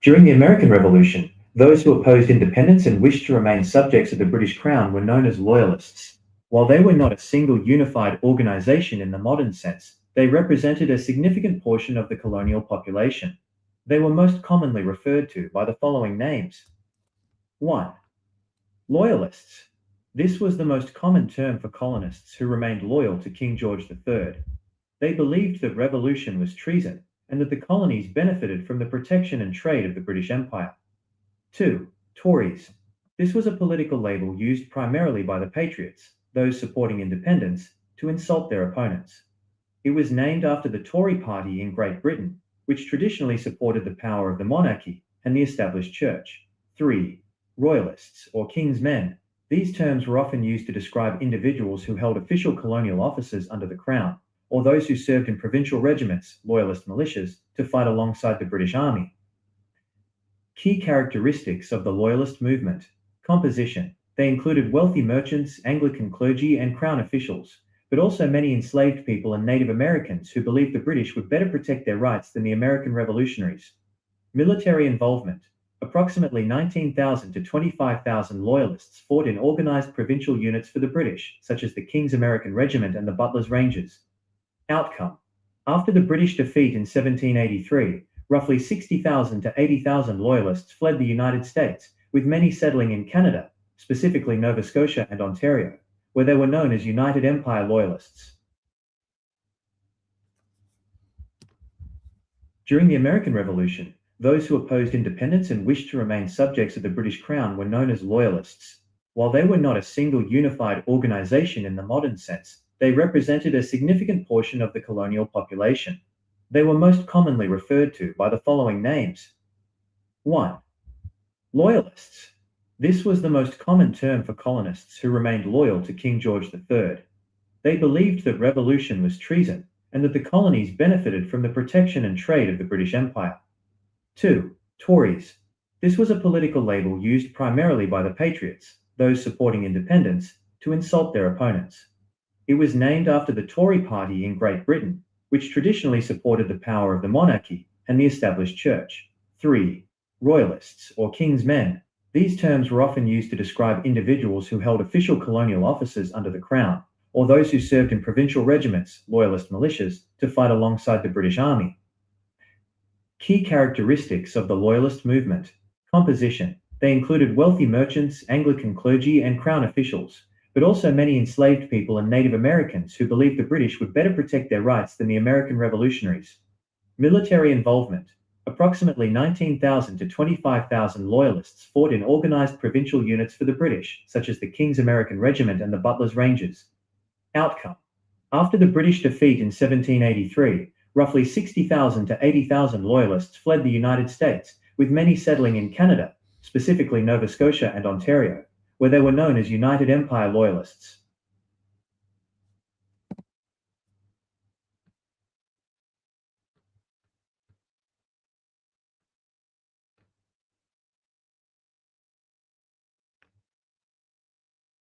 During the American Revolution, those who opposed independence and wished to remain subjects of the British Crown were known as Loyalists. While they were not a single unified organization in the modern sense, they represented a significant portion of the colonial population. They were most commonly referred to by the following names. 1. Loyalists. This was the most common term for colonists who remained loyal to King George III. They believed that revolution was treason and that the colonies benefited from the protection and trade of the British Empire. 2. Tories. This was a political label used primarily by the Patriots, those supporting independence, to insult their opponents. It was named after the Tory party in Great Britain, which traditionally supported the power of the monarchy and the established church. 3. Royalists, or King's Men. These terms were often used to describe individuals who held official colonial offices under the Crown, or those who served in provincial regiments, loyalist militias, to fight alongside the British Army. Key characteristics of the Loyalist movement. Composition. They included wealthy merchants, Anglican clergy, and Crown officials, but also many enslaved people and Native Americans who believed the British would better protect their rights than the American revolutionaries. Military involvement. Approximately 19,000 to 25,000 Loyalists fought in organized provincial units for the British, such as the King's American Regiment and the Butler's Rangers. Outcome. After the British defeat in 1783, roughly 60,000 to 80,000 Loyalists fled the United States, with many settling in Canada, specifically Nova Scotia and Ontario, where they were known as United Empire Loyalists. During the American Revolution, those who opposed independence and wished to remain subjects of the British Crown were known as Loyalists. While they were not a single unified organization in the modern sense, they represented a significant portion of the colonial population. They were most commonly referred to by the following names. 1. Loyalists. This was the most common term for colonists who remained loyal to King George III. They believed that revolution was treason and that the colonies benefited from the protection and trade of the British Empire. 2. Tories. This was a political label used primarily by the Patriots, those supporting independence, to insult their opponents. It was named after the Tory party in Great Britain, which traditionally supported the power of the monarchy and the established church. 3. Royalists, or King's Men. These terms were often used to describe individuals who held official colonial offices under the Crown, or those who served in provincial regiments, loyalist militias, to fight alongside the British Army. Key characteristics of the Loyalist movement. Composition. They included wealthy merchants, Anglican clergy, and Crown officials, but also many enslaved people and Native Americans who believed the British would better protect their rights than the American revolutionaries. Military involvement. Approximately 19,000 to 25,000 Loyalists fought in organized provincial units for the British, such as the King's American Regiment and the Butler's Rangers. Outcome. After the British defeat in 1783, roughly 60,000 to 80,000 Loyalists fled the United States, with many settling in Canada, specifically Nova Scotia and Ontario, where they were known as United Empire Loyalists.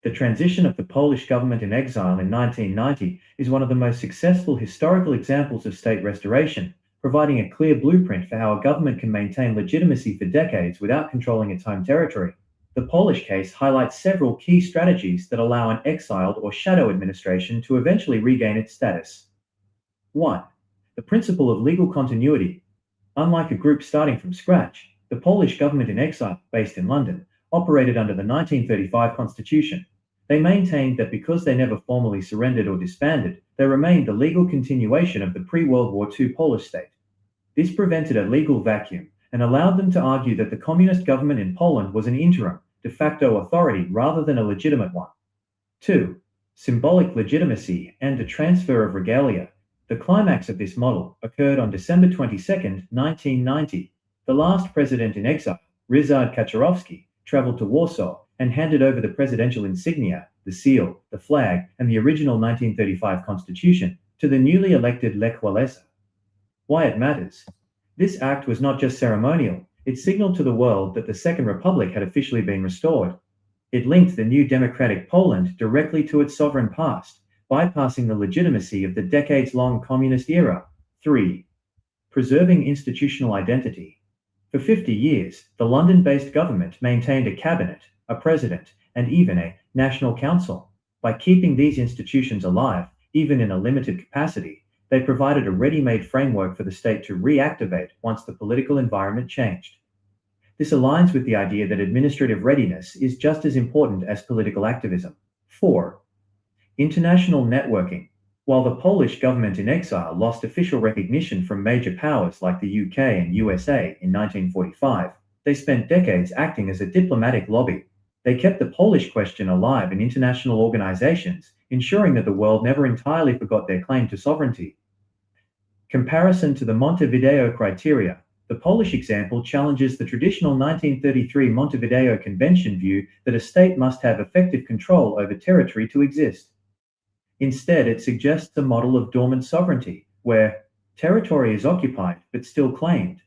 The transition of the Polish government in exile in 1990 is one of the most successful historical examples of state restoration, providing a clear blueprint for how a government can maintain legitimacy for decades without controlling its home territory. The Polish case highlights several key strategies that allow an exiled or shadow administration to eventually regain its status. 1. The principle of legal continuity. Unlike a group starting from scratch, the Polish government in exile, based in London, operated under the 1935 Constitution. They maintained that because they never formally surrendered or disbanded, they remained the legal continuation of the pre-World War II Polish state. This prevented a legal vacuum and allowed them to argue that the communist government in Poland was an interim, de facto authority rather than a legitimate one. 2. Symbolic legitimacy and a transfer of regalia. The climax of this model occurred on December 22, 1990. The last president in exile, Ryszard Kaczorowski, traveled to Warsaw and handed over the presidential insignia, the seal, the flag, and the original 1935 constitution to the newly elected Lech Walesa. Why it matters. This act was not just ceremonial, it signaled to the world that the Second Republic had officially been restored. It linked the new democratic Poland directly to its sovereign past, bypassing the legitimacy of the decades-long communist era. 3. Preserving institutional identity. For 50 years, the London-based government maintained a cabinet, a president, and even a national council. By keeping these institutions alive, even in a limited capacity, they provided a ready-made framework for the state to reactivate once the political environment changed. This aligns with the idea that administrative readiness is just as important as political activism. 4. International networking. While the Polish government in exile lost official recognition from major powers like the UK and USA in 1945, they spent decades acting as a diplomatic lobby. They kept the Polish question alive in international organizations, ensuring that the world never entirely forgot their claim to sovereignty. Comparison to the Montevideo criteria. The Polish example challenges the traditional 1933 Montevideo Convention view that a state must have effective control over territory to exist. Instead, it suggests a model of dormant sovereignty, where territory is occupied but still claimed.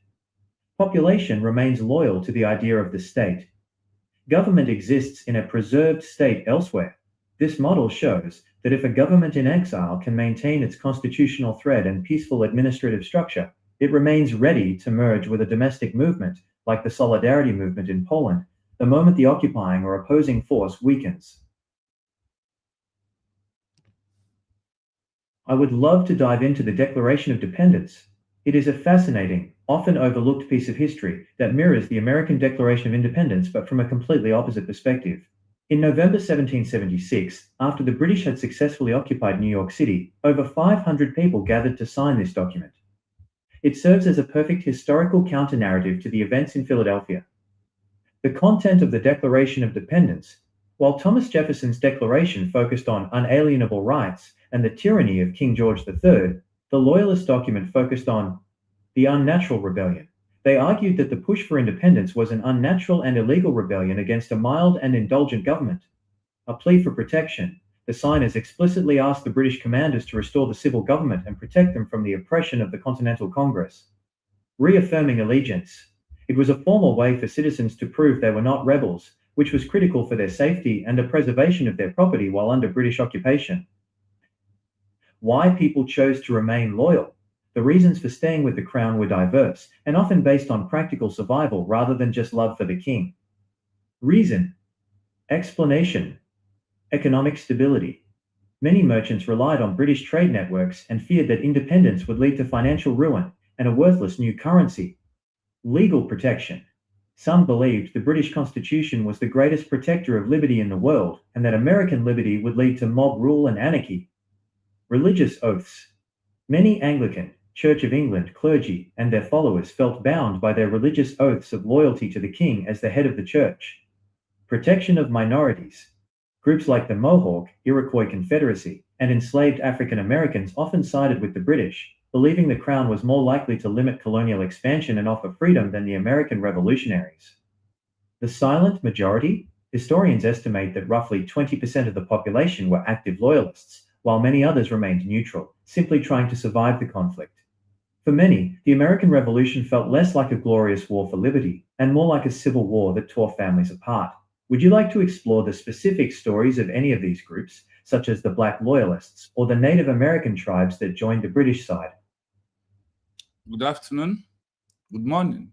Population remains loyal to the idea of the state. Government exists in a preserved state elsewhere. This model shows that if a government in exile can maintain its constitutional thread and peaceful administrative structure, it remains ready to merge with a domestic movement, like the Solidarity movement in Poland, the moment the occupying or opposing force weakens. I would love to dive into the Declaration of Independence. It is a fascinating, often overlooked piece of history that mirrors the American Declaration of Independence but from a completely opposite perspective. In November 1776, after the British had successfully occupied New York City, over 500 people gathered to sign this document. It serves as a perfect historical counter-narrative to the events in Philadelphia. The content of the Declaration of Independence. While Thomas Jefferson's declaration focused on unalienable rights and the tyranny of King George III, the Loyalist document focused on the unnatural rebellion. They argued that the push for independence was an unnatural and illegal rebellion against a mild and indulgent government. A plea for protection. The signers explicitly asked the British commanders to restore the civil government and protect them from the oppression of the Continental Congress. Reaffirming allegiance. It was a formal way for citizens to prove they were not rebels, which was critical for their safety and the preservation of their property while under British occupation. Why people chose to remain loyal. The reasons for staying with the crown were diverse, and often based on practical survival rather than just love for the king. Reason. Explanation. Economic stability. Many merchants relied on British trade networks and feared that independence would lead to financial ruin and a worthless new currency. Legal protection. Some believed the British Constitution was the greatest protector of liberty in the world, and that American liberty would lead to mob rule and anarchy. Religious oaths. Many Anglican, Church of England clergy and their followers felt bound by their religious oaths of loyalty to the king as the head of the church. Protection of minorities. Groups like the Mohawk, Iroquois Confederacy, and enslaved African Americans often sided with the British, believing the crown was more likely to limit colonial expansion and offer freedom than the American revolutionaries. The silent majority? Historians estimate that roughly 20% of the population were active loyalists, while many others remained neutral, simply trying to survive the conflict. For many, the American Revolution felt less like a glorious war for liberty, and more like a civil war that tore families apart. Would you like to explore the specific stories of any of these groups, such as the Black Loyalists or the Native American tribes that joined the British side? Good afternoon, good morning,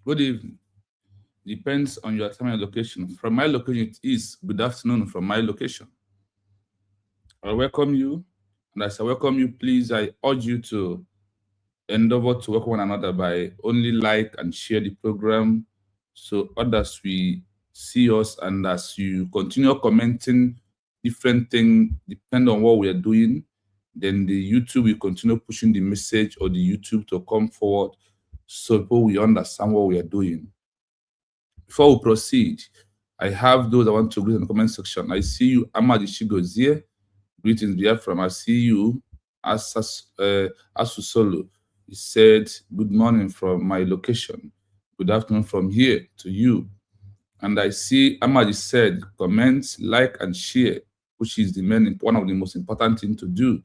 good evening. Depends on your time and location. From my location, it is good afternoon from my location. I welcome you, and as I welcome you, please, I urge you to endeavor to welcome one another by only like and share the program so others will see us, and as you continue commenting different things, depending on what we are doing, then the YouTube will continue pushing the message or the YouTube to come forward so people will understand what we are doing. Before we proceed, I have those I want to greet in the comment section. I see you, Amadi Shigozie. Greetings, Biafra. I see you, Asusolo. He said, good morning from my location. Good afternoon from here to you. And I see Amadi said, comment, like, and share, which is one of the most important things to do.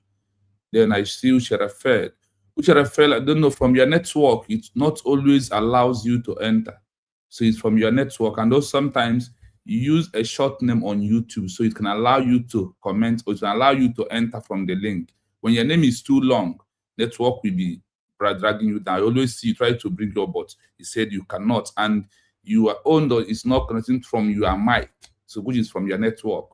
Then I see Ucharafel. Ucharafel, I don't know, from your network, it not always allows you to enter. So it's from your network. And those sometimes you use a short name on YouTube, so it can allow you to comment or it can allow you to enter from the link. When your name is too long, network will be dragging you down. I always see you try to bring your but he said you cannot, and your own is not connecting from your mic, so which is from your network.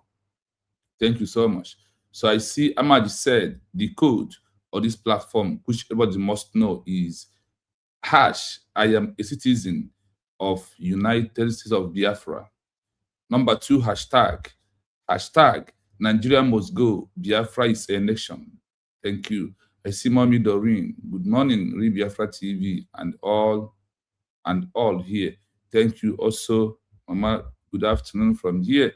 Thank you so much. So I see Ahmad said the code of this platform, which everybody must know, is hash I am a citizen of United States of Biafra. Number 2, hashtag Nigeria must go. Biafra is a nation. Thank you. I see Mommy Doreen. Good morning, Re Biafra TV and all here. Thank you also, Mama. Good afternoon from here.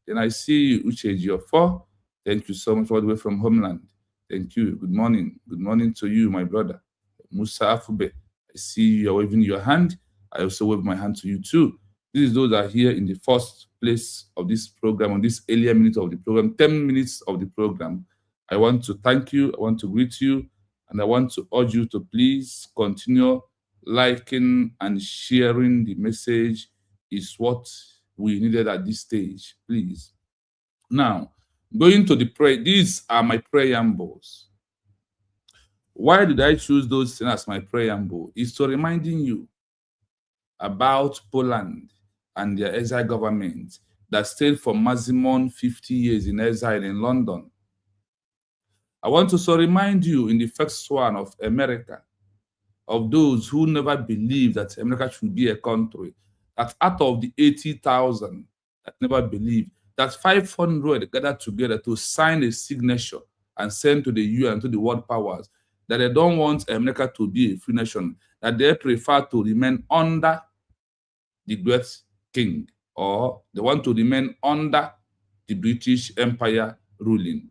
Then I see Uche Jiofo. Thank you so much all the way from homeland. Thank you. Good morning. Good morning to you, my brother. Musa Afube. I see you're waving your hand. I also wave my hand to you too. This is those that are here in the first place of this program, on this earlier minute of the program, 10 minutes of the program. I want to thank you. I want to greet you. And I want to urge you to please continue liking and sharing the message is what we needed at this stage, please. Now, going to the prayer, these are my preambles. Why did I choose those things as my preamble? It's to reminding you about Poland and their exile government that stayed for maximum 50 years in exile in London. I want to also remind you in the first one of America, of those who never believed that America should be a country, that out of the 80,000 that never believed, that 500 gathered together to sign a signature and send to the UN, to the world powers, that they don't want America to be a free nation, that they prefer to remain under the great king, or they want to remain under the British Empire ruling.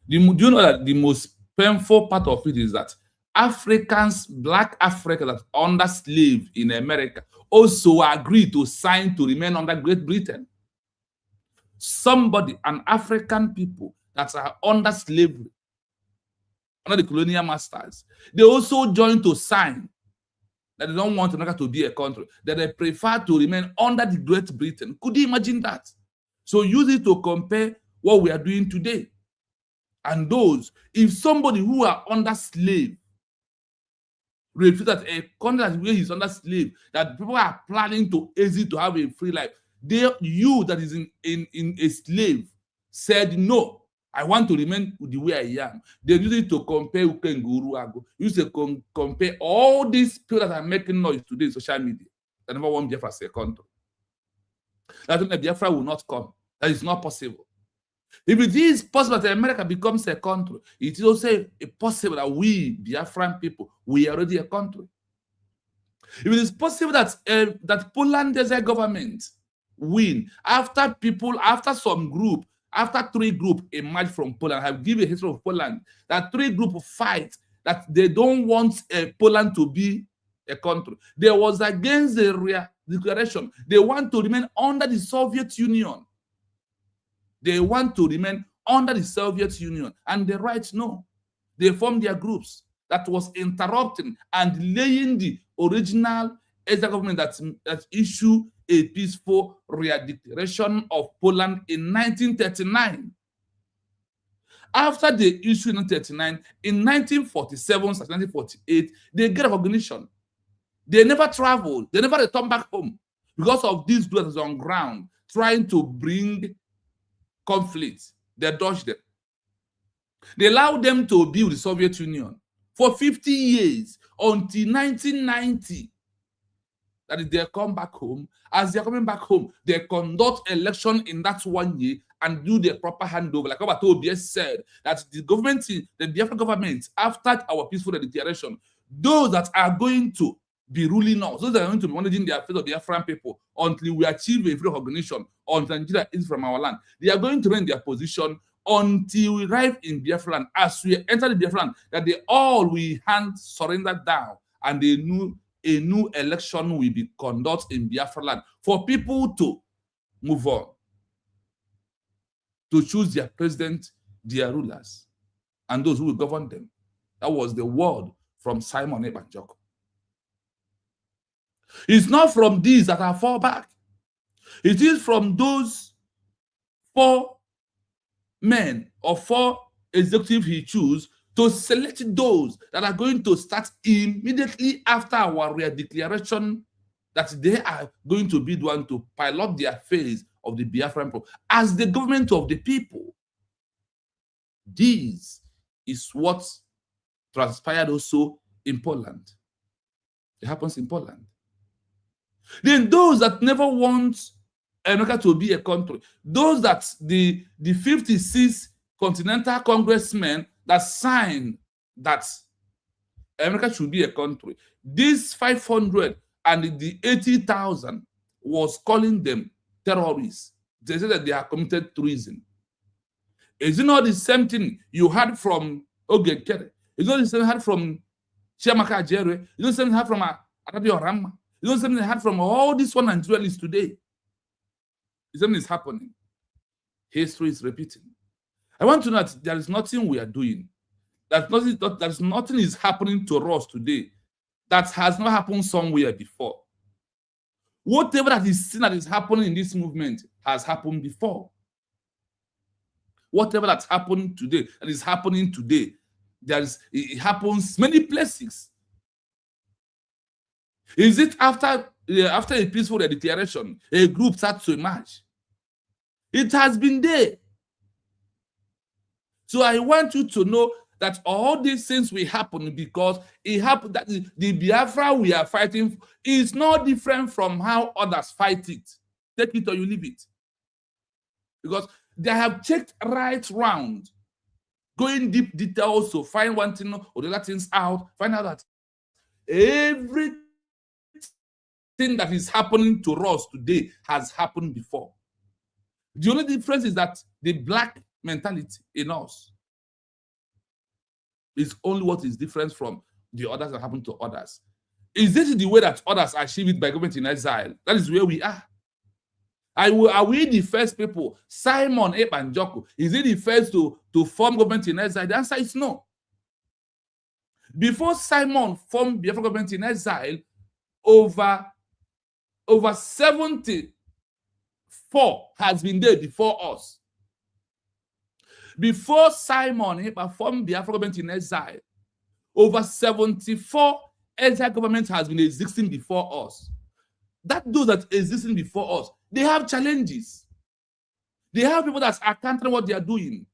Do you know that the most painful part of it is that Africans, black Africans that are under slave in America, also agreed to sign to remain under Great Britain. Somebody, an African people that are under slavery, under the colonial masters, they also joined to sign that they don't want America to be a country, that they prefer to remain under the Great Britain. Could you imagine that? So use it to compare what we are doing today. And those, if somebody who are under slave refuse that a country where he's under slave, that people are planning to exit to have a free life, you that is in a slave said, no, I want to remain the way I am. They use it to compare Ukenguru. Use to compare all these people that are making noise today in social media that never want Biafra as a country. That Biafra will not come. That is not possible. If it is possible that America becomes a country, it is also possible that we, Biafran people, we are already a country. If it is possible that that Poland as a government win after some group, after 3 groups emerge from Poland, have given a history of Poland, that 3 groups fight that they don't want Poland to be a country. There was against the declaration. They want to remain under the Soviet Union. They want to remain under the Soviet Union. And the right, no. They formed their groups that was interrupting and delaying the original exile government that issued a peaceful declaration of Poland in 1939. After they issued in 1939, in 1947-1948, they get recognition. They never traveled. They never returned back home because of these groups on ground trying to bring conflict. They dodged them. They allowed them to be with the Soviet Union for 50 years until 1990. That is, they come back home. As they're coming back home, they conduct election in that 1 year and do the proper handover. Like what OBS said, that the government, the Biafra government, after our peaceful declaration, those that are going to be ruling us, those that are going to be managing the affairs of the Biafran people until we achieve a free recognition, until Nigeria is from our land, they are going to remain in their position until we arrive in Biafra land. As we enter the Biafra land, that they all will hand surrender down, and a new election will be conducted in Biafra land for people to move on, to choose their president, their rulers, and those who will govern them. That was the word from Simon Ebanjoko. It's not from these that are far back. It is from those 4 men or 4 executives he chose to select those that are going to start immediately after our declaration that they are going to be the one to pilot the affairs of the Biafran people as the government of the people. This is what transpired also in Poland. It happens in Poland. Then those that never want America to be a country, those that the 56 Continental Congressmen that signed that America should be a country, these 500 and the 80,000 was calling them terrorists. They said that they have committed treason. Is it not the same thing you heard from Ogenkere? Is it not the same you heard from Chiamaka Ajere? Is it not the same you heard from Adadio Rama? Is it not the same you heard from all these one Nigerians today? The same is happening. History is repeating. I want to know that there is nothing we are doing. That nothing is happening to us today that has not happened somewhere before. Whatever that is happening in this movement has happened before. Whatever that's happened today, that is happening today, it happens many places. Is it after a peaceful declaration, a group starts to emerge? It has been there. So I want you to know that all these things will happen because it happened that the Biafra we are fighting is not different from how others fight it. Take it or you leave it. Because they have checked right round, going deep details to find one thing or the other things out, find out that everything that is happening to us today has happened before. The only difference is that the black mentality in us is only what is different from the others that happen to others. Is this the way that others achieve it by government in exile? That is where we are. Are we the first people? Simon Epanjoko, is he the first to form government in exile? The answer is no. Before Simon formed the government in exile, over 74 has been there before us. Before Simon formed the government in exile, over 74 exile governments has been existing before us. Those that existing before us, they have challenges. They have people that are countering what they are doing.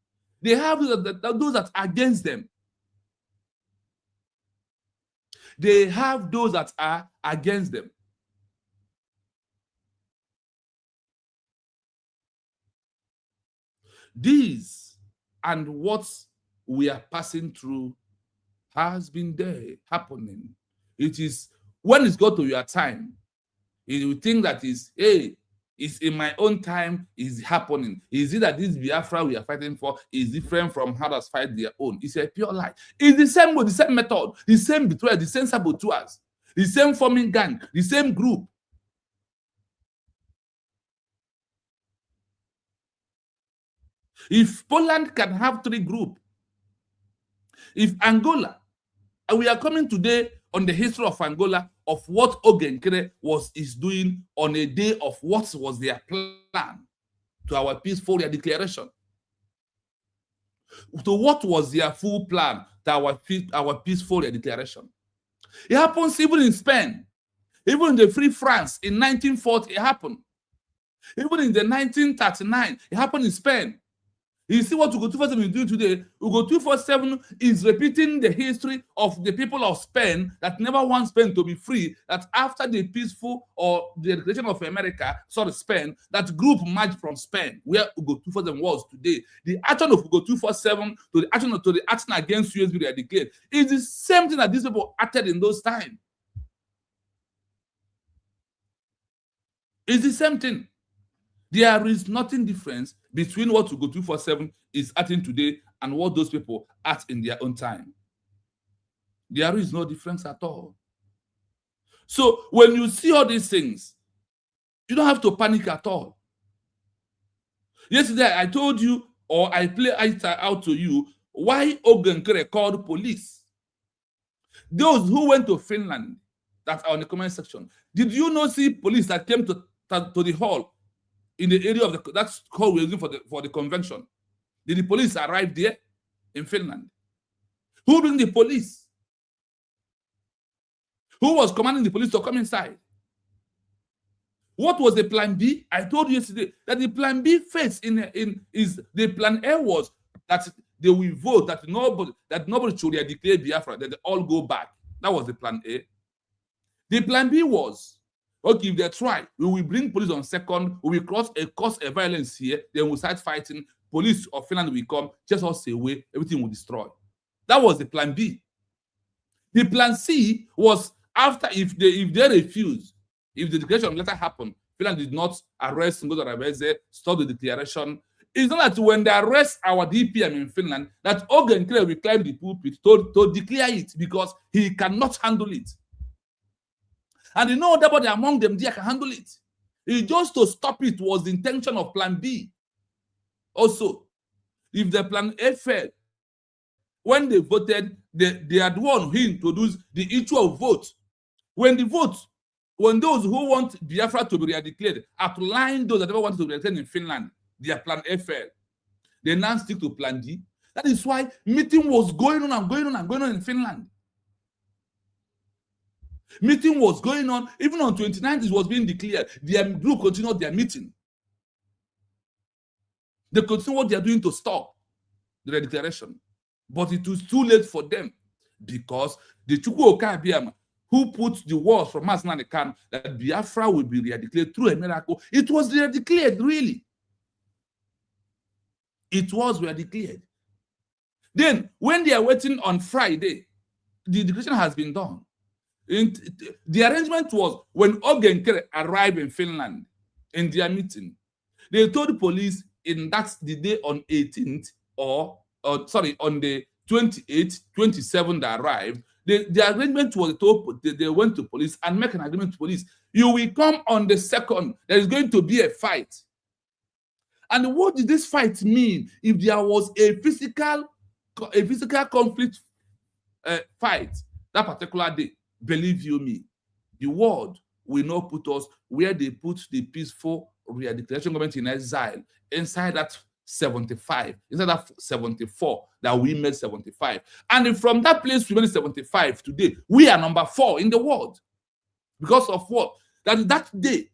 They have those that are against them. They have those that are against them. These and what we are passing through has been there happening. It is when it's got to your time, you think that is, hey, it's in my own time, is happening. Is it that this Biafra we are fighting for is different from how others fight their own? It's a pure lie. It's the same way, the same method, the same betrayal, the same saboteurs, the same forming gang, the same group. If Poland can have 3 groups, if Angola, and we are coming today on the history of Angola, of what Ogenkere is doing on a day of what was their plan to our peaceful declaration. So what was their full plan to our peaceful declaration? It happens even in Spain. Even in the Free France in 1940, it happened. Even in the 1939, it happened in Spain. You see what Ugo 247 is doing today? Ugo 247 is repeating the history of the people of Spain that never want Spain to be free, that after the peaceful or the declaration of America, Spain, that group merged from Spain, where Ugo 247 was today. The action of Ugo 247 to the action against USB they are declared is the same thing that these people acted in those times. It's the same thing. There is nothing difference between what Ugo 247 is acting today and what those people act in their own time. There is no difference at all. So when you see all these things, you don't have to panic at all. Yesterday, I told you, or I played out to you, why Ogenkere called police. Those who went to Finland that are on the comment section, did you not see police that came to the hall in the area of that's hall we're using for the convention? Did the police arrive there in Finland? Who bring the police? Who was commanding the police to come inside? What was the plan B? I told you yesterday that the plan B phase is the plan A was that they will vote that nobody should declare Biafra, that they all go back. That was the plan A. The plan B was, okay, if they try, we will bring police on second, we will cause a violence here, then we'll start fighting, police of Finland will come, chase us away, everything will destroy. That was the plan B. The plan C was after, if they refuse, if the declaration letter happened, Finland did not arrest Ngozi Arabeze, stop the declaration. It's not that when they arrest our DPM in Finland, that Ogenkere will climb the pulpit to declare it because he cannot handle it. And nobody among them there can handle it. It's just to stop it was the intention of plan B. Also, if the plan A failed, when they voted, they had one who introduced the issue of vote. When those who want Biafra to be redeclared outlined those that never wanted to be redeclared in Finland, their plan A failed. They now stick to plan D. That is why meeting was going on and going on and going on in Finland. Meeting was going on, even on 29th it was being declared. Their group continued their meeting. They continue what they are doing to stop the declaration. But it was too late for them because the Chukwu Okabiama, who put the words from Masna Khan that Biafra will be redeclared through a miracle, it was redeclared, really. It was redeclared. Then, when they are waiting on Friday, the declaration has been done. The arrangement was when Ogenkere arrived in Finland in their meeting, they told the police the day on 18th on the 28th, 27th they arrived. The arrangement was they went to police and make an agreement to police. You will come on the 2nd. There is going to be a fight. And what did this fight mean? If there was a physical conflict fight that particular day, believe you me, the world will not put us where they put the peaceful redeclaration government in exile inside that 75, inside that 74 that we made 75. And from that place we made 75 today, we are number 4 in the world. Because of what? That day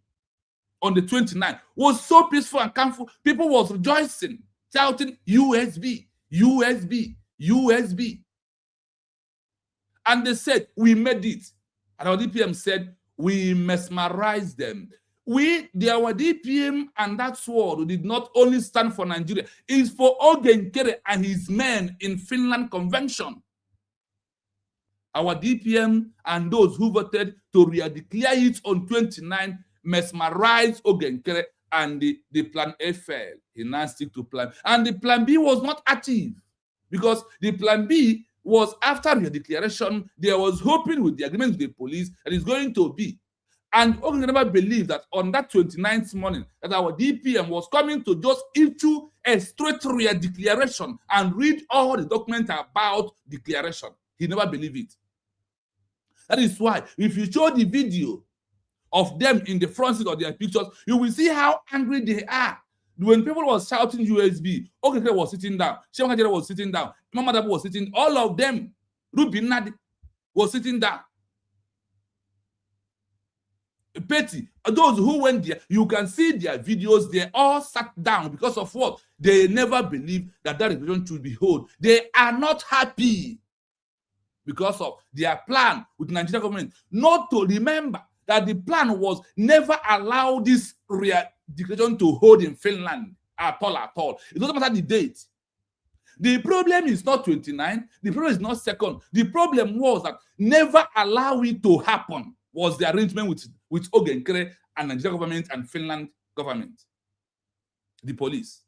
on the 29th was so peaceful and calmful. People was rejoicing, shouting USB, USB, USB. And they said, we made it. And our DPM said, we mesmerized them. Our DPM and that sword did not only stand for Nigeria, it's for Ogenkere and his men in Finland Convention. Our DPM and those who voted to redeclare it on 29 mesmerized Ogenkere, and the plan A failed. He now stick to plan. And the plan B was not achieved because the plan B was after the declaration, there was hoping with the agreement with the police that it's going to be. And Ogenkere never believed that on that 29th morning that our DPM was coming to just issue a straight declaration and read all the documents about declaration. He never believed it. That is why if you show the video of them in the front seat of their pictures, you will see how angry they are. When people were shouting USB, Ogenkere was sitting down, Sheikh was sitting down, Imam Adabu was sitting, all of them, Rubin Nadi was sitting down. Petty, those who went there, you can see their videos, they all sat down because of what? They never believed that religion should be held. They are not happy because of their plan with the Nigerian government not to remember that the plan was never allow this declaration to hold in Finland at all. It doesn't matter the date. The problem is not 29. The problem is not 2nd. The problem was that never allow it to happen was the arrangement with Ogenkere and Nigerian government and Finland government. The police.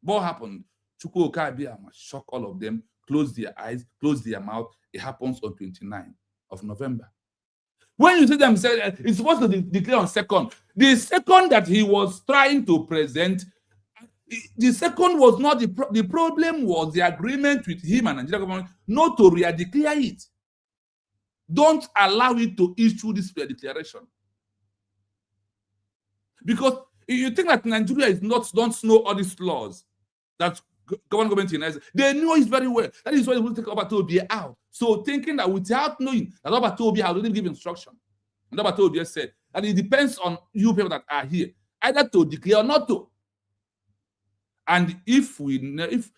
What happened? Chukwu Okabiama shock all of them, close their eyes, close their mouth. It happens on 29th of November. When you see them say it's supposed to declare on 2nd, the 2nd that he was trying to present, the 2nd was not the problem was the agreement with him and Nigerian government not to re-declare it. Don't allow it to issue this declaration. Because if you think that Nigeria don't know all these laws, that government-in-exile. They know it very well. That is why they will take Obatobie out. So thinking that without knowing that Obatobie had already given instruction, and Obatobie said that it depends on you people that are here, either to declare or not to. And if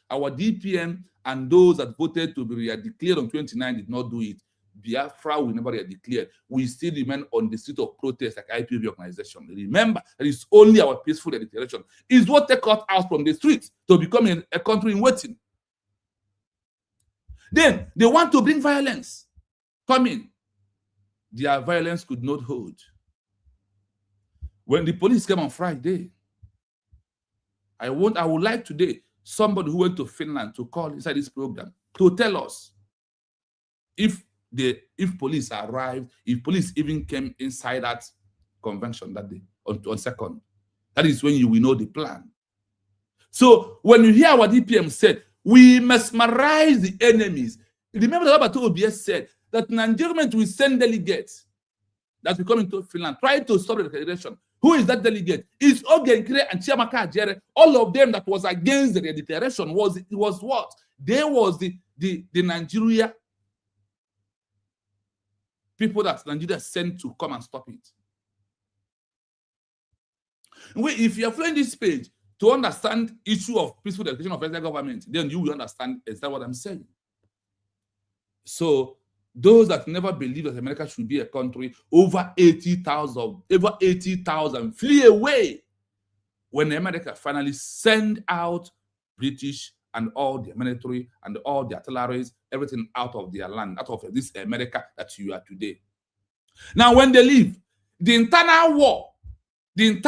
our DPM and those that voted to be declared on 29 did not do it, Biafra will never be declared. We still remain on the street of protest like IPOB organization. Remember, that it's only our peaceful declaration is what take us out from the streets to become a country in waiting. Then they want to bring violence. Come in. Their violence could not hold. When the police came on Friday, I would like today somebody who went to Finland to call inside this program to tell us if police arrived, if police even came inside that convention that day on 2nd. That is when you will know the plan. So when you hear what DPM said, we mesmerize the enemies. Remember that Obatobie said that Nigeria will send delegates that will come into Finland, try to stop the declaration. Who is that delegate? It's Ogenkere and Chiamaka Ajere. All of them that was against the declaration was what? They was the Nigeria people that Nigeria sent to come and stop it. If you are following this page to understand issue of peaceful declaration of federal government, then you will understand exactly what I'm saying. So those that never believe that America should be a country, over 80,000 flee away when America finally send out British and all their military and all the artilleries, everything out of their land, out of this America that you are today. Now, when they leave, the internal war, they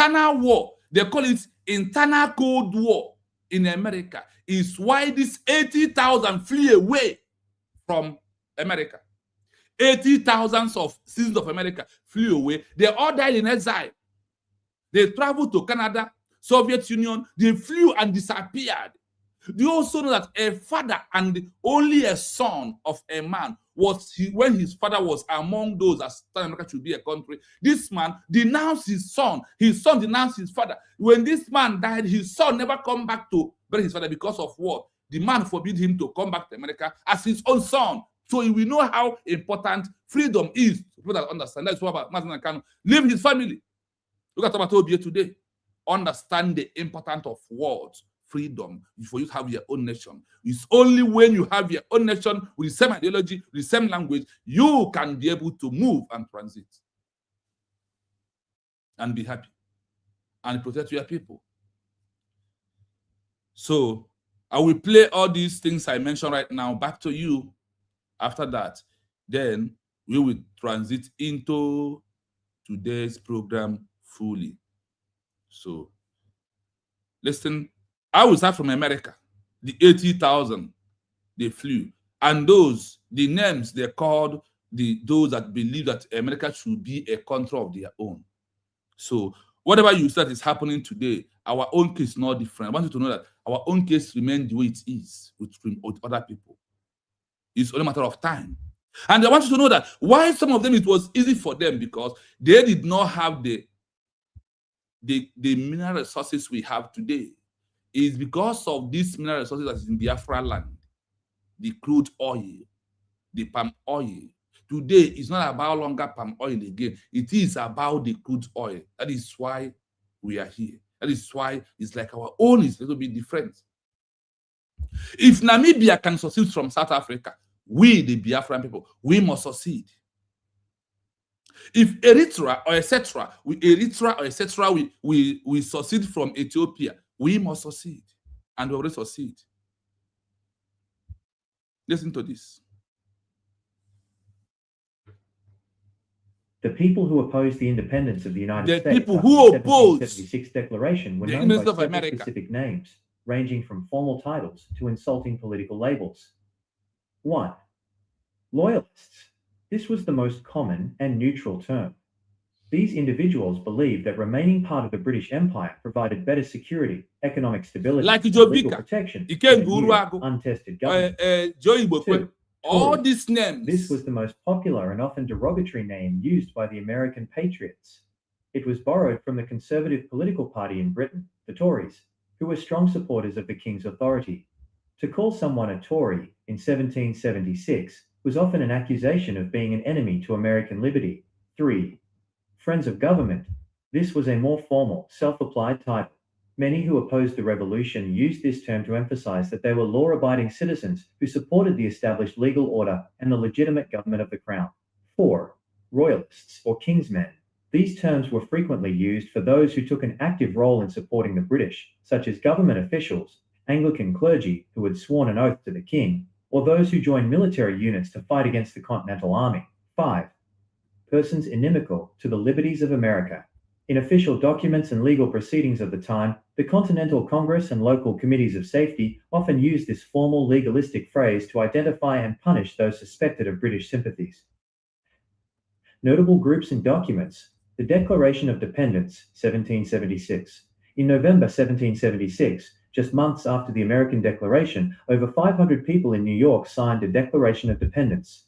call it internal Cold War in America, is why this 80,000 flee away from America. 80,000 of citizens of America flew away. They all died in exile. They traveled to Canada, Soviet Union. They flew and disappeared. Do you also know that a father and only a son of a man when his father was among those that thought America should be a country, this man denounced his son denounced his father. When this man died, his son never come back to bury his father because of what? The man forbid him to come back to America as his own son. So we know how important freedom is. People that understand. That's what about Mazen Kanu. Leave his family. Look at Obatobie today. Understand the importance of words, freedom, for you to have your own nation. It's only when you have your own nation with the same ideology, with the same language, you can be able to move and transit and be happy and protect your people. So I will play all these things I mentioned right now back to you. After that, then we will transit into today's program fully. So, listen, I will start from America. The 80,000, they flew. And the names they called those that believe that America should be a country of their own. So, whatever you said is happening today, our own case is not different. I want you to know that our own case remains the way it is with other people. It's only a matter of time. And I want you to know that why some of them it was easy for them, because they did not have the mineral resources we have today. It's because of these mineral resources that is in Biafra land, the crude oil, the palm oil. Today, it's not about longer palm oil again. It is about the crude oil. That is why we are here. That is why it's like our own is a little bit different. If Namibia can succeed from South Africa, we, the Biafran people, we must succeed. If Eritrea or etc., we succeed from Ethiopia, we must succeed. And we already succeed. Listen to this. The people who opposed the independence of the United States, the people who opposed the 1776 Declaration, were the known by independence of several America. specific names, ranging from formal titles to insulting political labels. 1. Loyalists. This was the most common and neutral term. These individuals believed that remaining part of the British Empire provided better security, economic stability, Like and Joe legal Bika, protection Ike for a new, Nguruagu, untested government. Joe Ibokwe, 2. all Tories. these names. This was the most popular and often derogatory name used by the American patriots. It was borrowed from the Conservative political party in Britain, the Tories. who were strong supporters of the king's authority. To call someone a Tory in 1776 was often an accusation of being an enemy to American liberty. 3. Friends of government. This was a more formal, self-applied title. Many who opposed the revolution used this term to emphasize that they were law-abiding citizens who supported the established legal order and the legitimate government of the crown. 4. Royalists, or kingsmen. These terms were frequently used for those who took an active role in supporting the British, such as government officials, Anglican clergy who had sworn an oath to the king, or those who joined military units to fight against the Continental Army. 5. Persons inimical to the liberties of America. In official documents and legal proceedings of the time, the Continental Congress and local committees of safety often used this formal legalistic phrase to identify and punish those suspected of British sympathies. Notable groups and documents. The Declaration of Dependence, 1776. In November 1776, just months after the American Declaration, over 500 people in New York signed a Declaration of Dependence.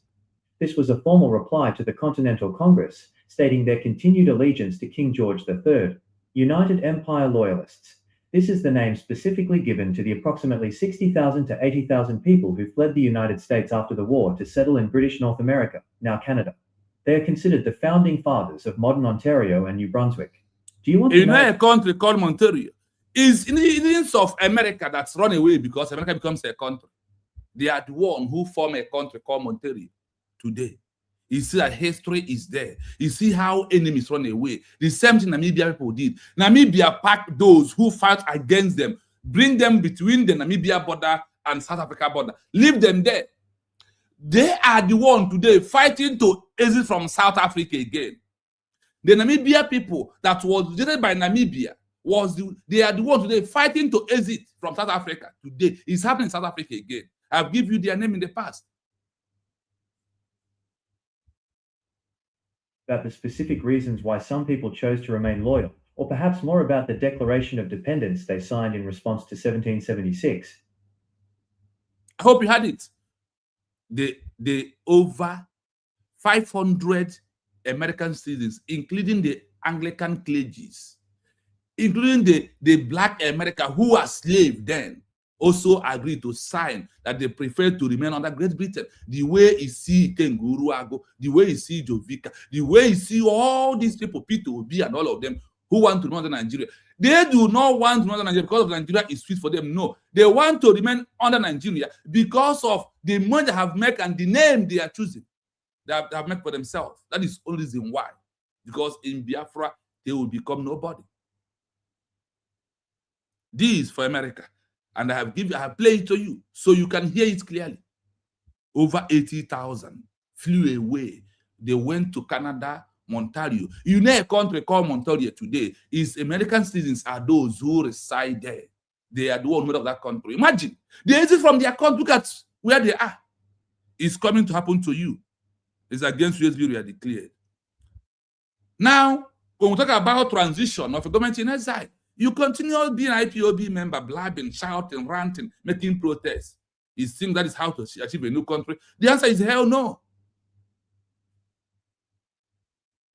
This was a formal reply to the Continental Congress, stating their continued allegiance to King George III. United Empire Loyalists. This is the name specifically given to the approximately 60,000 to 80,000 people who fled the United States after the war to settle in British North America, now Canada. They are considered the founding fathers of modern Ontario and New Brunswick. Do you want to know a country called Ontario is Indians of America that's run away because America becomes a country. They are the one who form a country called Ontario today. You see that history is there. You see how enemies run away. The same thing Namibia people did. Namibia packed those who fight against them, bring them between the Namibia border and South Africa border, leave them there. They are the one today fighting to exit from South Africa again. The Namibia people that was rejected by Namibia they are the one today fighting to exit from South Africa. Today it's happening in South Africa again. I've given you their name in the past. About the specific reasons why some people chose to remain loyal, or perhaps more about the Declaration of Dependence they signed in response to 1776. I hope you had it. The over 500 American citizens, including the Anglican clergies, including the Black America who were slaves then, also agreed to sign that they prefer to remain under Great Britain. The way you see Kenguru Ago, the way you see Jovica, the way you see all these people, Peter Obi and all of them who want to remain under Nigeria. They do not want to remain under Nigeria because of Nigeria is sweet for them. No, they want to remain under Nigeria because of the money they have made and the name they are choosing. They have made for themselves. That is the only reason why. Because in Biafra, they will become nobody. This is for America. And I have played it to you so you can hear it clearly. Over 80,000 flew away. They went to Canada, Ontario. You know a country called Ontario today is American citizens are those who reside there. They are the one made of that country. Imagine, they exit from their country. Look at where they are. It's coming to happen to you. It's against USB we are declared. Now, when we talk about transition of a government in exile, you continue being an IPOB member, blabbing, shouting, ranting, making protests. You think that is how to achieve a new country? The answer is hell no.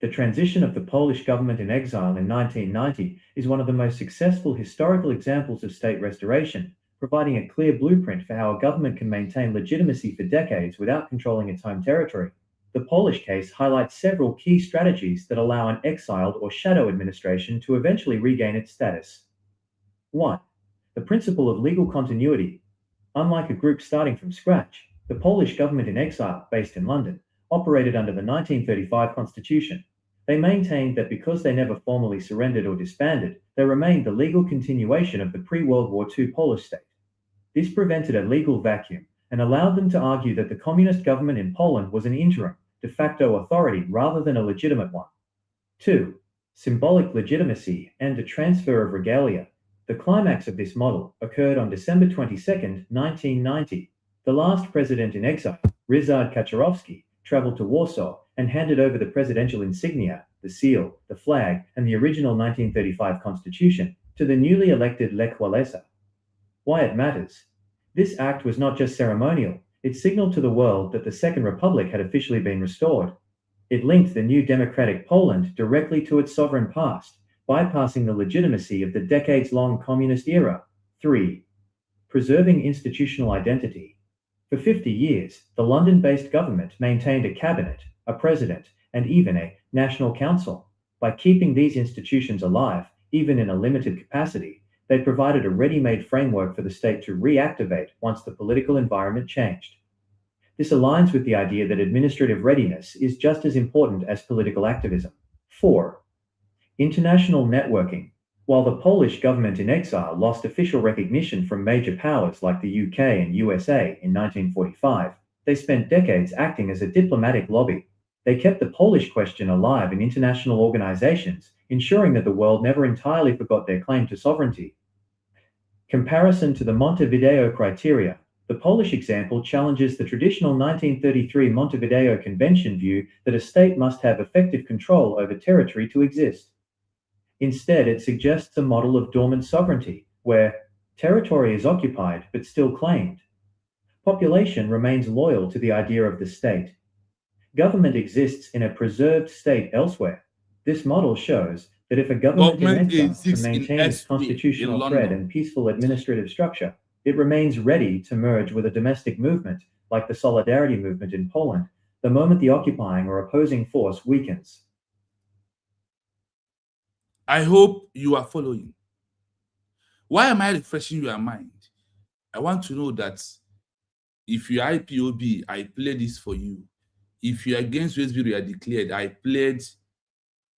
The transition of the Polish government in exile in 1990 is one of the most successful historical examples of state restoration, providing a clear blueprint for how a government can maintain legitimacy for decades without controlling its home territory. The Polish case highlights several key strategies that allow an exiled or shadow administration to eventually regain its status. 1. The principle of legal continuity. Unlike a group starting from scratch, the Polish government in exile, based in London, operated under the 1935 Constitution. They maintained that because they never formally surrendered or disbanded, they remained the legal continuation of the pre-World War II Polish state. This prevented a legal vacuum and allowed them to argue that the communist government in Poland was an interim, de facto authority rather than a legitimate one. 2. Symbolic legitimacy and a transfer of regalia. The climax of this model occurred on December 22, 1990. The last president in exile, Ryszard Kaczorowski, traveled to Warsaw and handed over the presidential insignia, the seal, the flag, and the original 1935 constitution to the newly elected Lech Walesa. Why it matters? This act was not just ceremonial. It signaled to the world that the Second Republic had officially been restored. It linked the new democratic Poland directly to its sovereign past, bypassing the legitimacy of the decades-long communist era. 3. Preserving institutional identity. For 50 years, the London-based government maintained a cabinet, a president, and even a national council. By keeping these institutions alive, even in a limited capacity, they provided a ready-made framework for the state to reactivate once the political environment changed. This aligns with the idea that administrative readiness is just as important as political activism. 4. International networking. While the Polish government-in-exile lost official recognition from major powers like the UK and USA in 1945, they spent decades acting as a diplomatic lobby. They kept the Polish question alive in international organizations, ensuring that the world never entirely forgot their claim to sovereignty. Comparison to the Montevideo criteria. The Polish example challenges the traditional 1933 Montevideo Convention view that a state must have effective control over territory to exist. Instead, it suggests a model of dormant sovereignty, where territory is occupied but still claimed. Population remains loyal to the idea of the state. Government exists in a preserved state elsewhere. This model shows that if a government exists to maintain its constitutional thread and peaceful administrative structure, it remains ready to merge with a domestic movement, like the Solidarity movement in Poland, the moment the occupying or opposing force weakens. I hope you are following. Why am I refreshing your mind? I want to know that if you are IPOB, I play this for you. If you are against Westbury, you are declared, I played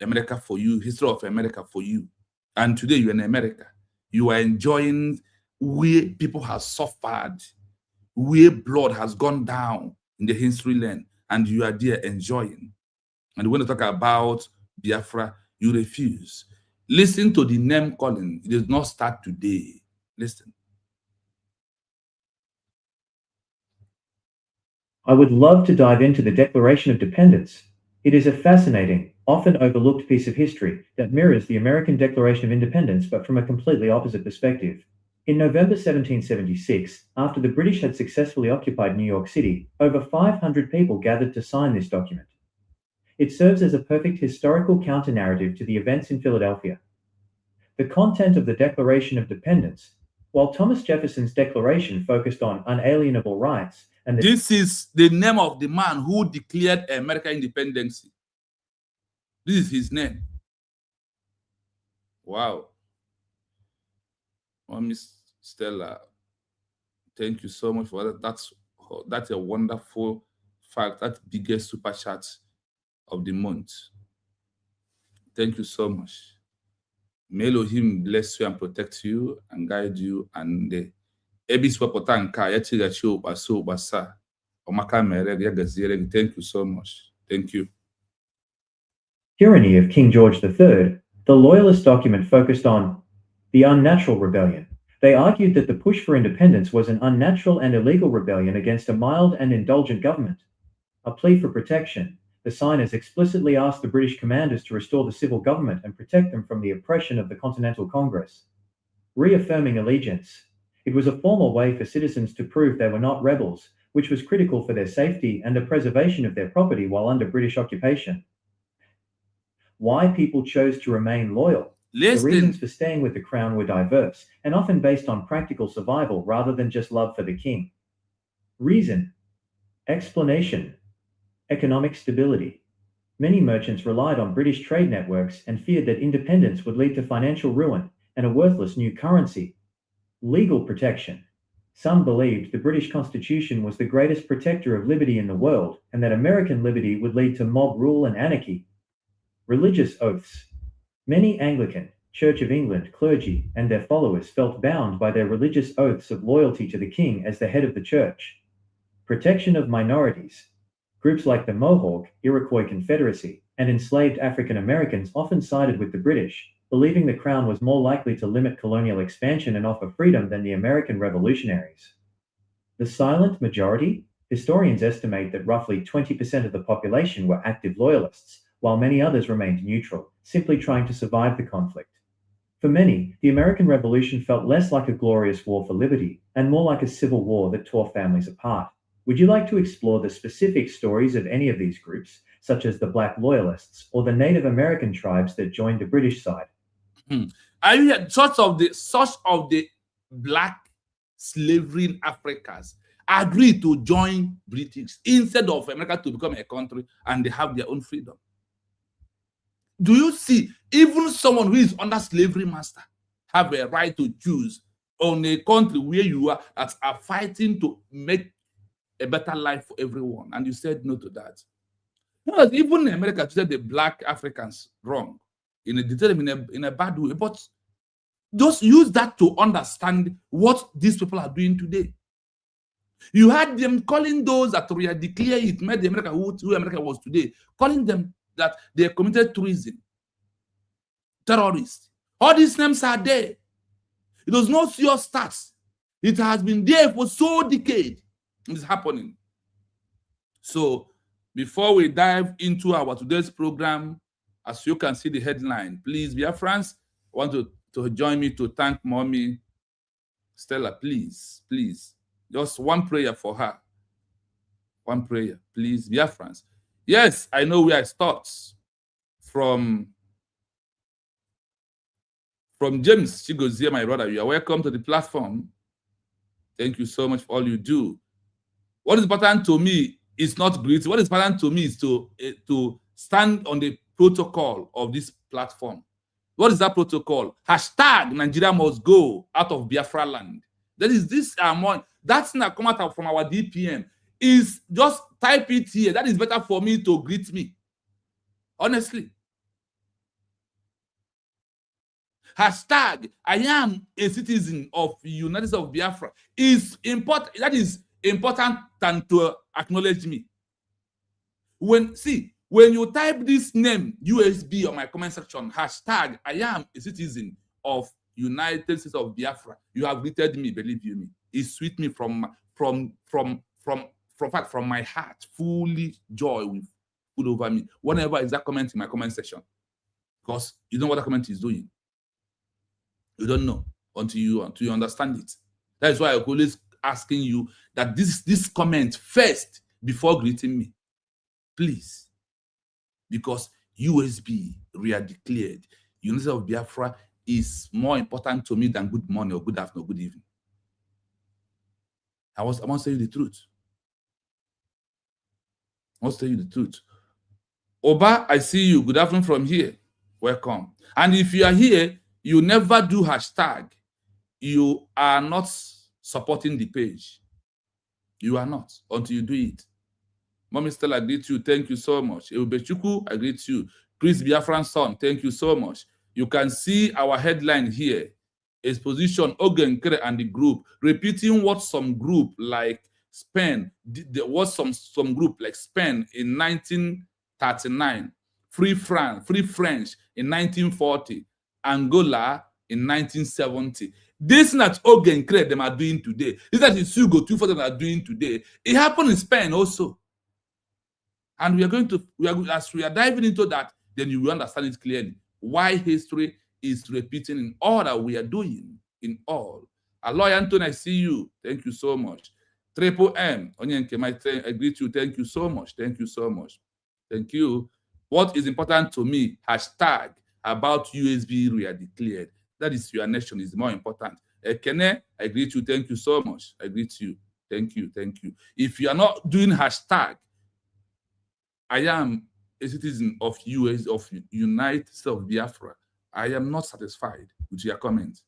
America for you, history of America for you. And today you're in America. You are enjoying where people have suffered, where blood has gone down in the history lane, and you are there enjoying. And when you talk about Bafra, you refuse. Listen to the name calling. It does not start today. Listen. I would love to dive into the Declaration of Independence. It is a fascinating, often overlooked piece of history that mirrors the American Declaration of Independence but from a completely opposite perspective. In November 1776, after the British had successfully occupied New York City, over 500 people gathered to sign this document. It serves as a perfect historical counter-narrative to the events in Philadelphia. The content of the Declaration of Independence. While Thomas Jefferson's declaration focused on unalienable rights, and this is the name of the man who declared American independence. This is his name. Wow. Oh, Miss Stella, thank you so much for that. That's a wonderful fact. That's the biggest super chat of the month. Thank you so much. May Elohim bless you and protect you and guide you. And thank you so much. Thank you. Tyranny of King George III. The Loyalist document focused on the unnatural rebellion. They argued that the push for independence was an unnatural and illegal rebellion against a mild and indulgent government. A plea for protection. The signers explicitly asked the British commanders to restore the civil government and protect them from the oppression of the Continental Congress. Reaffirming allegiance. It was a formal way for citizens to prove they were not rebels, which was critical for their safety and the preservation of their property while under British occupation. Why people chose to remain loyal. The reasons for staying with the crown were diverse and often based on practical survival rather than just love for the king. Reason. Explanation. Economic stability. Many merchants relied on British trade networks and feared that independence would lead to financial ruin and a worthless new currency. Legal protection. Some believed the British Constitution was the greatest protector of liberty in the world and that American liberty would lead to mob rule and anarchy. Religious oaths. Many Anglican, Church of England clergy and their followers felt bound by their religious oaths of loyalty to the king as the head of the church. Protection of minorities. Groups like the Mohawk, Iroquois Confederacy, and enslaved African Americans often sided with the British, believing the crown was more likely to limit colonial expansion and offer freedom than the American revolutionaries. The silent majority? Historians estimate that roughly 20% of the population were active loyalists, while many others remained neutral, simply trying to survive the conflict. For many, the American Revolution felt less like a glorious war for liberty, and more like a civil war that tore families apart. Would you like to explore the specific stories of any of these groups, such as the Black Loyalists or the Native American tribes that joined the British side? Are you such of the black slavery in Africans agreed to join British instead of America to become a country and they have their own freedom. Do you see, even someone who is under slavery master have a right to choose on a country where you are that are fighting to make a better life for everyone, and you said no to that. Because even in America, you said the black Africans wrong in a bad way, but just use that to understand what these people are doing today. You had them calling those that were declared it made the America who America was today, calling them that they committed treason, terrorists. All these names are there. It was not your stats. It has been there for so decades. It's happening. So before we dive into our today's program, as you can see the headline, please, dear friends, I want to join me to thank Mommy Stella. Please, please, just one prayer for her. One prayer, please, dear friends. Yes, I know where it starts. From James Chigozie, my brother, you are welcome to the platform. Thank you so much for all you do. What is important to me is not greed. What is important to me is to stand on the protocol of this platform. What is that protocol? Hashtag Nigeria must go out of Biafra land. That is this that's not come out from our DPM. Is just type it here. That is better for me to greet me. Honestly. Hashtag I am a citizen of the United States of Biafra is important. That is important than to acknowledge me. When you type this name USB on my comment section, hashtag I am a citizen of United States of Biafra, you have greeted me, believe you me. It sweet me from my heart, fully joy will full over me. Whenever is that comment in my comment section, because you know what that comment is doing. You don't know until you understand it. That is why I'm always asking you that this comment first before greeting me, please, because USB declared Unity of Biafra is more important to me than good morning or good afternoon or good evening. I want to tell you the truth. I want to tell you the truth. Oba, I see you. Good afternoon from here. Welcome. And if you are here, you never do hashtag, you are not supporting the page. You are not until you do it. Mommy Stella, I greet you. Thank you so much. Eubechuku, I greet you. Chris Biafran son, thank you so much. You can see our headline here. Exposition Ogenkere and the group, repeating what some group like Spain, what some group like Spain in 1939, Free French in 1940, Angola in 1970. This not Ogenkere them are doing today. This that is Hugo 2 for them are doing today. It happened in Spain also. And as we are diving into that, then you will understand it clearly. Why history is repeating in all that we are doing, in all. Aloy Anton, I see you. Thank you so much. Triple M, Ogenkere, I greet you. Thank you so much. Thank you so much. Thank you. What is important to me, hashtag about USB declared. That is your nation is more important. Ekene, I greet you. Thank you so much. I greet you. Thank you. Thank you. If you are not doing hashtag, I am a citizen of United States of Biafra, I am not satisfied with your comment.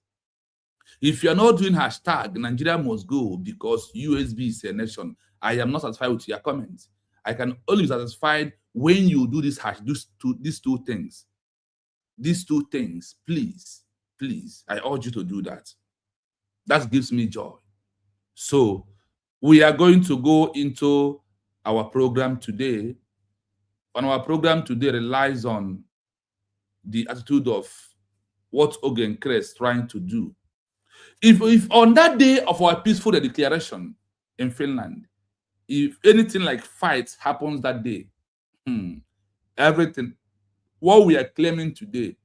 If you are not doing hashtag Nigeria must go because USB is a nation, I am not satisfied with your comment. I can only be satisfied when you do these two things. These two things, please, please, I urge you to do that. That gives me joy. So we are going to go into our program today. And our program today relies on the attitude of what Ogenkere is trying to do. If on that day of our peaceful declaration in Finland, if anything like fights happens that day, everything, what we are claiming today,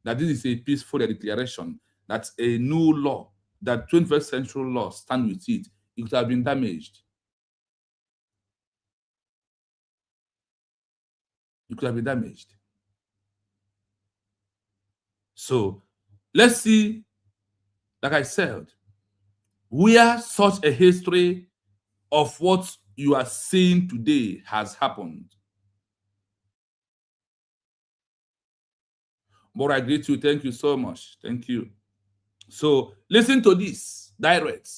that this is a peaceful declaration, that's a new law, that 21st century law stand with it, it would have been damaged. It could have been damaged. So let's see, like I said, where such a history of what you are seeing today has happened. But I greet you. Thank you so much. Thank you. So listen to this direct.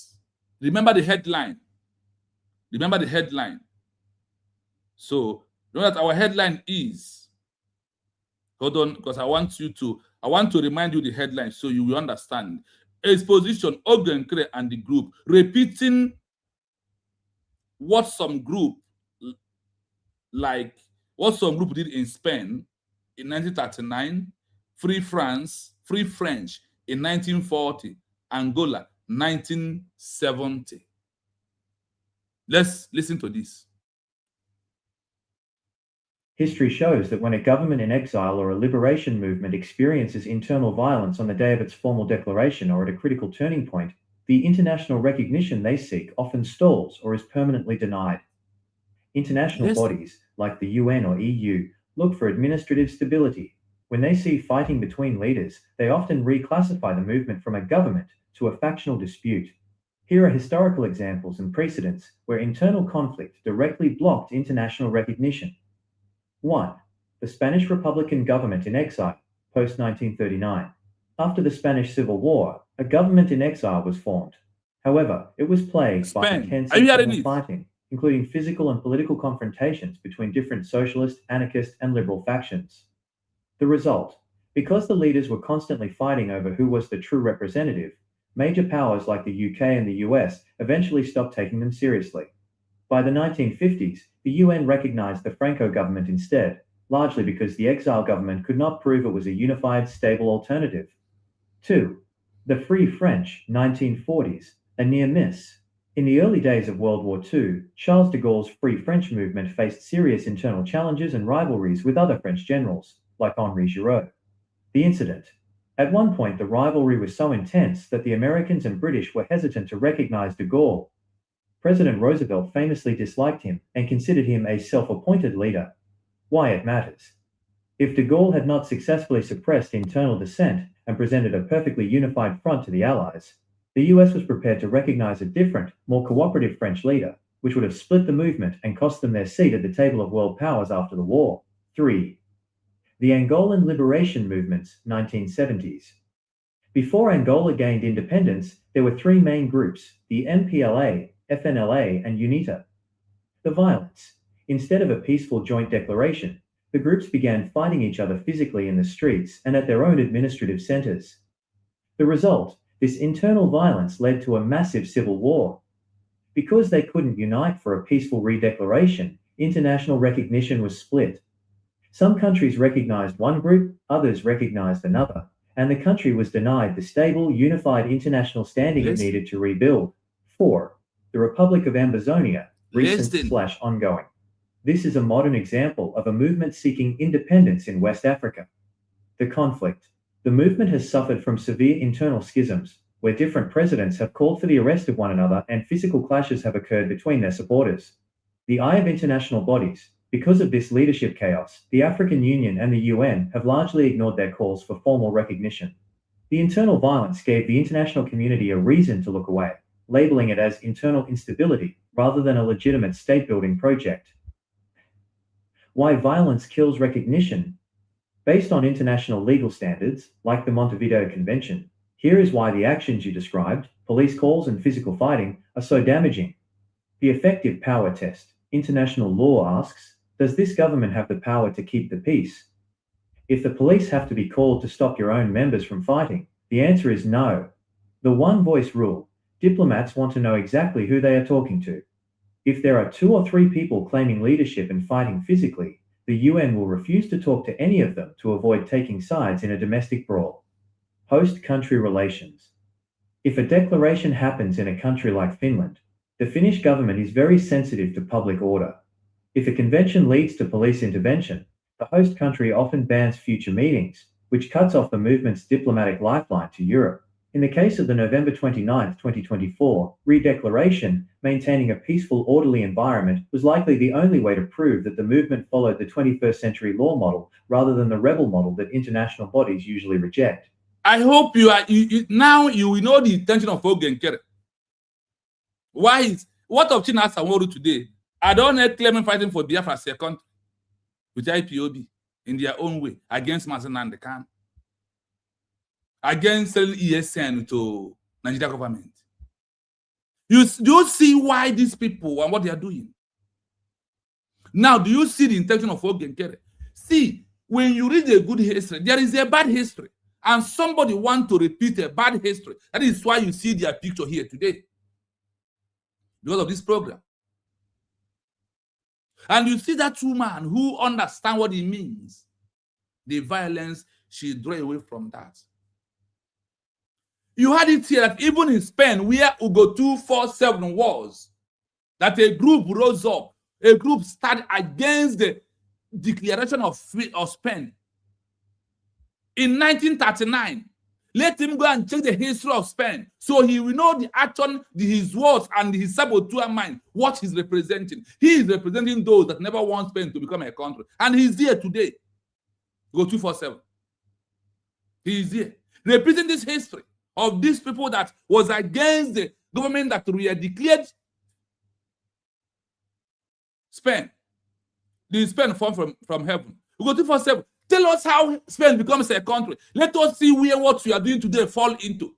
Remember the headline. Remember the headline. So know that our headline is, hold on, because I want to remind you the headline so you will understand. Exposition Ogenkere and the group repeating what some group did in Spain in 1939, Free French in 1940, Angola 1970. Let's listen to this. History shows that when a government in exile or a liberation movement experiences internal violence on the day of its formal declaration or at a critical turning point, the international recognition they seek often stalls or is permanently denied. International bodies, like the UN or EU, look for administrative stability. When they see fighting between leaders, they often reclassify the movement from a government to a factional dispute. Here are historical examples and precedents where internal conflict directly blocked international recognition. 1. The Spanish Republican government in exile, post-1939. After the Spanish Civil War, a government in exile was formed. However, it was plagued by intense internal fighting, including physical and political confrontations between different socialist, anarchist, and liberal factions. The result: because the leaders were constantly fighting over who was the true representative, major powers like the UK and the US eventually stopped taking them seriously. By the 1950s, the UN recognized the Franco government instead, largely because the exile government could not prove it was a unified, stable alternative. 2. The Free French, 1940s, a near miss. In the early days of World War II, Charles de Gaulle's Free French movement faced serious internal challenges and rivalries with other French generals, like Henri Giraud. The incident: at one point the rivalry was so intense that the Americans and British were hesitant to recognize de Gaulle. President Roosevelt famously disliked him and considered him a self-appointed leader. Why it matters. If de Gaulle had not successfully suppressed internal dissent and presented a perfectly unified front to the Allies, the US was prepared to recognize a different, more cooperative French leader, which would have split the movement and cost them their seat at the table of world powers after the war. 3. The Angolan liberation movements, 1970s. Before Angola gained independence, there were three main groups: the MPLA, FNLA, and UNITA. The violence: instead of a peaceful joint declaration, the groups began fighting each other physically in the streets and at their own administrative centers. The result: this internal violence led to a massive civil war. Because they couldn't unite for a peaceful redeclaration, international recognition was split. Some countries recognized one group, others recognized another, and the country was denied the stable, unified international standing it needed to rebuild. 4. The Republic of Ambazonia, recent/ongoing. This is a modern example of a movement seeking independence in West Africa. The conflict: the movement has suffered from severe internal schisms, where different presidents have called for the arrest of one another and physical clashes have occurred between their supporters. The eye of international bodies: because of this leadership chaos, the African Union and the UN have largely ignored their calls for formal recognition. The internal violence gave the international community a reason to look away, labeling it as internal instability rather than a legitimate state-building project. Why violence kills recognition? Based on international legal standards, like the Montevideo Convention, here is why the actions you described, police calls and physical fighting, are so damaging. The effective power test. International law asks, does this government have the power to keep the peace? If the police have to be called to stop your own members from fighting, the answer is no. The one-voice rule: diplomats want to know exactly who they are talking to. If there are 2 or 3 people claiming leadership and fighting physically, the UN will refuse to talk to any of them to avoid taking sides in a domestic brawl. Host-country relations. If a declaration happens in a country like Finland, the Finnish government is very sensitive to public order. If a convention leads to police intervention, the host country often bans future meetings, which cuts off the movement's diplomatic lifeline to Europe. In the case of the November 29, 2024, redeclaration, maintaining a peaceful, orderly environment was likely the only way to prove that the movement followed the 21st century law model rather than the rebel model that international bodies usually reject. I hope now you will know the intention of Ogenkere. What of China Sanwo-Olu today? Are they not claiming fighting for Biafra as a country with IPOB in their own way against Mazen and the Khan, against ESN to Nigeria government? Do you see why these people and what they are doing? Now, do you see the intention of Ogenkere? See, when you read a good history, there is a bad history, and somebody wants to repeat a bad history. That is why you see their picture here today, because of this program. And you see that woman who understands what it means, the violence, she draw away from that. You had it here that even in Spain, where Ugo 247 was, that a group rose up, a group started against the declaration of Spain in 1939. Let him go and check the history of Spain, so he will know the action, his words, and his saboteur mind, what he's representing. He is representing those that never want Spain to become a country. And he's here today. Go 247. He is here, repeating this history of these people that was against the government that we had declared Spain. The Spain formed from heaven. We go 247. Tell us how Spain becomes a country. Let us see where what you are doing today fall into.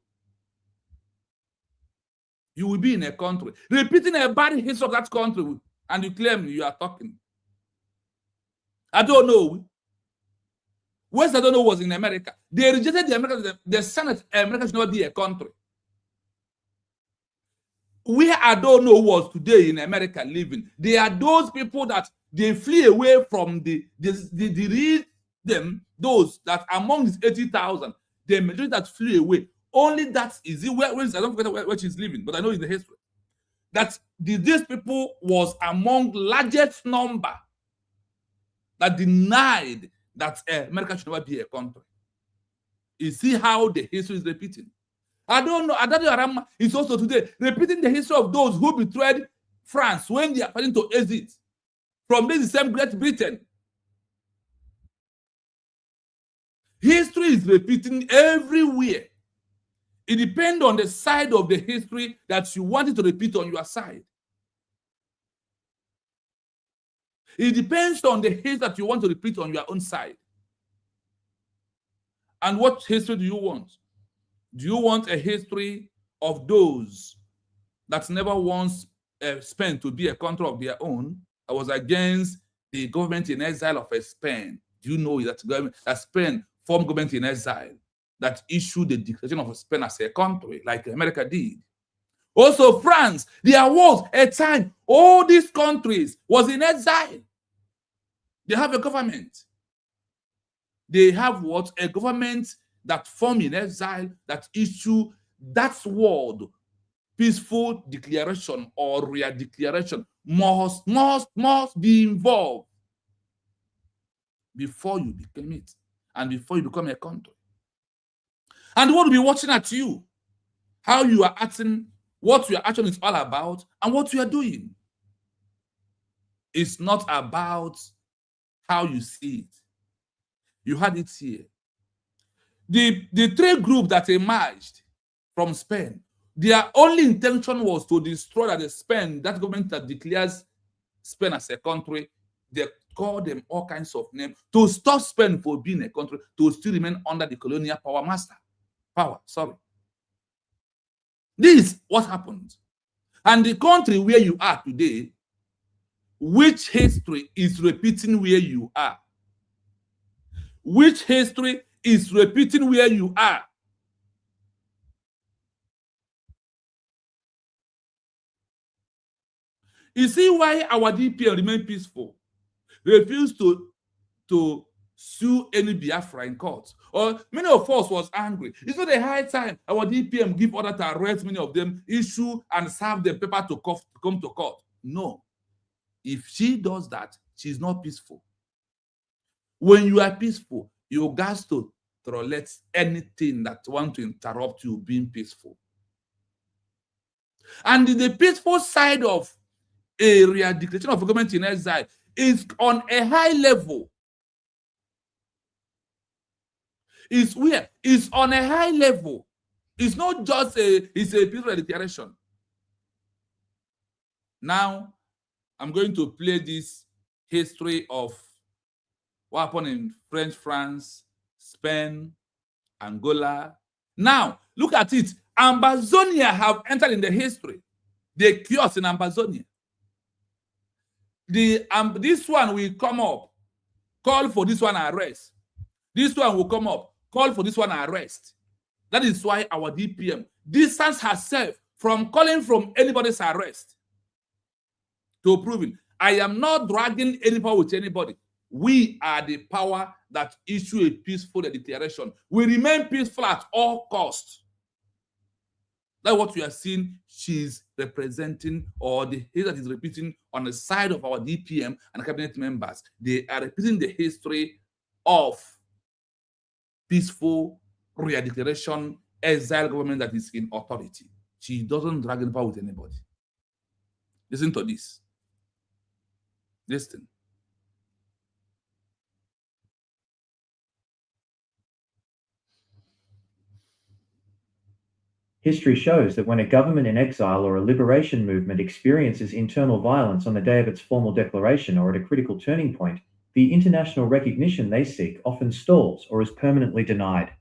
You will be in a country, repeating a bad history of that country, and you claim you are talking. I don't know. West, I don't know, was in America. They rejected the America. The Senate, America should not be a country. Where I don't know was today in America living. They are those people that they flee away from the real them, those that among these 80,000, the majority that flew away. Only that is it. Where I don't forget where she's living, but I know in the history that these people was among largest number that denied that America should never be a country. You see how the history is repeating. I don't know. Adadi Arama is also today repeating the history of those who betrayed France when they are planning to exit from this same Great Britain. History is repeating everywhere. It depends on the side of the history that you want it to repeat on your side. It depends on the history that you want to repeat on your own side. And what history do you want? Do you want a history of those that never once Spain to be a country of their own? I was against the government in exile of Spain. Do you know that Spain formed government in exile that issued the declaration of Spain as a country, like America did? Also, France, there was a time all these countries was in exile. They have a government. They have what? A government that formed in exile that issue that word, peaceful declaration or real declaration must be involved before you become it and before you become a country. And what will be watching at you, how you are acting, what your action is all about, and what you are doing. It's not about how you see it. You had it here. The three groups that emerged from Spain, their only intention was to destroy that government that declares Spain as a country. They call them all kinds of names to stop Spain from being a country, to still remain under the colonial power. This is what happened. And the country where you are today, which history is repeating where you are? Which history is repeating where you are? You see why our DPM remain peaceful, refuse to sue any Biafra in court. Or many of us was angry. It's not a high time our DPM give order to arrest many of them, issue and serve the paper to come to court. No. If she does that, she's not peaceful. When you are peaceful, you got to let anything that want to interrupt you being peaceful. And the peaceful side of a real declaration of government in exile is on a high level. It's where? It's on a high level. It's not just it's a peaceful declaration. Now, I'm going to play this history of what happened in French France, Spain, Angola. Now, look at it. Ambazonia have entered in the history. The chaos in Ambazonia. This one will come up, call for this one arrest. This one will come up, call for this one arrest. That is why our DPM distance herself from calling from anybody's arrest to proving I am not dragging anybody with anybody. We are the power that issue a peaceful declaration. We remain peaceful at all costs. That's what we are seeing she's representing, or the history that is repeating on the side of our DPM and cabinet members. They are repeating the history of peaceful re-declaration, exile government that is in authority. She doesn't drag in power with anybody. Listen to this. Listen. History shows that when a government in exile or a liberation movement experiences internal violence on the day of its formal declaration or at a critical turning point, the international recognition they seek often stalls or is permanently denied.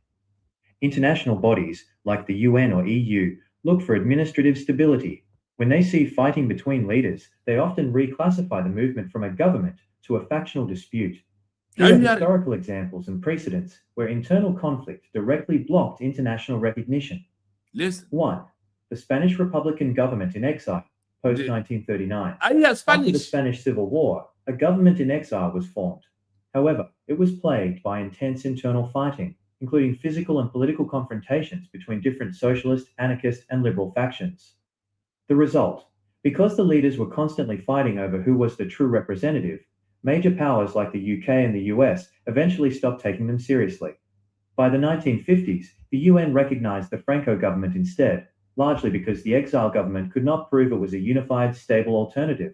International bodies, like the UN or EU, look for administrative stability. When they see fighting between leaders, they often reclassify the movement from a government to a factional dispute. Here are historical examples and precedents where internal conflict directly blocked international recognition. Listen. 1. The Spanish Republican government in exile, post-1939. After the Spanish Civil War, a government in exile was formed. However, it was plagued by intense internal fighting, including physical and political confrontations between different socialist, anarchist, and liberal factions. The result: because the leaders were constantly fighting over who was the true representative, major powers like the UK and the US eventually stopped taking them seriously. By the 1950s, the UN recognized the Franco government instead, largely because the exile government could not prove it was a unified, stable alternative.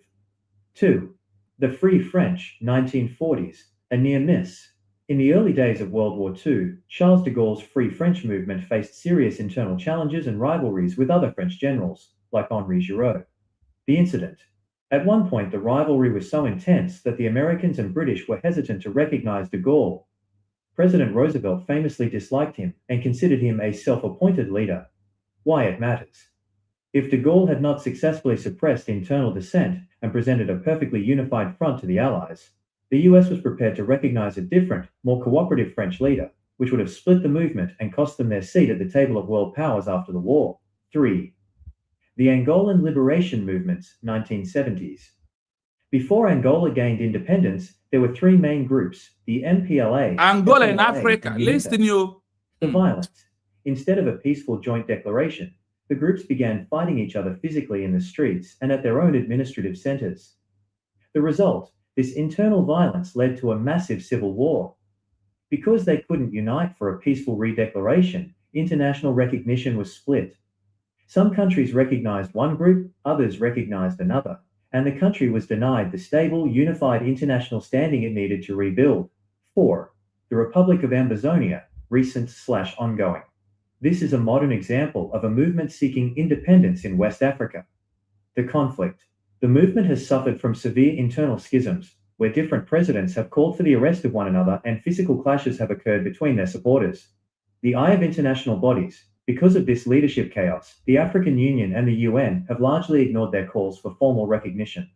2. The Free French, 1940s, a near miss. In the early days of World War II, Charles de Gaulle's Free French movement faced serious internal challenges and rivalries with other French generals, like Henri Giraud. The incident: at one point the rivalry was so intense that the Americans and British were hesitant to recognize de Gaulle. President Roosevelt famously disliked him and considered him a self-appointed leader. Why it matters. If de Gaulle had not successfully suppressed internal dissent and presented a perfectly unified front to the Allies, the US was prepared to recognize a different, more cooperative French leader, which would have split the movement and cost them their seat at the table of world powers after the war. 3. The Angolan liberation movements, 1970s. Before Angola gained independence, there were three main groups: the MPLA, Angola in Africa. Listen, you. The violence. Instead of a peaceful joint declaration, the groups began fighting each other physically in the streets and at their own administrative centers. The result: this internal violence led to a massive civil war. Because they couldn't unite for a peaceful redeclaration, international recognition was split. Some countries recognized one group, others recognized another, and the country was denied the stable, unified international standing it needed to rebuild. 4. The Republic of Ambazonia, recent/ongoing. This is a modern example of a movement seeking independence in West Africa. The conflict. The movement has suffered from severe internal schisms, where different presidents have called for the arrest of one another and physical clashes have occurred between their supporters. The eye of international bodies. Because of this leadership chaos, the African Union and the UN have largely ignored their calls for formal recognition.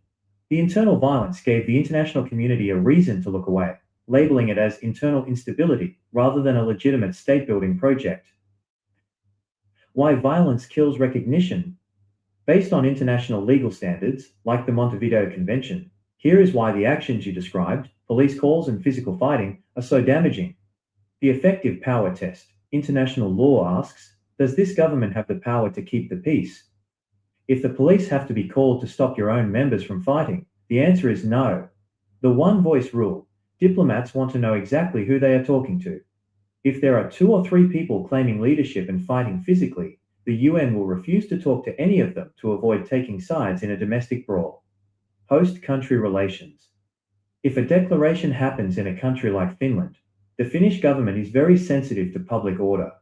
The internal violence gave the international community a reason to look away, labeling it as internal instability rather than a legitimate state-building project. Why violence kills recognition? Based on international legal standards, like the Montevideo Convention, here is why the actions you described, police calls and physical fighting, are so damaging. The effective power test. International law asks, does this government have the power to keep the peace? If the police have to be called to stop your own members from fighting, the answer is no. The one-voice rule. Diplomats want to know exactly who they are talking to. If there are 2 or 3 people claiming leadership and fighting physically, the UN will refuse to talk to any of them to avoid taking sides in a domestic brawl. Host country relations. If a declaration happens in a country like Finland, the Finnish government is very sensitive to public order.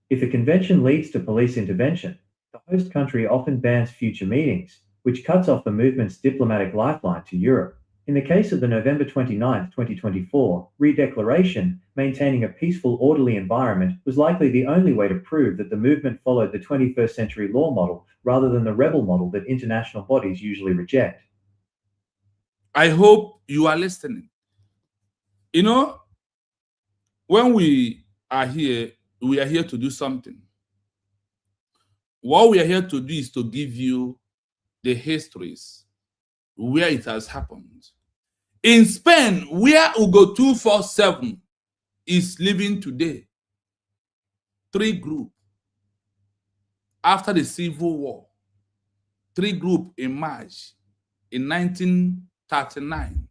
If a convention leads to police intervention, the host country often bans future meetings, which cuts off the movement's diplomatic lifeline to Europe. In the case of the November 29, 2024, re-declaration, maintaining a peaceful, orderly environment was likely the only way to prove that the movement followed the 21st century law model rather than the rebel model that international bodies usually reject. I hope you are listening. You know, when we are here to do something. What we are here to do is to give you the histories where it has happened. In Spain, where Ugo 247 is living today, 3 groups after the Civil War, 3 groups emerged in 1939.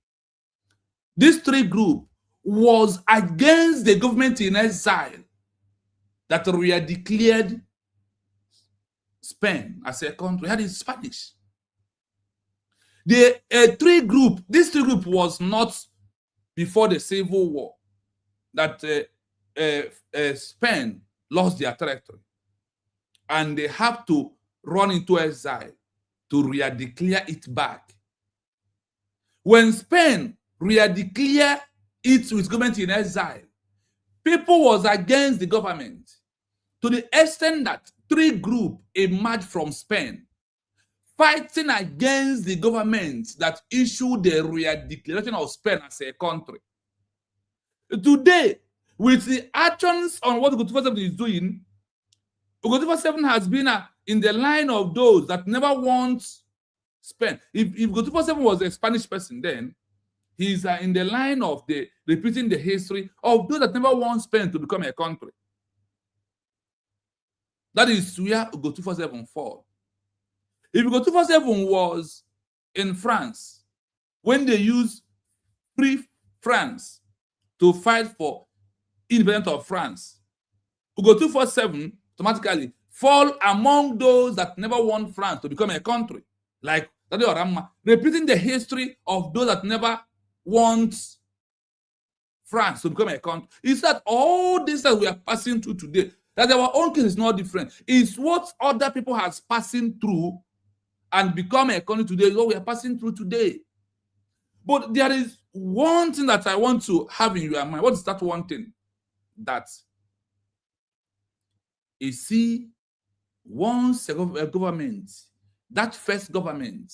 This 3 groups was against the government in exile that were declared Spain as a country. That is Spanish. This 3 group was not before the Civil War that Spain lost their territory and they have to run into exile to re-declare it back. When Spain re-declared it with government in exile, people was against the government to the extent that 3 groups emerged from Spain fighting against the government that issued the re-declaration of Spain as a country. Today, with the actions on what Ugo 247 is doing, Ugo 247 has been in the line of those that never want Spain. If Ugo 247 was a Spanish person, then he's in the line of repeating the history of those that never want Spain to become a country. That is where Ugo 247 falls. If Ugo 247 was in France, when they used Free France to fight for independence of France, Ugo 247 automatically fall among those that never want France to become a country, like Tade Oramma, repeating the history of those that never want France to become a country. It's that all this that we are passing through today, that our own case is not different. It's what other people has passing through and become a country today is what we are passing through today. But there is one thing that I want to have in your mind. What is that one thing? That you see, once a government, that first government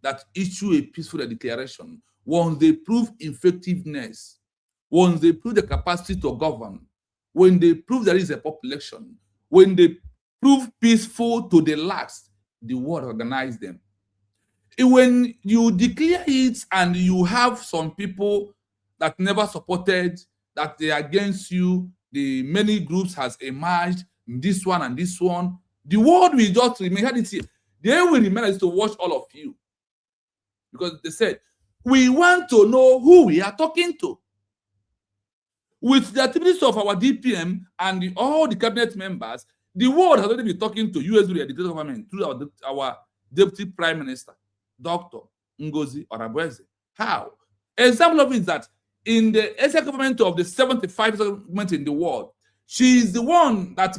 that issue a peaceful declaration, once they prove effectiveness, once they prove the capacity to govern, when they prove there is a population, when they prove peaceful to the last, the world recognize them. When you declare it and you have some people that never supported, that they are against you, the many groups has emerged, this one and this one, the world will just remain. They will remain to watch all of you. Because they said, we want to know who we are talking to. With the activities of our DPM and all the cabinet members, the world has already been talking to US government through our Deputy Prime Minister, Dr. Ngozi Orabueze. How? Example of it is that in the executive government of the 75th government in the world, she is the one that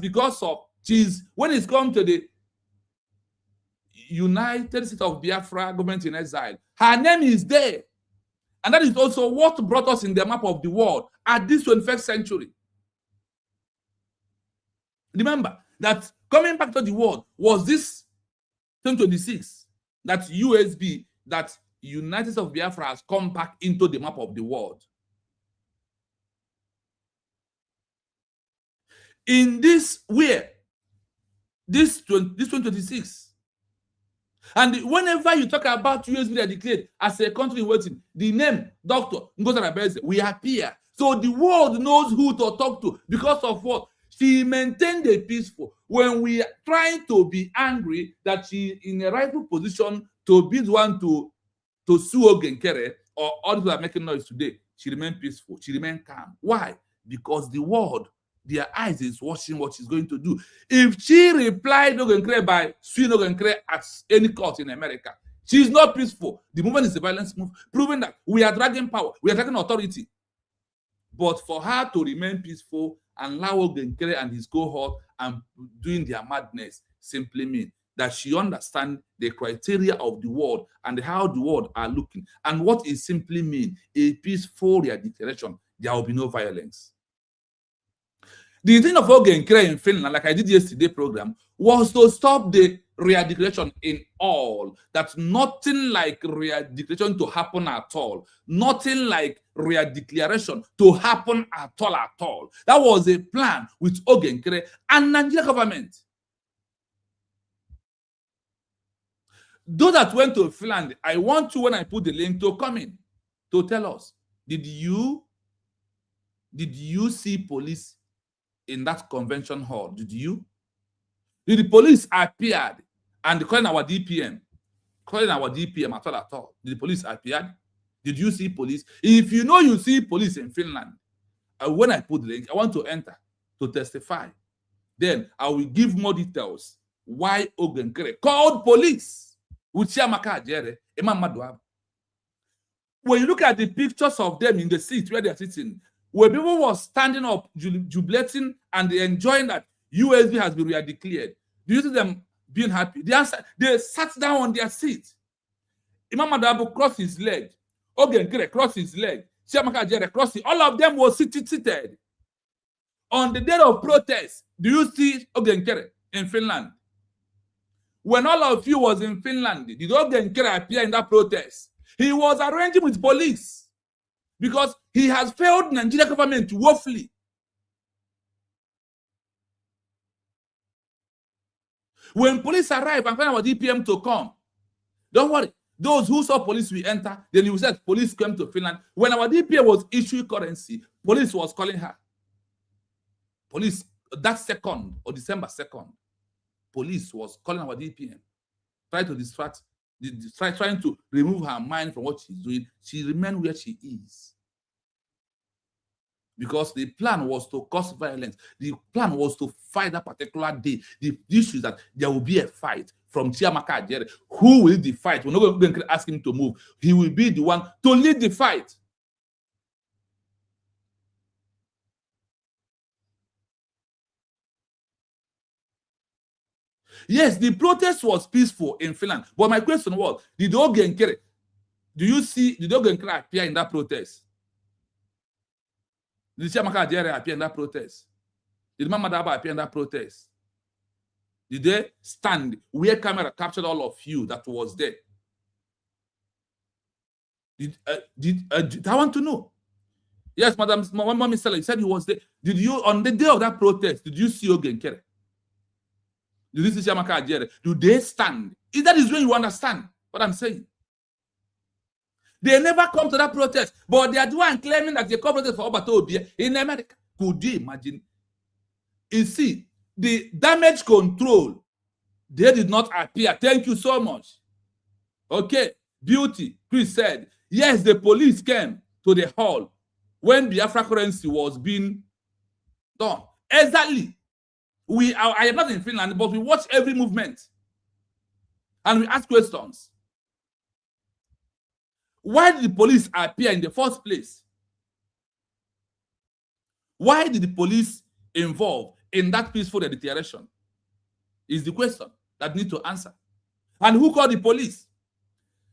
when it's come to the United States of Biafra government-in-exile, her name is there. And that is also what brought us in the map of the world at this 21st century. Remember that coming back to the world was this 2026 that USB, that United States of Biafra has come back into the map of the world. In this way, this 2026, and whenever you talk about USB that declared as a country waiting, the name Dr. Ngozi Orabueze will appear. So the world knows who to talk to because of what? She maintained a peaceful. When we are trying to be angry that she in a rightful position to be the one to sue Ogenkere or all people are making noise today, she remained peaceful. She remained calm. Why? Because the world, their eyes is watching what she's going to do. If she replied Ogenkere by suing Ogenkere at any court in America, she is not peaceful. The movement is a violence move, proving that we are dragging power, we are dragging authority. But for her to remain peaceful and allow Ogenkere and his cohort and doing their madness simply mean that she understands the criteria of the world and how the world are looking. And what it simply means, a peaceful declaration, there will be no violence. The thing of Ogenkere in Finland, like I did yesterday program, was to stop the declaration in all. That nothing like declaration to happen at all. Nothing like declaration to happen at all at all. That was a plan with Ogenkere and Nigeria government. Those that went to Finland, I want you, when I put the link, to come in to tell us, did you see police in that convention hall? Did you? Did the police appeared and calling our DPM at all? Did the police appeared? Did you see police? If you know you see police in Finland, when I put the link, I want to enter to testify. Then I will give more details why Ogenkere called police with Chiamaka Ajere, Imam Maduab. When you look at the pictures of them in the seat where they are sitting, where people were standing up, jubilating, and enjoying that USB has been declared, do you see them being happy? They sat down on their seat. Imam Maduab crossed his leg. Ogenkere crossed his leg. Chiamaka Ajere crossed it. All of them were seated. On the day of protest, do you see Ogenkere in Finland? When all of you was in Finland, did Ogenkere appear in that protest? He was arranging with police because he has failed Nigeria government woefully. When police arrive and find our DPM to come, don't worry. Those who saw police will enter. Then you said police came to Finland. When our DPM was issuing currency, police was calling her. Police, that second, or December 2nd, police was calling our DPM, trying to distract, trying to remove her mind from what she's doing. She remained where she is. Because the plan was to cause violence. The plan was to fight that particular day. The issue is that there will be a fight from Chiamaka Ajere. Who will lead the fight? We're not going to ask him to move. He will be the one to lead the fight. Yes, the protest was peaceful in Finland. But my question was, did Ogenkere appear in that protest? Did Chiamaka Ajere appear in that protest? Did Mama Daba appear in that protest? Did they stand where camera captured all of you that was there? I want to know. Yes, Madam Mommy Stella, you said he was there. Did you, on the day of that protest, did you see Ogenkere? Did you see Chiamaka Ajere? Do they stand? That is when you understand what I'm saying. They never come to that protest, but they are the one claiming that they come protest for Obato Obie in America. Could you imagine? You see, the damage control, they did not appear. Thank you so much. Okay, beauty. Chris said, yes, the police came to the hall when Biafra currency was being done. Exactly. I am not in Finland, but we watch every movement. And we ask questions. Why did the police appear in the first place? Why did the police involve in that peaceful declaration? Is the question that need to answer. And who called the police?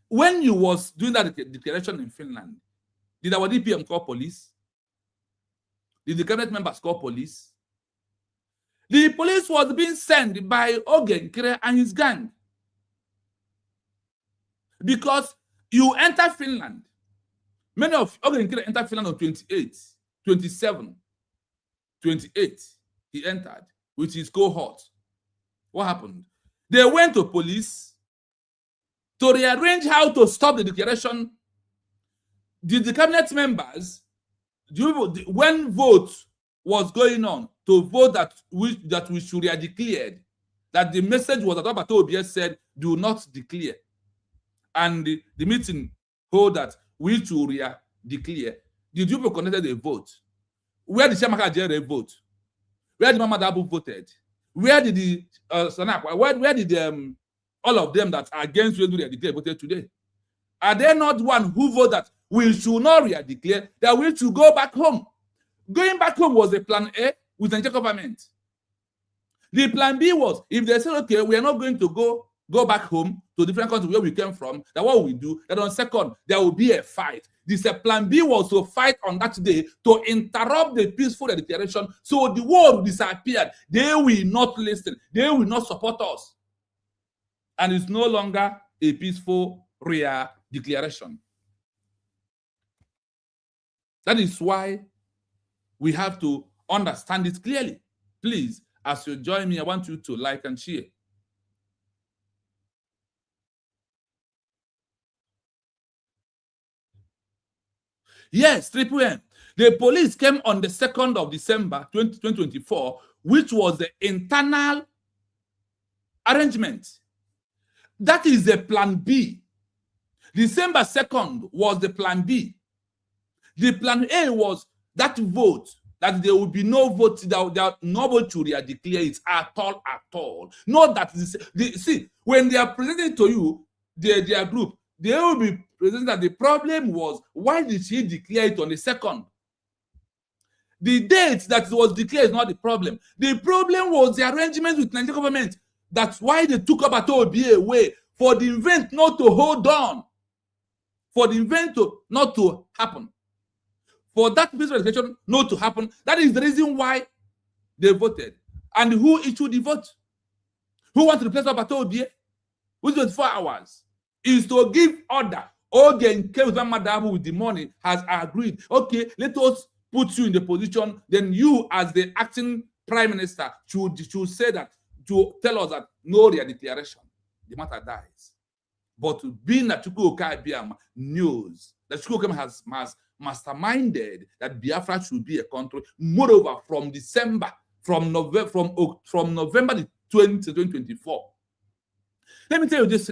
When you was doing that declaration in Finland, did our DPM call police? Did the cabinet members call police? The police was being sent by Ogenkere and his gang. Because you enter Finland. Many of Ogenkere entered Finland on 28, 27, 28. He entered with his cohort. What happened? They went to police to rearrange how to stop the declaration. Did the cabinet members, when vote was going on to vote that we should have declared, that the message was that Obato Obie said, do not declare. And the meeting hold that we should declare. Did you connected a vote? Where did Chiamaka Ajere vote? Where did Mama Dabu voted? Where did the where did all of them that are against you declare voted today? Are they not one who voted that we should not declare, that we should go back home? Going back home was a plan A with the Nigerian government. The plan B was, if they said, okay, we are not going to go back home to different countries where we came from, then what will we do? That on second, there will be a fight. This plan B was to fight on that day to interrupt the peaceful declaration, so the world disappeared. They will not listen. They will not support us. And it's no longer a peaceful real declaration. That is why we have to understand it clearly. Please, as you join me, I want you to like and share. Yes, Triple M. The police came on the 2nd of December 2024, which was the internal arrangement. That is the plan B. December 2nd was the plan B. The plan A was that vote, that there will be no vote, that nobody should declare it at all. Not that see, when they are presenting to you their group, they will be presenting that the problem was, why did she declare it on the 2nd? The date that it was declared is not the problem. The problem was the arrangement with the Nigerian government. That's why they took up at OBA away, for the event not to hold on, for the event not to happen, for that peaceful declaration not to happen. That is the reason why they voted. And who issued the vote? Who wants to replace OBA? Within 24 hours is to give order. Ogenkere with the money has agreed. Okay, let us put you in the position. Then you, as the acting prime minister, should say that, to tell us that no real declaration, the matter dies. But being that Chukwu Okabiam knows that Chukwu Okabiam has masterminded that Biafra should be a country. Moreover, from November the 20th, 2024. Let me tell you this.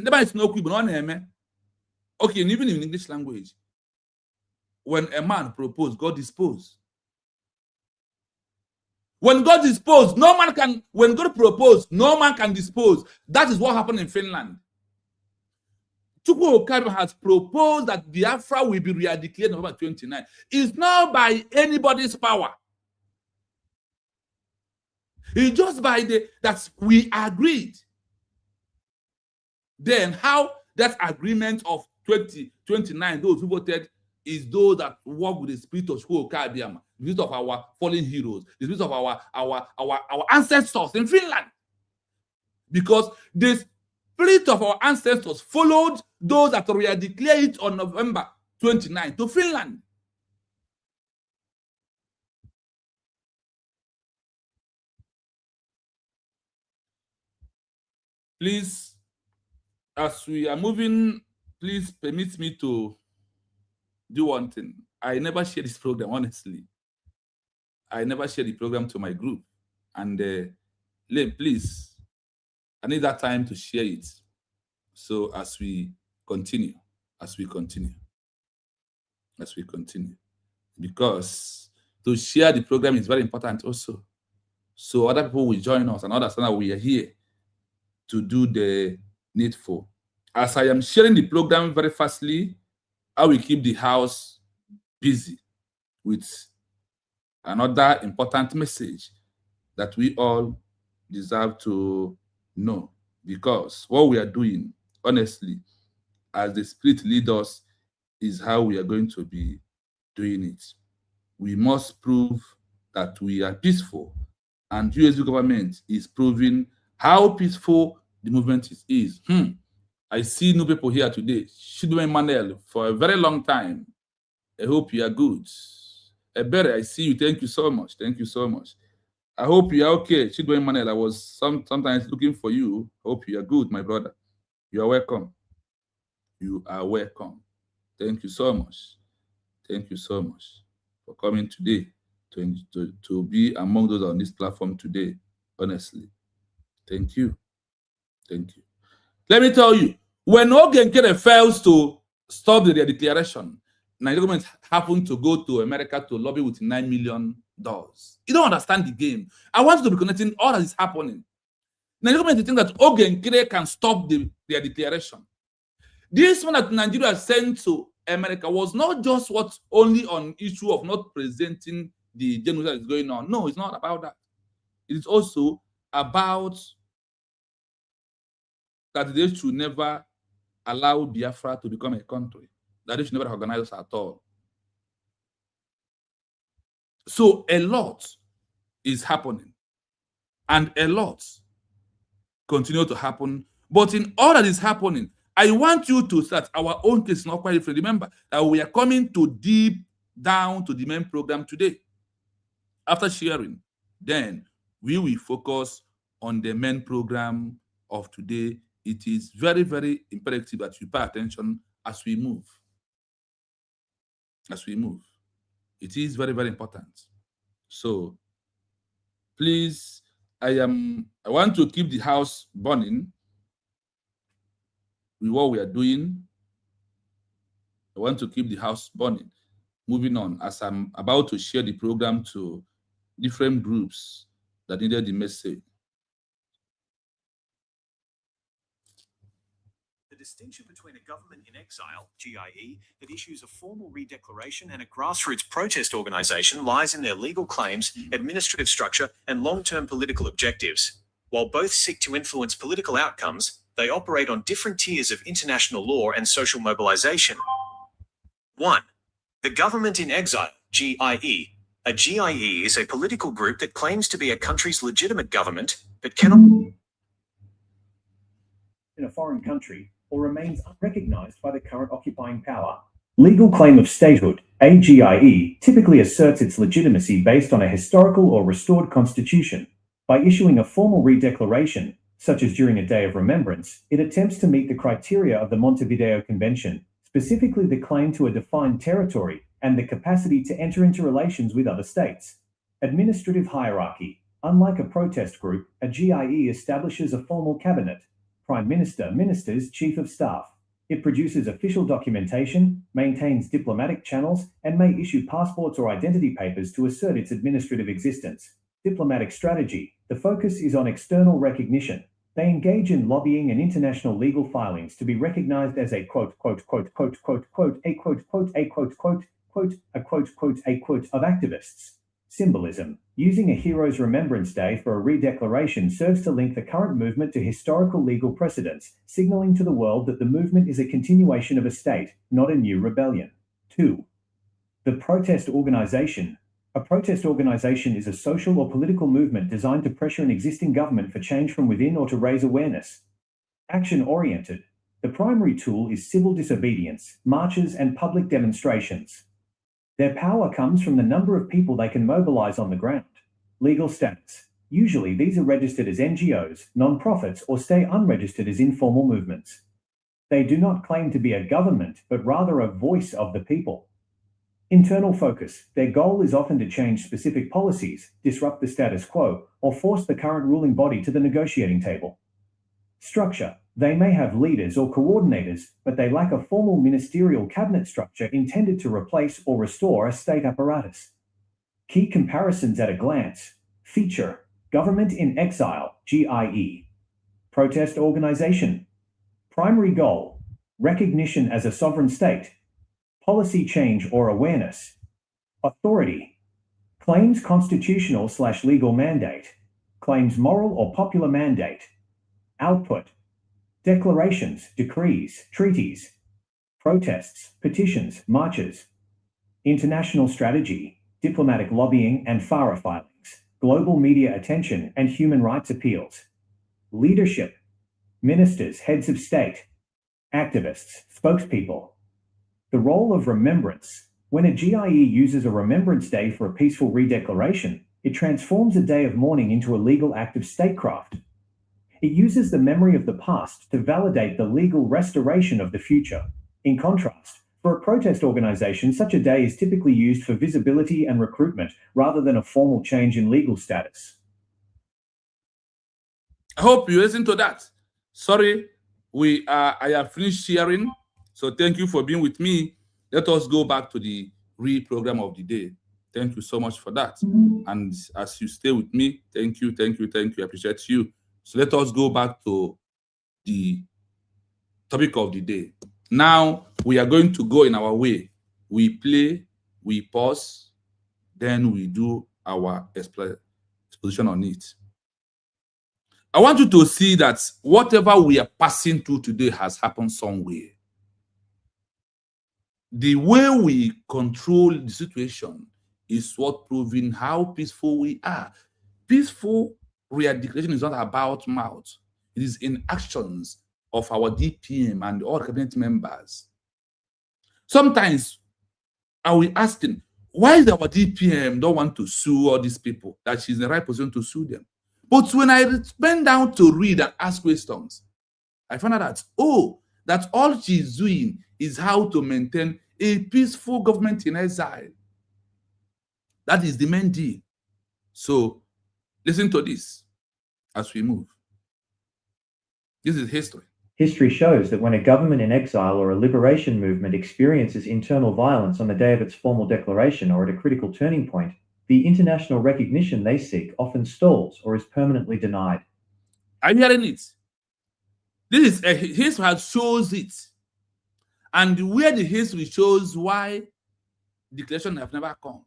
Okay, and even in English language, when a man proposed, God disposed. When God disposed, no man can. When God proposed, no man can dispose. That is what happened in Finland. Chukwu Okabiam has proposed that Biafra will be re-declared on November 29. It's not by anybody's power. It's just by that we agreed. Then how that agreement of 2029, those who voted, is those that work with the spirit of Chukwu Okabiam, the spirit of our fallen heroes, the spirit of our ancestors in Finland. Because the spirit of our ancestors followed those that were declared on November 29 to Finland. Please, as we are moving, please permit me to do one thing. I never share this program, honestly. I never share the program to my group. And please, I need that time to share it. So as we continue, because to share the program is very important also. So other people will join us and understand that we are here to do the needful. As I am sharing the program very fastly, I will keep the house busy with another important message that we all deserve to know. Because what we are doing, honestly, as the Spirit leads us, is how we are going to be doing it. We must prove that we are peaceful, and USD government is proving how peaceful the movement is. I see new people here today. Shidwe Emmanuel, for a very long time. I hope you are good. Ebere, I see you. Thank you so much. Thank you so much. I hope you are okay. Shidwe Emmanuel, I was sometimes looking for you. I hope you are good, my brother. You are welcome. You are welcome. Thank you so much. Thank you so much for coming today to be among those on this platform today. Honestly. Thank you. Thank you. Let me tell you, when Ogenkere fails to stop the declaration, Nigerian government happened to go to America to lobby with $9 million. You don't understand the game. I want you to be connecting all that is happening. Nigerian government think that Ogenkere can stop their declaration. This one that Nigeria sent to America was not just what's only on issue of not presenting the genocide that is going on. No, it's not about that. It is also about that they should never allow Biafra to become a country, that they should never organize us at all. So a lot is happening, and a lot continue to happen. But in all that is happening, I want you to start our own case, not quite different. Remember that we are coming to deep down to the main program today. After sharing, then we will focus on the main program of today. It is very, very imperative that you pay attention as we move. As we move. It is very, very important. So please, I want to keep the house burning with what we are doing. I want to keep the house burning. Moving on, as I'm about to share the program to different groups that needed the message. The distinction between a government in exile, GIE, that issues a formal redeclaration and a grassroots protest organization lies in their legal claims, administrative structure, and long-term political objectives. While both seek to influence political outcomes, they operate on different tiers of international law and social mobilization. 1. The government in exile, GIE. A GIE is a political group that claims to be a country's legitimate government, but cannot in a foreign country or remains unrecognized by the current occupying power. Legal claim of statehood, AGIE, typically asserts its legitimacy based on a historical or restored constitution. By issuing a formal redeclaration, such as during a day of remembrance, it attempts to meet the criteria of the Montevideo Convention, specifically the claim to a defined territory and the capacity to enter into relations with other states. Administrative hierarchy. Unlike a protest group, a GIE establishes a formal cabinet, Prime Minister, Ministers, Chief of Staff. It produces official documentation, maintains diplomatic channels, and may issue passports or identity papers to assert its administrative existence. Diplomatic strategy. The focus is on external recognition. They engage in lobbying and international legal filings to be recognized as a quote, quote, quote, quote, quote, quote, a quote, quote, a quote, quote, quote, a quote, quote, a quote of activists. Symbolism. Using a hero's remembrance day for a redeclaration serves to link the current movement to historical legal precedents, signaling to the world that the movement is a continuation of a state, not a new rebellion. 2. The protest organization. A protest organization is a social or political movement designed to pressure an existing government for change from within or to raise awareness. Action-oriented. The primary tool is civil disobedience, marches, and public demonstrations. Their power comes from the number of people they can mobilize on the ground. Legal status. Usually these are registered as NGOs, non-profits, or stay unregistered as informal movements. They do not claim to be a government, but rather a voice of the people. Internal focus. Their goal is often to change specific policies, disrupt the status quo, or force the current ruling body to the negotiating table. Structure. They may have leaders or coordinators, but they lack a formal ministerial cabinet structure intended to replace or restore a state apparatus. Key comparisons at a glance. Feature. Government in exile, GIE. Protest organization. Primary goal. Recognition as a sovereign state. Policy change or awareness. Authority. Claims constitutional/legal mandate. Claims moral or popular mandate. Output. Declarations, decrees, treaties. Protests, petitions, marches. International strategy, diplomatic lobbying and FARA filings, global media attention and human rights appeals. Leadership. Ministers, heads of state. Activists, spokespeople. The role of remembrance. When a GIE uses a remembrance day for a peaceful redeclaration, it transforms a day of mourning into a legal act of statecraft. It uses the memory of the past to validate the legal restoration of the future. In contrast, for a protest organization, such a day is typically used for visibility and recruitment rather than a formal change in legal status. I hope you listen to that. Sorry, I have finished sharing. So thank you for being with me. Let us go back to the real program of the day. Thank you so much for that. And as you stay with me, thank you. I appreciate you. So let us go back to the topic of the day. Now we are going to go in our way. We play, we pause, then we do our exposition on it. I want you to see that whatever we are passing through today has happened somewhere. The way we control the situation is what proving how peaceful we are. Peaceful re-declaration is not about mouth. It is in actions of our DPM and all cabinet members. Sometimes are we asking, why is our DPM don't want to sue all these people, that she's in the right position to sue them? But when I went down to read and ask questions, I found out that, oh, that all she's doing is how to maintain a peaceful government in exile. That is the main deal. So listen to this as we move. This is history. History shows that when a government in exile or a liberation movement experiences internal violence on the day of its formal declaration or at a critical turning point, the international recognition they seek often stalls or is permanently denied. Are you hearing it? This is history that shows it. And where the history shows why declaration have never come,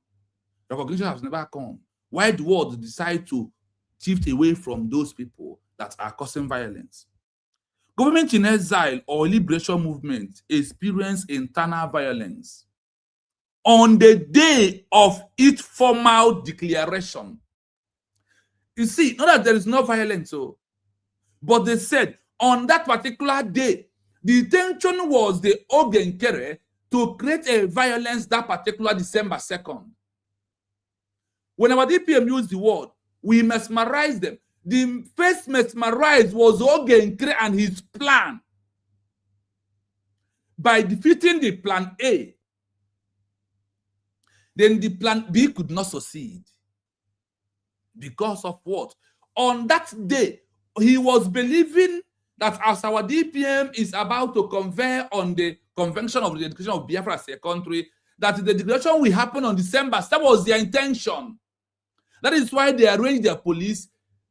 recognition has never come, why the world decide to shift away from those people that are causing violence. Government in exile or liberation movement experience internal violence on the day of its formal declaration. You see, not that there is no violence, but they said on that particular day, the intention was the Ogenkere to create a violence that particular December 2nd. When our DPM used the word, we mesmerized them. The first mesmerized was Ogenkere and his plan. By defeating the plan A, then the plan B could not succeed. Because of what? On that day, he was believing that as our DPM is about to convey on the Convention of the Declaration of Biafra as a country, that the declaration will happen on December. That was their intention. That is why they arranged their police,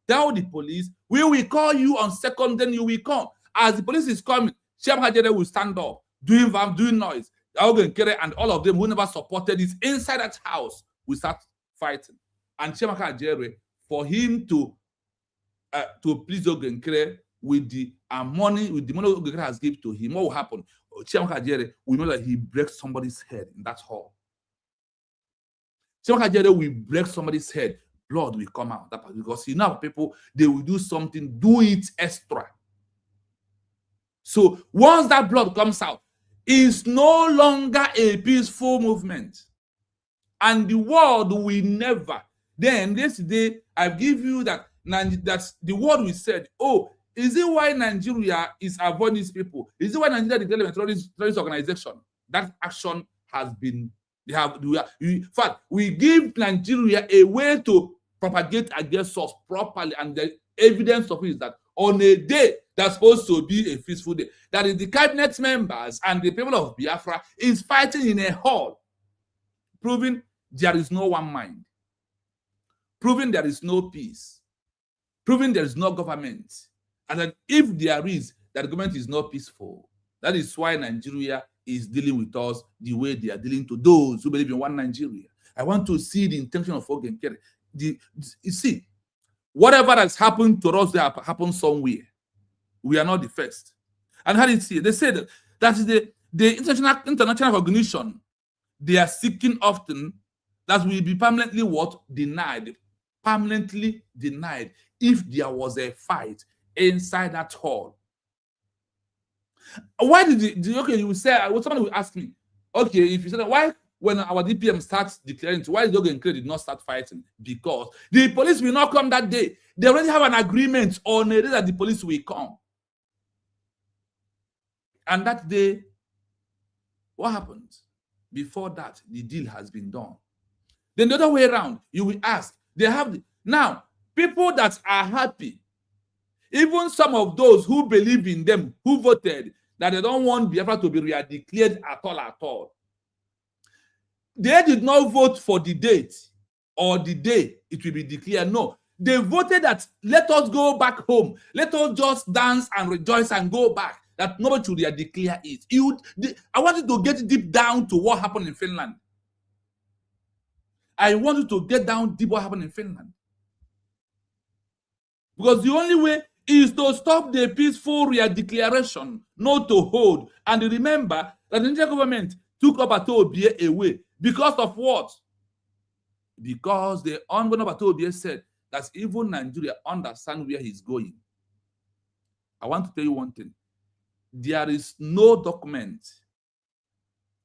tell the police, we will call you on 2nd, then you will come. As the police is coming, Shem Hajere will stand up, doing noise. Ogenkere and all of them who never supported this inside that house will start fighting. And Shem Hajere, for him to please Ogenkere with the money Ogenkere has given to him, what will happen? Shem Hajere will know that he breaks somebody's head in that hall. Shem Hajere will break somebody's head. Blood will come out. Because you know people, they will do something, do it extra. So once that blood comes out, it's no longer a peaceful movement. And the world will never. Then this day, I give you that the word we said, oh, is it why Nigeria is avoiding these people? Is it why Nigeria declared a terrorist organization? That action has been, in fact, we give Nigeria a way to propagate against us properly, and the evidence of it is that on a day that's supposed to be a peaceful day, that is the cabinet members and the people of Biafra is fighting in a hall, proving there is no one mind, proving there is no peace, proving there is no government, and that if there is, that the government is not peaceful. That is why Nigeria is dealing with us the way they are dealing to those who believe in one Nigeria. I want to see the intention of Ogenkere. You see, whatever has happened to us, that happened somewhere. We are not the first. And how did you see? They said that is the international recognition they are seeking often, that will be permanently what? Denied. Permanently denied if there was a fight inside that hall. Why did okay, you will say, someone will ask me, okay, if you said that, why when our DPM starts declaring, why Ogenkere did not start fighting? Because the police will not come that day. They already have an agreement on a day that the police will come. And that day, what happens? Before that, the deal has been done. Then the other way around, you will ask, now, people that are happy, even some of those who believe in them, who voted, that they don't want Biafra to be re-declared at all. They did not vote for the date or the day it will be declared. No, they voted that let us go back home. Let us just dance and rejoice and go back. That nobody should declare it. I want you to get deep down to what happened in Finland. I want you to get down deep what happened in Finland. Because the only way is to stop the peaceful declaration, not to hold. And remember that the Nigerian government took Obie away because of what? Because the ongoing Obie said that even Nigeria understand where he's going. I want to tell you one thing. There is no document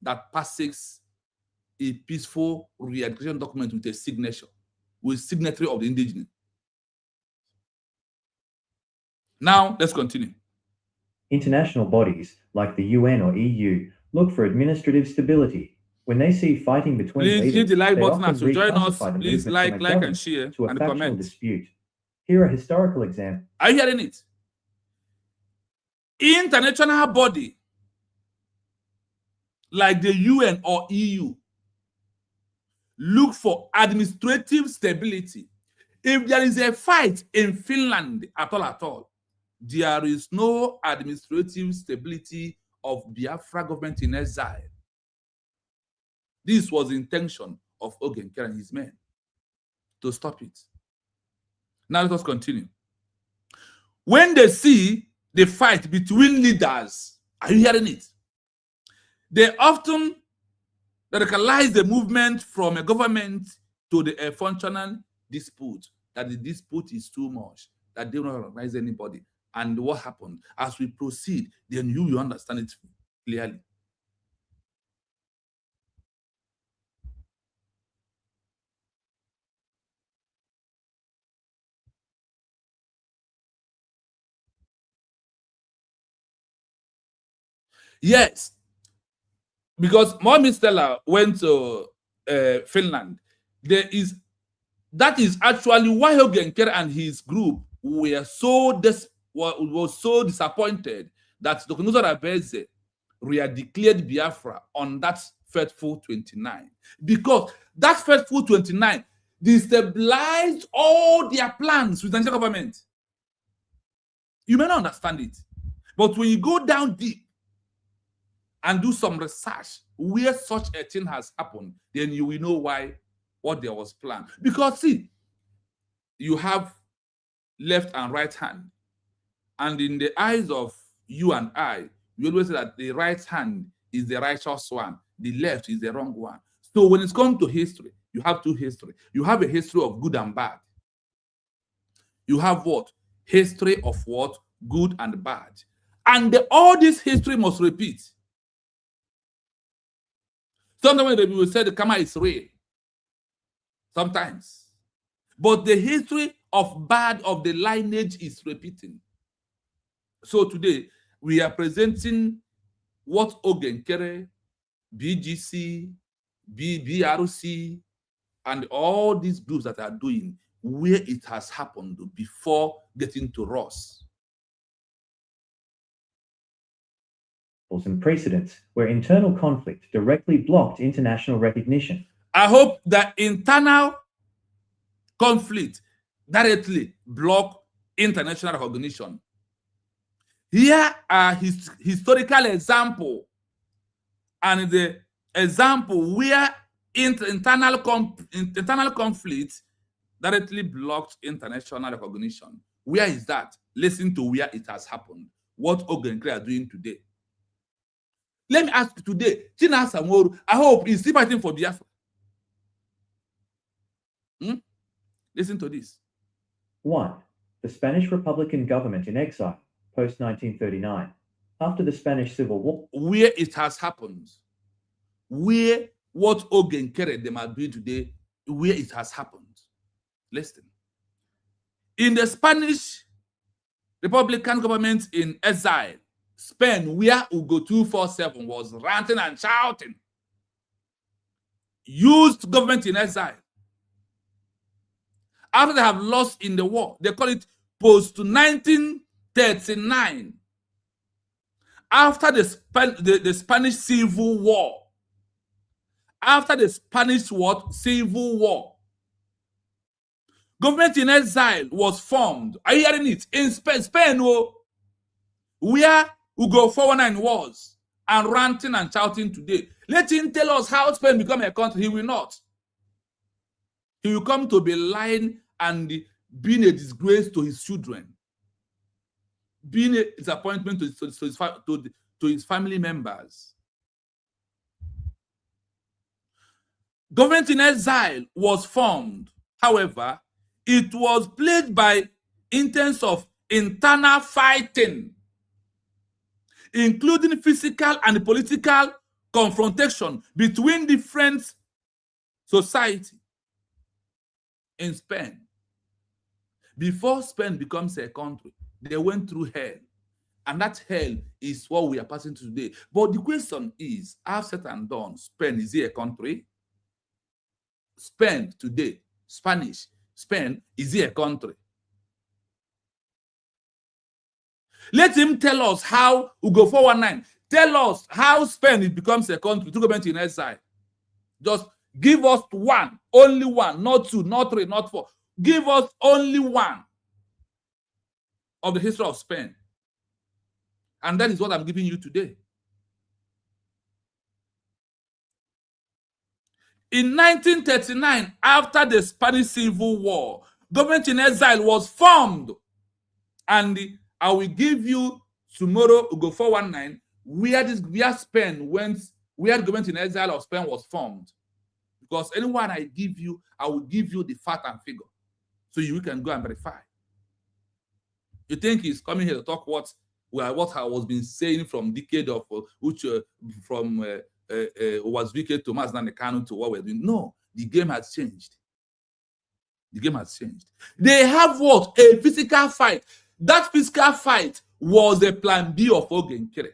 that passes a peaceful re-education document with a signature, with signatory of the indigenous. Now, let's continue. International bodies, like the UN or EU, look for administrative stability. When they see fighting between Please hit leaders, the like they button often as to join us. reclassify the Please movement like from a and government share to a and factional comment. dispute. Here are historical examples. Are you hearing it? International body like the UN or EU look for administrative stability. If there is a fight in Finland at all, there is no administrative stability of Biafra government in exile. This was the intention of Ogenkere and his men to stop it. Now let us continue. When they see the fight between leaders, are you hearing it? They often radicalize the movement from a government to the functional dispute, that the dispute is too much, that they don't recognize anybody. And what happened? As we proceed, then you understand it clearly. Yes, because Mohamed Stella went to Finland. That is actually why Ogenkere and his group were so disappointed that Dr. Nuzara Beze declared Biafra on that fateful 29. Because that fateful 29 destabilized all their plans with the Nigerian government. You may not understand it, but when you go down deep and do some research where such a thing has happened, then you will know what there was planned. Because see, you have left and right hand, and in the eyes of you and I, you always say that the right hand is the righteous one, the left is the wrong one. So when it's come to history, you have two history. You have a history of good and bad. You have what? History of what? Good and bad. And all this history must repeat. Sometimes we will say the karma is real. Sometimes. But the history of bad of the lineage is repeating. So today, we are presenting what Ogenkere, BGC, BRC, and all these groups that are doing, where it has happened before getting to Ross. And precedents where internal conflict directly blocked international recognition. I hope that internal conflict directly block international recognition. Here are his historical example and the example where internal conflict directly blocked international recognition. Where is that? Listen to where it has happened. What Ogenkere are doing today. Let me ask you today, China Samoru, I hope he's still fighting for Biafra. Listen to this. 1. The Spanish Republican government in exile, post-1939. After the Spanish Civil War. Where it has happened. Where what Ogenkere them are doing today, where it has happened. Listen. In the Spanish Republican government in exile, Spain, where Ugo 247 was ranting and shouting, used government in exile. After they have lost in the war, they call it post-1939. After the Spanish Civil War. After the Spanish what? Civil War. Government in exile was formed. Are you hearing it? In Spain, where Ugo 419 was, and ranting and shouting today. Let him tell us how Spain become a country. He will not. He will come to be lying and being a disgrace to his children, being a disappointment to his family members. Government in Exile was formed. However, it was plagued by intense of internal fighting, including physical and political confrontation between different societies in Spain. Before Spain becomes a country, they went through hell. And that hell is what we are passing through today. But the question is, I've said and done, Spain, is it a country? Spain today, Spanish, Spain, is it a country? Let him tell us how, Ugo 419, tell us how Spain becomes a country through government in exile. Just give us one, only one, not two, not three, not four. Give us only one of the history of Spain. And that is what I'm giving you today. In 1939, after the Spanish Civil War, government in exile was formed. And I will give you tomorrow, Ugo 419, where Spain went, where government in exile of Spain was formed. Because anyone I give you, I will give you the fact and figure. So you can go and verify. You think he's coming here to talk what I was been saying from decade of was wicked to Mass Kanu to what we're doing? No, the game has changed. The game has changed. They have what? A physical fight. That physical fight was a plan B of Ogenkere.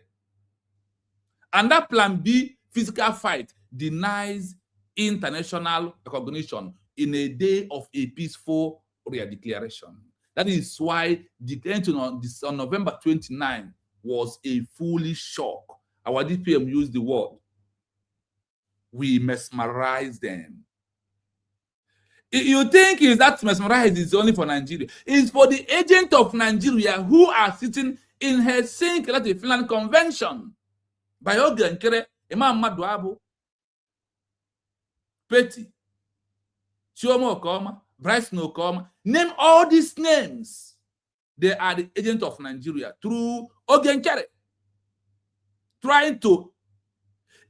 And that plan B physical fight denies international recognition in a day of a peaceful declaration. That is why declaring on November 29 was a foolish shock. Our DPM used the word, we mesmerized them. You think is that mesmerized is only for Nigeria? It's for the agent of Nigeria who are sitting in Helsinki at the Finland Convention. By Ogenkere, Imam Maduabu, Petty, Chioma Okoma, Bryce Nokoma, name all these names. They are the agent of Nigeria through Ogenkere. Trying to,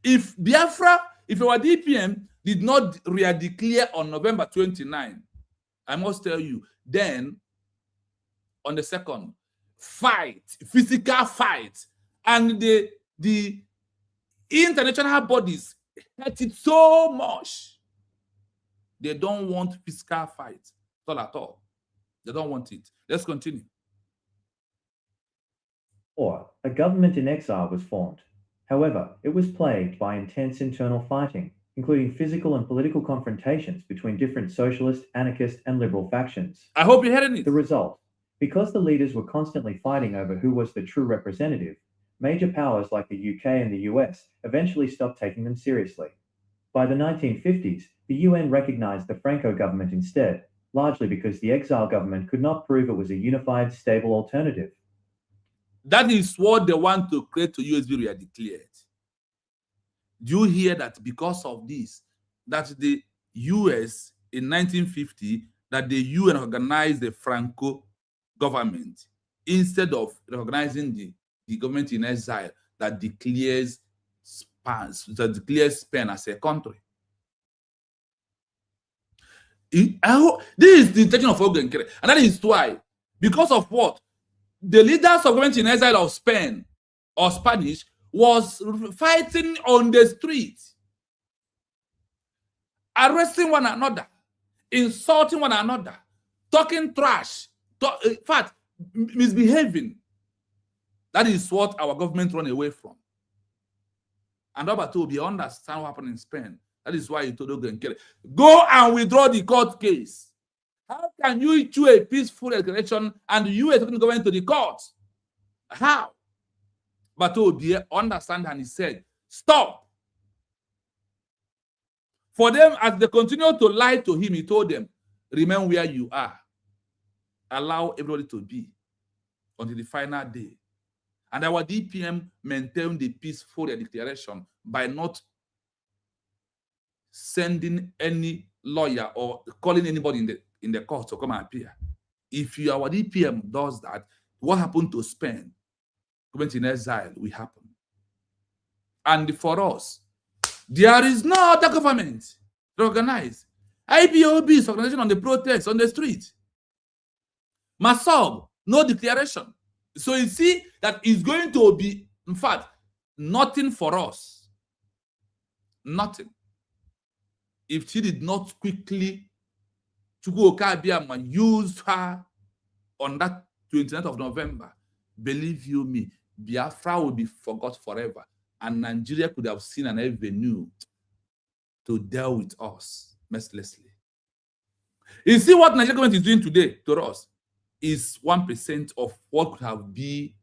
if Bafra, if our DPM did not re-declare on November 29, I must tell you, then on the second, fight, physical fight, and the international bodies hate it so much. They don't want physical fight at all. They don't want it. Let's continue. Or a government in exile was formed. However, it was plagued by intense internal fighting, including physical and political confrontations between different socialist, anarchist, and liberal factions. I hope you're hearing it. The result, because the leaders were constantly fighting over who was the true representative, major powers like the UK and the US eventually stopped taking them seriously. By the 1950s, the UN recognized the Franco government instead, largely because the exile government could not prove it was a unified, stable alternative. That is what they want to create to USB re-declared. Do you hear that because of this, that the US in 1950, that the UN organized the Franco government instead of recognizing the government in exile that declares Spain as a country. This is the intention of Ogenkere, and that is why, because of what? The leaders of government in exile of Spain or Spanish was fighting on the streets, arresting one another, insulting one another, talking trash, in fact, misbehaving. That is what our government run away from. And Robert Obi understand what happened in Spain. That is why he told Ogenkere, go and withdraw the court case. How can you issue a peaceful declaration and you are talking going to the court? How? But Obi understand and he said, stop. For them, as they continue to lie to him, he told them, remain where you are. Allow everybody to be until the final day. And our DPM maintained the peaceful declaration by not sending any lawyer or calling anybody in the court to come and appear. If our DPM does that, what happened to Spain? Government-in-exile will happen. And for us, there is no other government to organize. IPOB is organization on the protest, on the street. Masob, no declaration. So you see that it's going to be, in fact, nothing for us. Nothing. If she did not quickly, Chukwu Okabiama used her on that 29th of November, believe you me, Biafra will be forgot forever. And Nigeria could have seen an avenue to deal with us mercilessly. You see what Nigeria government is doing today to us is 1% of what could have been,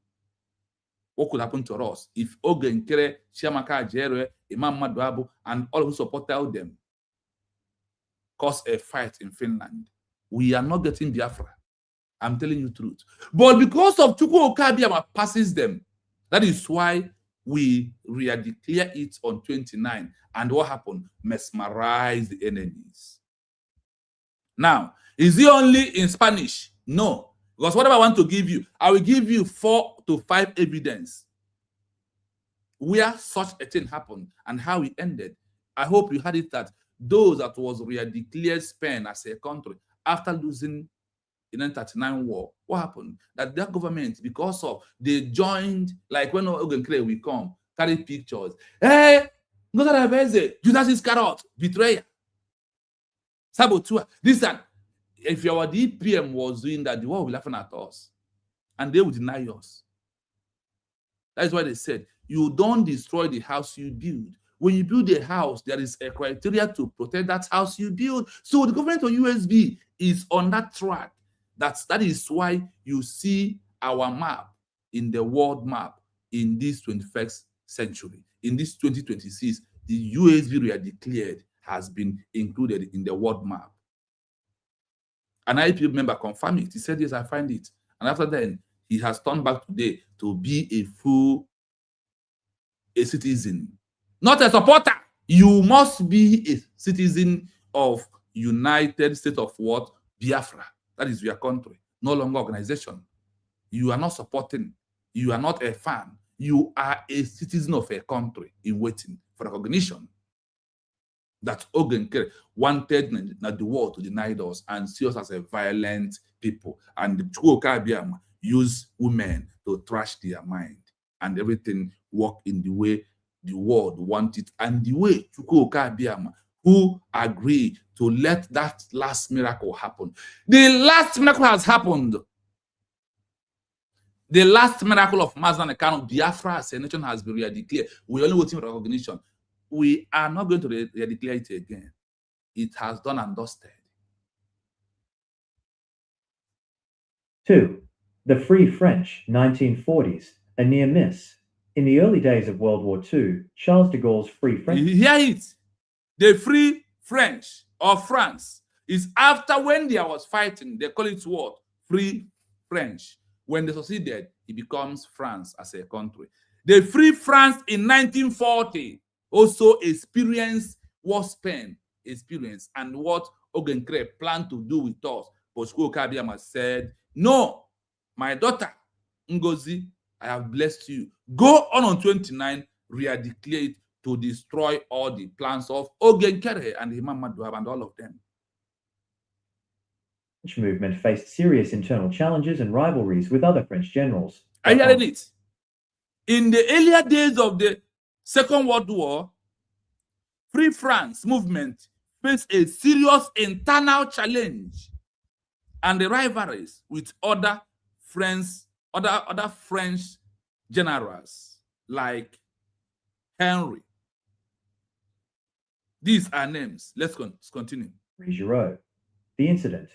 what could happen to us if Ogenkere, Chiamaka Ajere, Imam Maduabu, and all who supported them caused a fight in Finland. We are not getting Biafra. I'm telling you the truth. But because of Chukwu Okabiama passes them, that is why we declare it on 29. And what happened? Mesmerize the enemies. Now, is it only in Spanish? No. Because whatever I want to give you, I will give you 4 to 5 evidence where such a thing happened and how it ended. I hope you had it that those that was declared Spain as a country after losing in 1939 war, what happened? That their government, because of they joined, like when Ogenkere will come, carry pictures. Hey, Judas Iscariot, betrayer, saboteur. This and if our DPM was doing that, the world will be laughing at us, and they will deny us. That is why they said, you don't destroy the house you build. When you build a house, there is a criteria to protect that house you build. So the government of USB is on that track. That is why you see our map in the world map in this 21st century. In this 2026, the USB we are declared has been included in the world map. An IPO member confirmed it. He said, yes, I find it. And after then, he has turned back today to be a citizen. Not a supporter. You must be a citizen of United States of what? Biafra. That is your country. No longer organization. You are not supporting. You are not a fan. You are a citizen of a country in waiting for recognition. That Ogenkere wanted the world to deny us and see us as a violent people. And the Chukwu Okabiama use women to trash their mind. And everything work in the way the world wants it. And the way Chukwu Okabiama, who agreed to let that last miracle happen. The last miracle has happened. The last miracle of Mazda Nekano, Biafra as a nation has been declared. We're only waiting for recognition. We are not going to declare it again. It has done and dusted. 2. The Free French, 1940s, a near miss. In the early days of World War II, Charles de Gaulle's Free French... You hear it? The Free French of France is after when there was fighting, they call it what? Free French. When they succeeded, it becomes France as a country. The Free France in 1940 also experienced what Spain experienced and what Ogenkere planned to do with us. But Chukwu Okabiama said, no, my daughter, Ngozi, I have blessed you. Go on 29, re-declare it to destroy all the plans of Ogenkere and Imam Maduab and all of them. The French movement faced serious internal challenges and rivalries with other French generals. Are you hearing it? In the earlier days of the Second World War, Free France movement faced a serious internal challenge and the rivalries with other French generals like Henry. These are names. Let's continue. Giraud. The incident.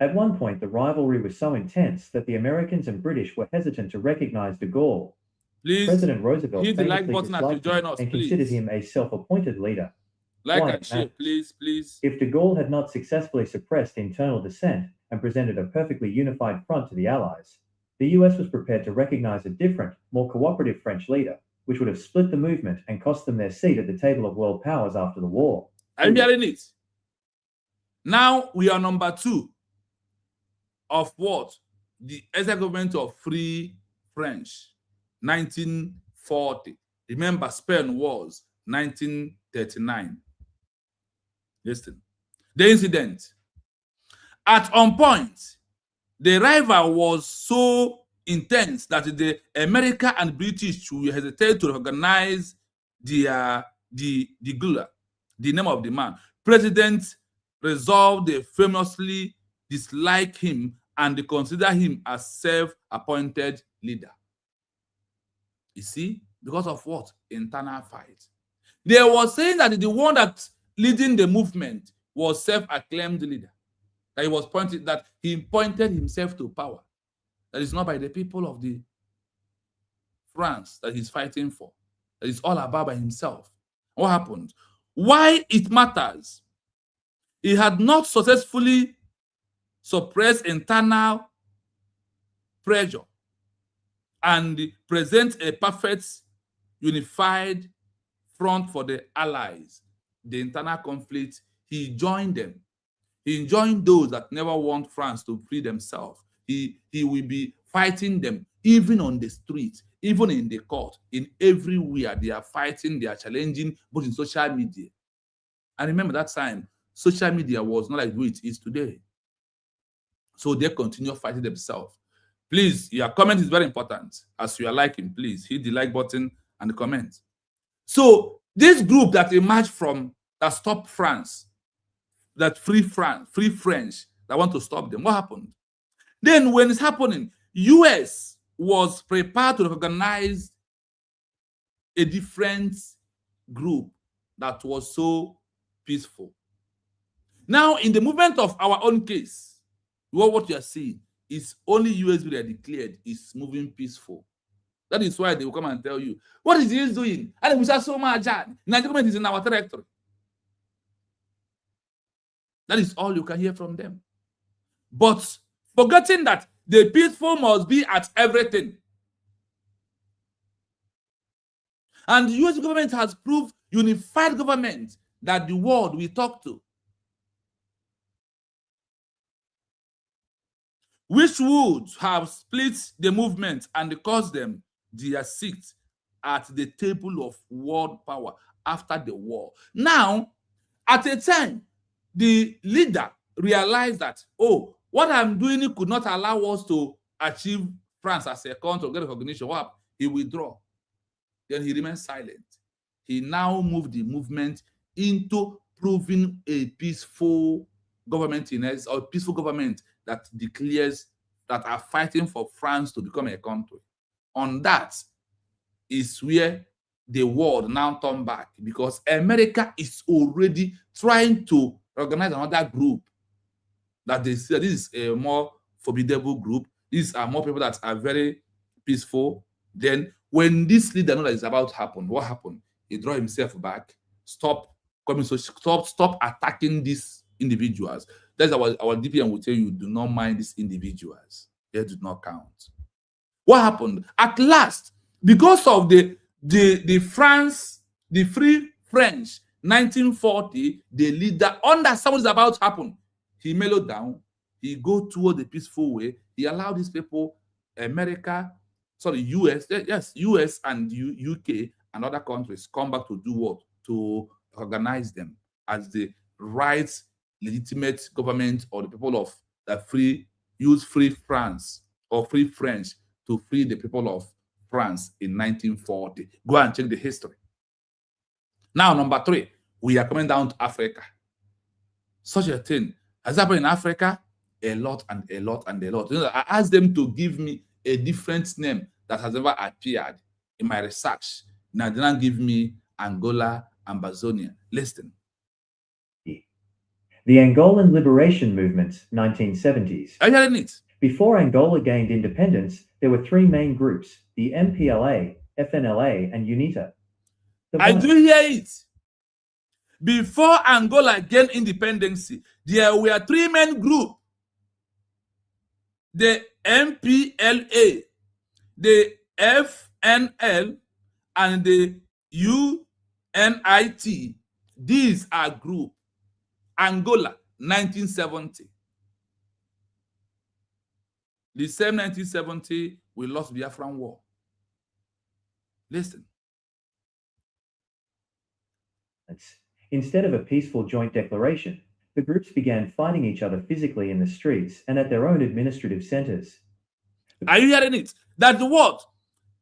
At one point, the rivalry was so intense that the Americans and British were hesitant to recognize de Gaulle. Please, President Roosevelt hit the like famously button to join us, and please. considered him a self-appointed leader. Like Why and share, please. If de Gaulle had not successfully suppressed internal dissent and presented a perfectly unified front to the Allies, the US was prepared to recognize a different, more cooperative French leader, which would have split the movement and cost them their seat at the table of world powers after the war. I'm hearing it. Now we are number 2. of what? The exile government of Free French, 1940. Remember, Spain was 1939. Listen. The incident. At one point, the rival was so intense that the America and British will hesitate to recognize the GULA, the name of the man. President resolved they famously dislike him and they consider him as self-appointed leader. You see, because of what? Internal fight. They were saying that the one that leading the movement was self-acclaimed leader. That he appointed himself to power. That is not by the people of the France that he's fighting for. That is all about by himself. What happened? Why it matters? He had not successfully suppressed internal pressure and present a perfect unified front for the allies. The internal conflict, he joined them. He joined those that never want France to free themselves. He will be fighting them, even on the street, even in the court, in everywhere. They are fighting, they are challenging, both in social media. And remember that time, social media was not like it is today. So they continue fighting themselves. Please, your comment is very important. As you are liking, please hit the like button and the comment. So this group that emerged from, that stopped France, that free French, that want to stop them, what happened? Then when it's happening, US was prepared to recognize a different group that was so peaceful. Now, in the movement of our own case, what you are seeing is only US that are declared is moving peaceful. That is why they will come and tell you, what is he doing? And we say so much. Nigeria government is in our territory. That is all you can hear from them. But forgetting that the peaceful must be at everything. And the US government has proved unified government that the world we talk to, which would have split the movement and caused them their seat at the table of world power after the war. Now, at a time, the leader realized that, oh, what I'm doing could not allow us to achieve France as a country or get recognition. What happened? He withdrew. Then he remained silent. He now moved the movement into proving a peaceful government or peaceful government that declares that are fighting for France to become a country. On that is where the world now turned back, because America is already trying to organize another group that they say this is a more formidable group. These are more people that are very peaceful. Then when this leader knows that it's about to happen, what happened? He drew himself back, stop attacking these individuals. That's our DPM will tell you, do not mind these individuals. They do not count. What happened? At last, because of the Free French, 1940, the leader understood what is about to happen. He mellowed down. He go toward the peaceful way. He allowed these people, US and UK and other countries come back to do what? To organize them as the right, legitimate government, or the people of use Free France or Free French to free the people of France in 1940. Go and check the history. Now, number 3, we are coming down to Africa. Such a thing has happened in Africa a lot and a lot and a lot. You know, I asked them to give me a different name that has never appeared in my research. Now, they didn't give me Angola and Bazonia. Listen. The Angolan Liberation Movement, 1970s. Are you hearing it? Before Angola gained independence, there were 3 main groups, the MPLA, FNLA, and UNITA. I do hear it. Before Angola gained independence, there were 3 main groups. The MPLA, the FNL, and the UNIT. These are groups. Angola, 1970. The same 1970, we lost Biafran War. Listen. Instead of a peaceful joint declaration, the groups began fighting each other physically in the streets and at their own administrative centers. Are you hearing it? That what?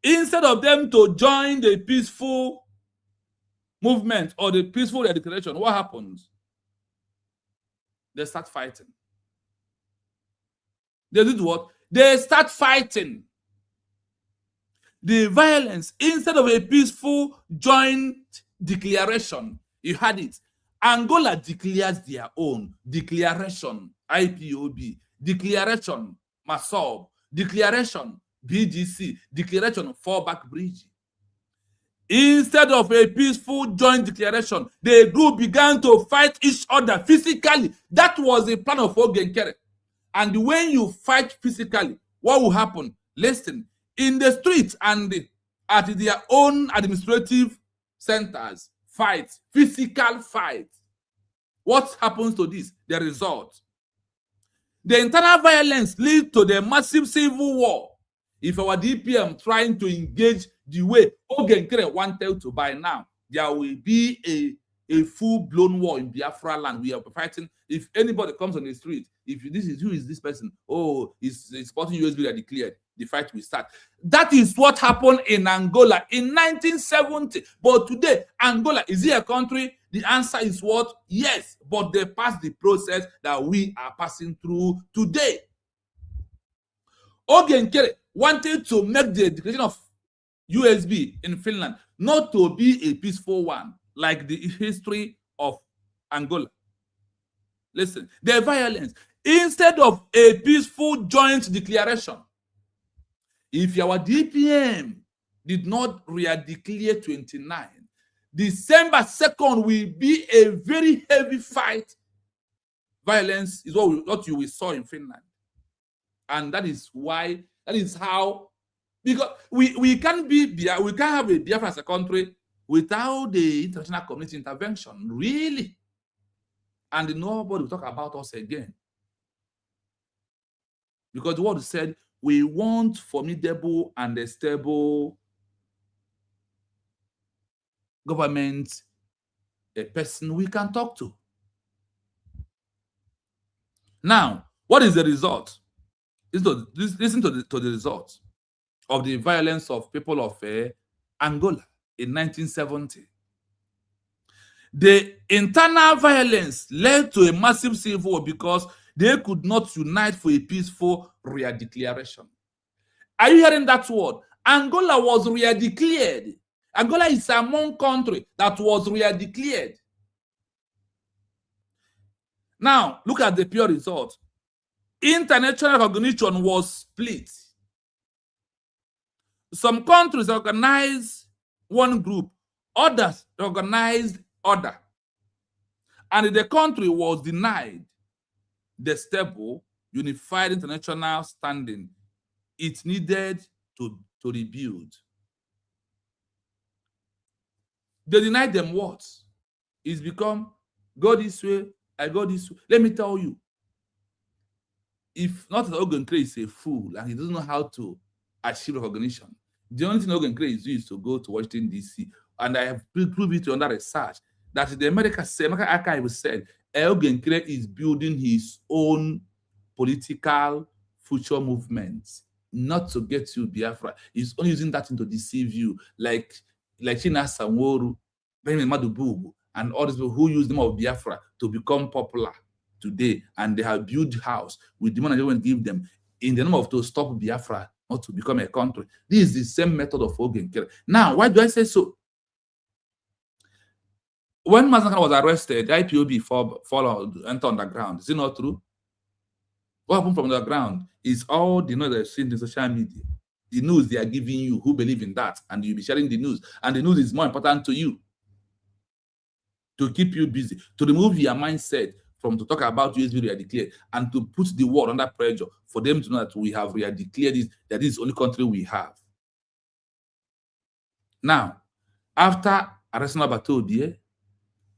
Instead of them to join the peaceful movement or the peaceful declaration, what happens? They start fighting. They did what? They start fighting. The violence, instead of a peaceful joint declaration, you had it. Angola declares their own declaration, IPOB, declaration, MASOB, declaration, BGC, declaration, Fallback Bridge. Instead of a peaceful joint declaration, the group began to fight each other physically. That was the plan of Ogenkere. And when you fight physically, what will happen? Listen, in the streets and at their own administrative centers, fight, physical fight. What happens to this? The result. The internal violence leads to the massive civil war. If our DPM trying to engage the way Ogenkere wanted to by now, there will be a full-blown war in Biafra land. We are fighting. If anybody comes on the street, if this is who is this person? Oh, he's supporting USB that declared. The fight will start. That is what happened in Angola in 1970. But today, Angola, is it a country? The answer is what? Yes, but they passed the process that we are passing through today. Ogenkere wanted to make the declaration of USB in Finland not to be a peaceful one, like the history of Angola. Listen, the violence, instead of a peaceful joint declaration, if our DPM did not re-declare 29, December 2nd will be a very heavy fight. Violence is what you saw in Finland. And that is why, that is how, because we can't have a Biafra as a country without the international community intervention, really. And nobody will talk about us again. Because the word said, we want formidable and a stable government, a person we can talk to. Now, what is the result? Listen to the result of the violence of people of Angola in 1970. The internal violence led to a massive civil war because they could not unite for a peaceful re-declaration. Are you hearing that word? Angola was re-declared. Angola is among countries that was re-declared. Now, look at the pure result. International recognition was split. Some countries recognized one group, others recognized other. And the country was denied the stable, unified international standing it needed to rebuild. They denied them what? It's become, go this way, I go this way. Let me tell you, if not that Ogenkere is a fool and he doesn't know how to achieve recognition, the only thing Ogenkere is doing is to go to Washington, D.C. And I have proved it under research that the American Archive said Ogenkere is building his own political future movements, not to get you Biafra. He's only using that to deceive you, like China Sanworu, Benjamin Madubugu, and all these people who use them of Biafra to become popular today, and they have built house with the money they want to give them in the name of to stop Biafra not to become a country. This is the same method of Ogenkere. Now, why do I say so? When Mazankana was arrested, the IPOB entered underground. Is it not true? What happened from the ground is all the news they've seen in social media. The news they are giving you, who believe in that, and you'll be sharing the news. And the news is more important to you, to keep you busy, to remove your mindset from to talk about USB re-declared and to put the world under pressure for them to know that we have re-declared this, that this is the only country we have. Now, after arresting Abatodie,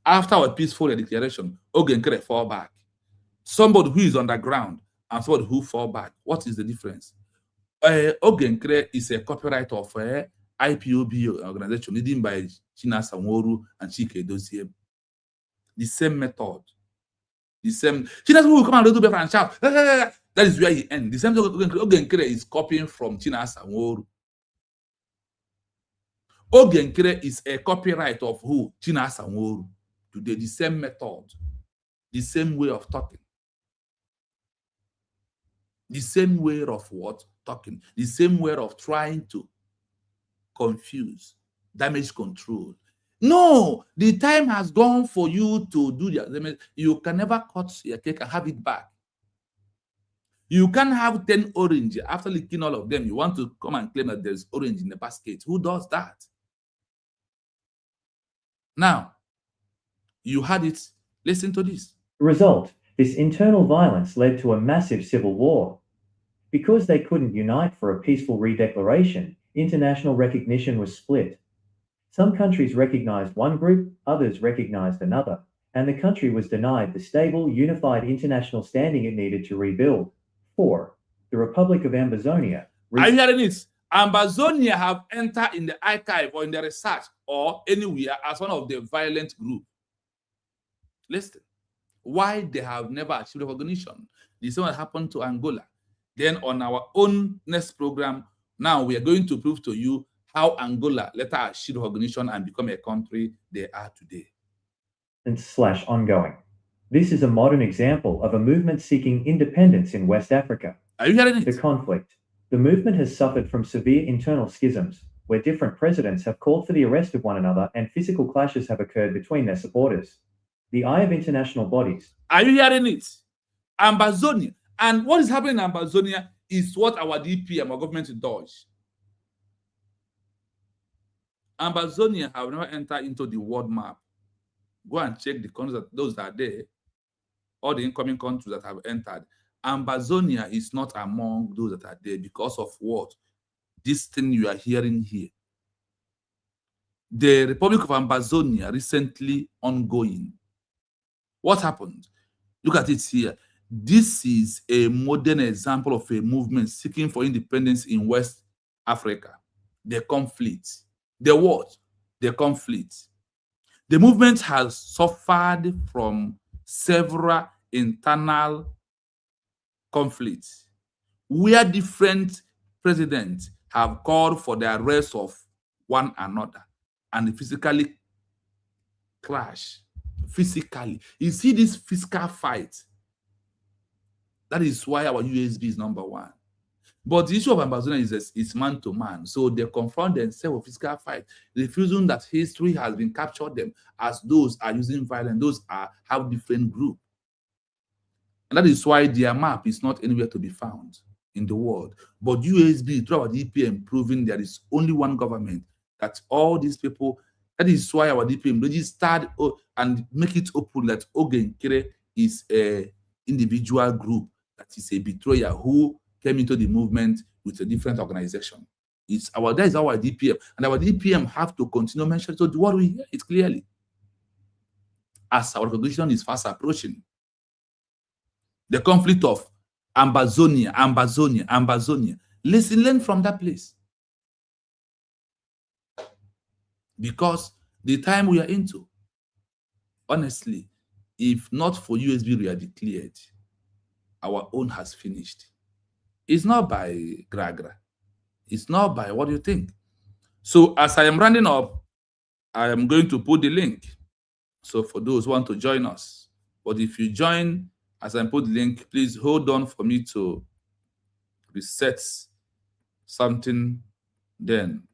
after our peaceful declaration, Ogenkere fall back. Somebody who is underground and somebody who fall back. What is the difference? Ogenkere is a copyright of IPOB organization leading by Chinasa Nworu and Chike Edozie. The same method. The same. Chinasa will come and do Bafra and shout. That is where he ends. The same Ogenkere is copying from Chinasa Nworu. Ogenkere is a copyright of who? Chinasa Nworu. Today, the same method, the same way of talking. The same way of what? Talking. The same way of trying to confuse, damage control. No, the time has gone for you to do that. You can never cut your cake and have it back. You can't have 10 orange after licking all of them. You want to come and claim that there's orange in the basket. Who does that? Now, you had it. Listen to this. Result, this internal violence led to a massive civil war. Because they couldn't unite for a peaceful redeclaration, international recognition was split. Some countries recognized one group, others recognized another, and the country was denied the stable, unified international standing it needed to rebuild. 4. The Republic of Ambazonia. Are you hearing this? Ambazonia have entered in the archive or in the research or anywhere as one of the violent groups. Listen, why they have never achieved recognition. This is what happened to Angola. Then on our own next program, now we are going to prove to you how Angola later achieved recognition and become a country they are today. / ongoing. This is a modern example of a movement seeking independence in West Africa. Are you hearing it? The conflict. The movement has suffered from severe internal schisms, where different presidents have called for the arrest of one another and physical clashes have occurred between their supporters. The eye of international bodies. Are you hearing it? Ambazonia. And what is happening in Ambazonia is what our DPM, our government, does. Ambazonia have never entered into the world map. Go and check the countries those that are there, all the incoming countries that have entered. Ambazonia is not among those that are there because of what? This thing you are hearing here. The Republic of Ambazonia recently ongoing. What happened? Look at it here. This is a modern example of a movement seeking for independence in West Africa. The conflict. The what? The conflict. The movement has suffered from several internal conflicts where different presidents have called for the arrest of one another and physically clash. Physically. You see this physical fight. That is why our USB is number one. But the issue of Ambazonia is man to man. So they confront themselves with physical fight, refusing that history has been captured them as those are using violence, those have different groups. And that is why their map is not anywhere to be found in the world. But USB, through our DPM, proving there is only one government, that all these people, that is why our DPM registered and make it open that Ogenkere is an individual group, that is a betrayer who came into the movement with a different organization. That is our DPM. And our DPM have to continue mentioning so the world will hear it clearly. As our recognition is fast approaching. The conflict of Ambazonia. Listen, learn from that place. Because the time we are into, honestly, if not for USB we are declared, our own has finished. It's not by Gragra. It's not by what you think. So as I am rounding up, I am going to put the link. So for those who want to join us, but if you join, as I put the link, please hold on for me to reset something then.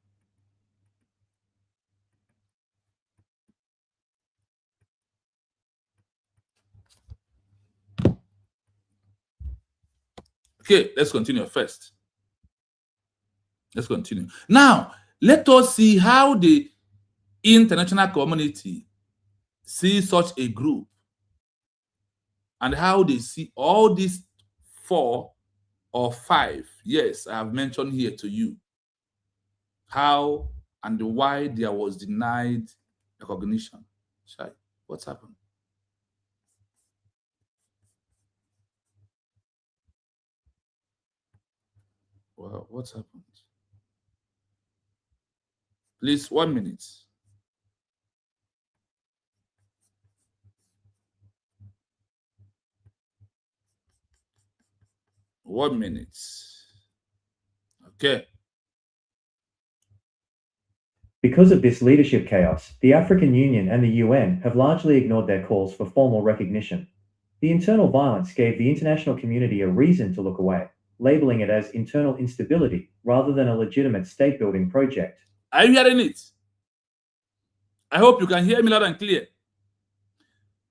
Okay, let's continue first. Let's continue. Now, let us see how the international community sees such a group and how they see all these 4 or 5, yes, I have mentioned here to you, how and why there was denied recognition. Shai, what's happened? Well, what's happened? Please, 1 minute. One minute. Okay. Because of this leadership chaos, the African Union and the UN have largely ignored their calls for formal recognition. The internal violence gave the international community a reason to look away, labeling it as internal instability rather than a legitimate state-building project. Are you hearing it? I hope you can hear me loud and clear.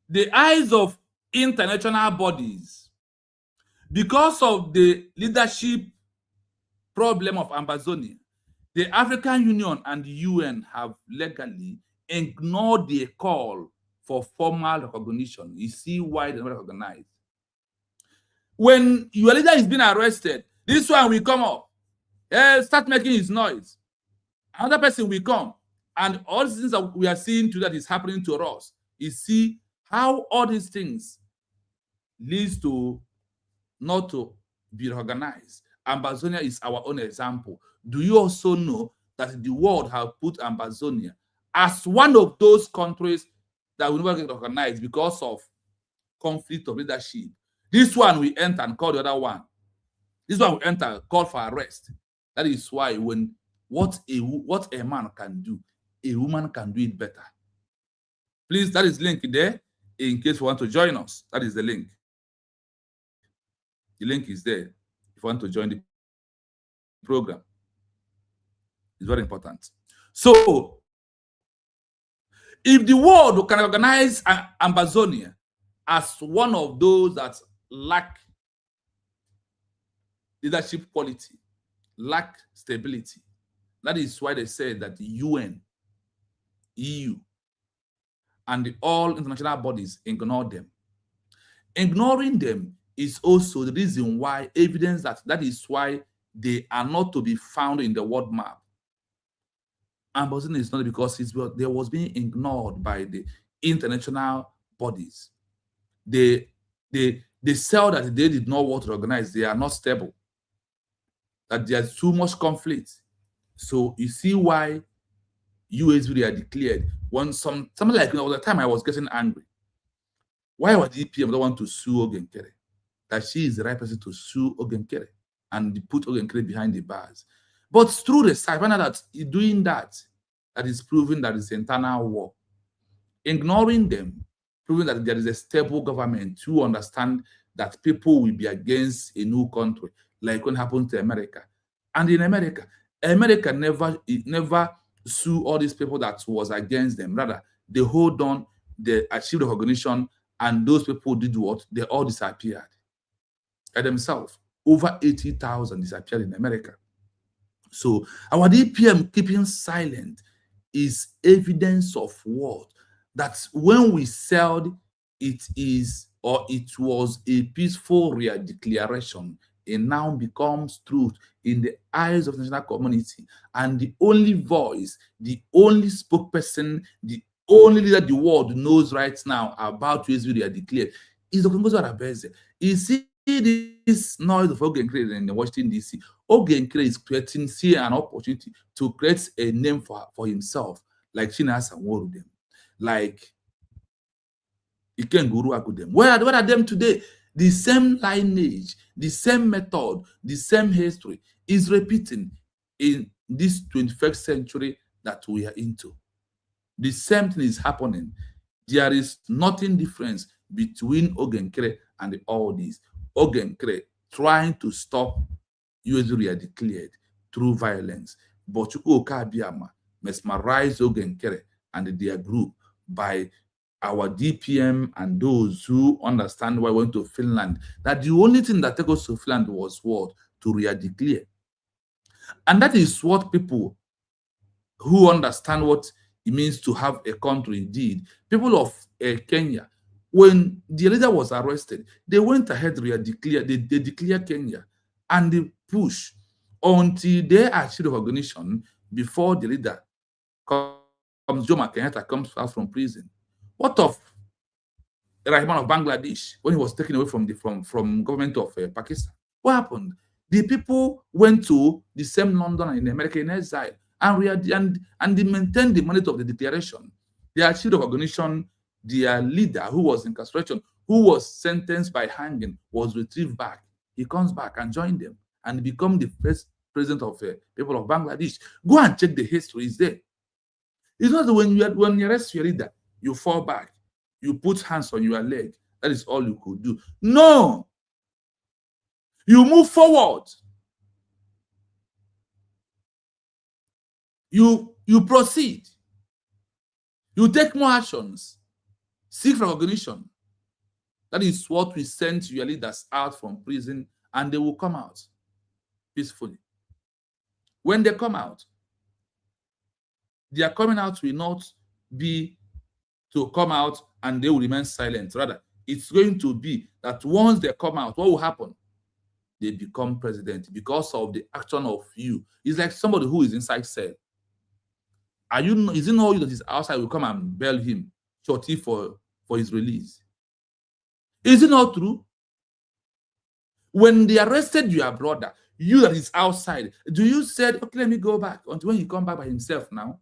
The eyes of international bodies, because of the leadership problem of Amazonia, the African Union and the UN have legally ignored the call for formal recognition. You see why they're not recognized. When your leader is being arrested, this one will come up, start making his noise. Another person will come, and all these things that we are seeing today that is happening to us. You see how all these things leads to not to be recognized. Amazonia is our own example. Do you also know that the world have put Amazonia as one of those countries that will never get recognized because of conflict of leadership? This one we enter and call the other one. This one we enter, call for arrest. That is why when what a man can do, a woman can do it better. Please, that is link there in case you want to join us. That is the link. The link is there if you want to join the program. It's very important. So, if the world can organize Amazonia as one of those that lack leadership quality, lack stability, that is why they said that the UN, EU, and all international bodies ignore them. Ignoring them is also the reason why evidence that is why they are not to be found in the world map. Amazonia is not because they was being ignored by the international bodies. They saw that they did not want to organize. They are not stable. That there's too much conflict. So you see why US really are declared. When something like all the time I was getting angry. Why would the EPM don't want to sue Ogenkere? That she is the right person to sue Ogenkere and put Ogenkere behind the bars. But through the side, find out that doing that is proving that it's internal war. Ignoring them, proving that there is a stable government to understand that people will be against a new country, like what happened to America. And in America never sue all these people that was against them. Rather, they hold on, they achieved recognition, and those people did what? They all disappeared. By themselves. Over 80,000 disappeared in America. So our DPM keeping silent is evidence of what? That when we said it is or it was a peaceful declaration, it now becomes truth in the eyes of the international community. And the only voice, the only spokesperson, the only leader the world knows right now about USV declared is Dr. Ngozi Arabeze. You see this noise of Ogenkere in Washington, D.C. Ogenkere is creating an opportunity to create a name for himself, like Chinasa Nwurudem, like Iken Guru Agudem. Where are them today? The same lineage, the same method, the same history is repeating in this 21st century that we are into. The same thing is happening. There is nothing difference between Ogenkere and all these. Ogenkere trying to stop USV declared through violence. But Chukwu Okabiama mesmerized Ogenkere and their group by our DPM and those who understand why we went to Finland, that the only thing that took us to Finland was what? To re-declare. And that is what people who understand what it means to have a country did. People of Kenya, when the leader was arrested, they went ahead to declare, they declared Kenya, and they push until they achieved recognition before the leader comes, Jomo Kenyatta comes out from prison. What of Rahman of Bangladesh when he was taken away from government of Pakistan? What happened? The people went to the same London and in America in exile, and they maintained the mandate of the declaration. They achieved recognition. Their leader, who was incarceration, who was sentenced by hanging, was retrieved back. He comes back and joined them and become the first president of people of Bangladesh. Go and check the history; it's there. It's not that when you arrest your leader, you fall back, you put hands on your leg. That is all you could do. No, you move forward. You proceed. You take more actions. Seek recognition. That is what we send your leaders out from prison, and they will come out peacefully. When they come out, their coming out will not be to come out and they will remain silent. Rather, it's going to be that once they come out, what will happen? They become president because of the action of you. It's like somebody who is inside cell. Is it not you that is outside will come and bail him shortly for his release? Is it not true? When they arrested your brother, you that is outside, do you say, okay, let me go back until when he come back by himself now?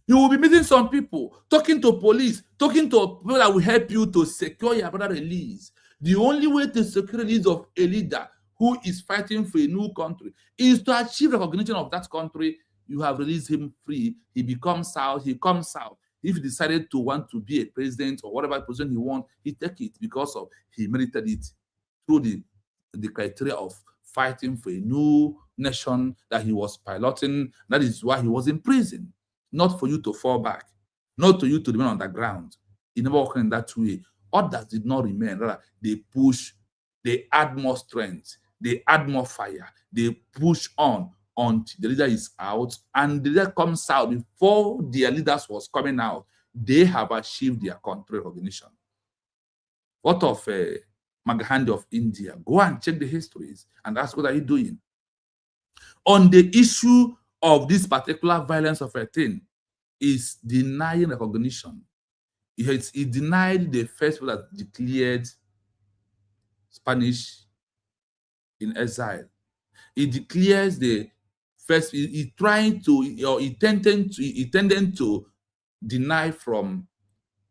You will be meeting some people, talking to police, talking to people that will help you to secure your brother release. The only way to secure the release of a leader who is fighting for a new country is to achieve recognition of that country. You have released him free. He becomes out. He comes out. If he decided to want to be a president or whatever position he wants, he take it because of he merited it through the criteria of fighting for a new nation that he was piloting. That is why he was in prison. Not for you to fall back, not for you to remain on the ground. It never worked in that way. Others did not remain. Rather, they push, they add more strength, they add more fire, they push on until the leader is out, and the leader comes out before their leaders was coming out. They have achieved their country recognition. What of Mahatma of India? Go and check the histories and ask what are you doing. On the issue of this particular violence of a thing is denying recognition. It denied the first people that declared Spanish in exile. It declares the first. It tended to deny from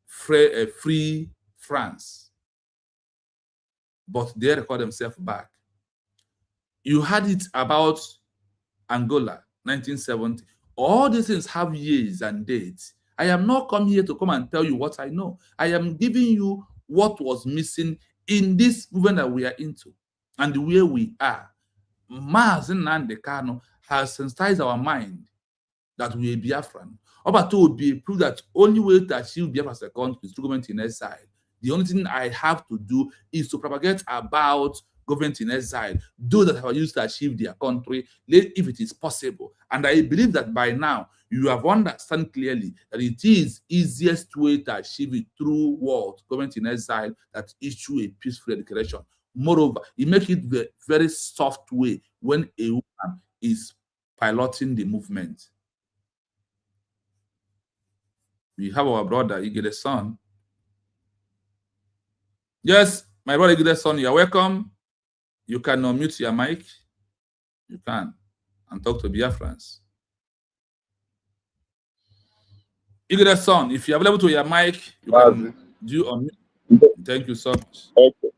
free France, but they record themselves back. You had it about Angola, 1970. All these things have years and dates. I am not come here to come and tell you what I know. I am giving you what was missing in this movement that we are into and where we are. Mazi Nnamdi Kanu has sensitized our mind that we are Biafran. About to be proved that only way to achieve Biafra as a country is through government in exile. The only thing I have to do is to propagate about government in exile, those that have used to achieve their country, if it is possible. And I believe that by now, you have understood clearly that it is easiest way to achieve it through what? Government in exile that issue a peaceful declaration. Moreover, it makes it the very soft way when a woman is piloting the movement. We have our brother, Igede Son. Yes, my brother Igede Son, you are welcome. You can unmute your mic. You can. And talk to Biafrans. Igede Son, if you're available to your mic, you can do unmute. Thank you so much. Okay.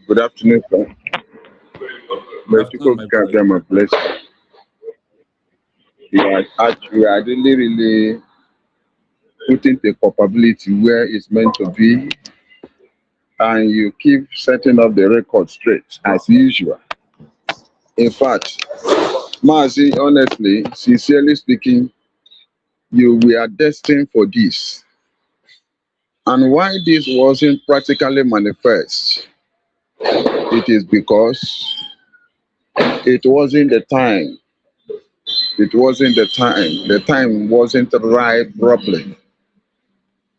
Good afternoon, sir. May people give them a blessing. We are really putting the capability where it's meant to be, and you keep setting up the record straight as usual. In fact, Mazi, honestly, sincerely speaking, we are destined for this. And why this wasn't practically manifest, it is because it wasn't the time. It wasn't the time. The time wasn't right properly.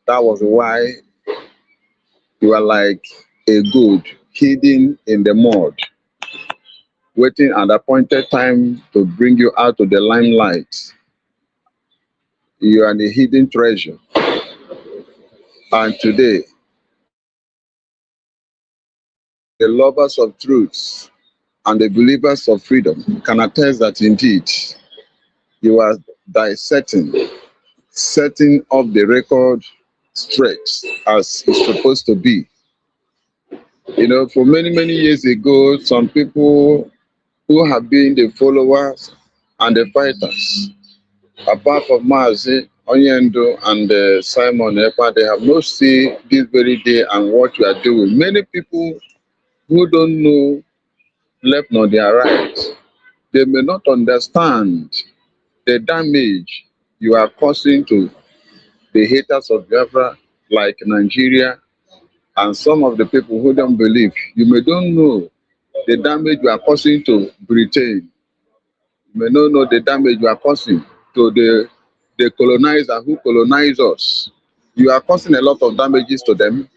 That was why you are like a goat hidden in the mud, waiting at the appointed time to bring you out of the limelight. You are the hidden treasure. And today, the lovers of truth and the believers of freedom can attest that indeed you are dissecting, setting up the record straight as it's supposed to be. You know, for many, many years ago, some people who have been the followers and the fighters, apart from Mazi, Onyendo, and Simon Epa, they have not seen this very day and what you are doing. Many people who don't know left nor their right, they may not understand the damage you are causing to the haters of Bafra, like Nigeria, and some of the people who don't believe. You may don't know the damage you are causing to Britain. You may not know the damage you are causing to the colonizer who colonized us. You are causing a lot of damages to them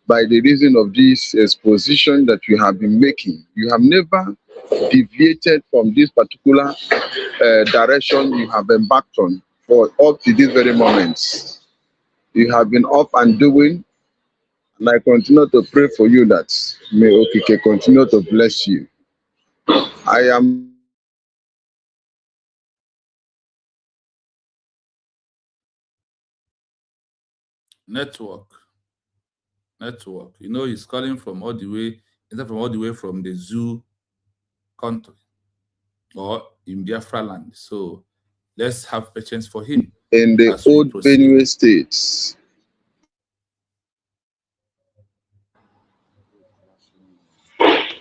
by the reason of this exposition that you have been making. You have never deviated from this particular direction you have embarked on for up to this very moment. You have been up and doing, and I continue to pray for you that may Okike continue to bless you. I am Network. You know, he's calling from all the way, from the zoo country or in Biafra land. So let's have patience for him. in the old Benue states.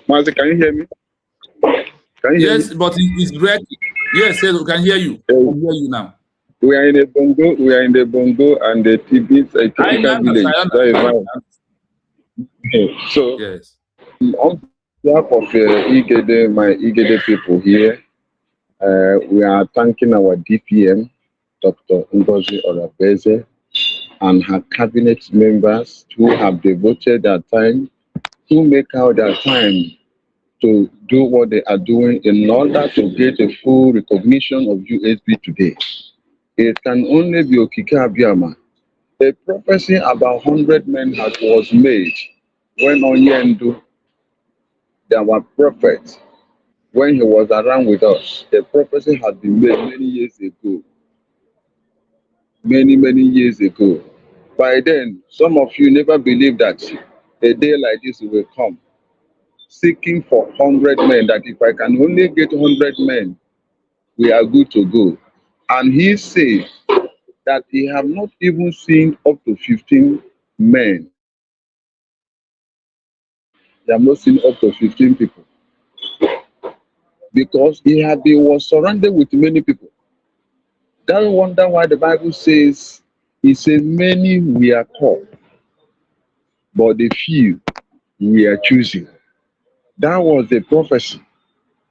Mazi, can you hear me? Can you Yes, hear me? but it's breaking. Yes, we can hear you. I can hear you now. We are in the Bongo and the Tibet typical village. That is right. Okay. So, yes. On behalf of my Igede people here, we are thanking our DPM, Dr. Ngozi Orabeze, and her cabinet members who have devoted their time, who make out their time to do what they are doing in order to get a full recognition of USB today. It can only be Okike Abiyama. A prophecy about 100 men was made when Onyendo, our prophet, when he was around with us. The prophecy had been made many years ago. Many years ago. By then, some of you never believed that a day like this will come. Seeking for 100 men, that if I can only get 100 men, we are good to go. And he said that he have not even seen up to 15 men. They have not seen up to 15 people. Because he was surrounded with many people. That wonder why the Bible says, it says many we are called, but the few we are choosing. That was the prophecy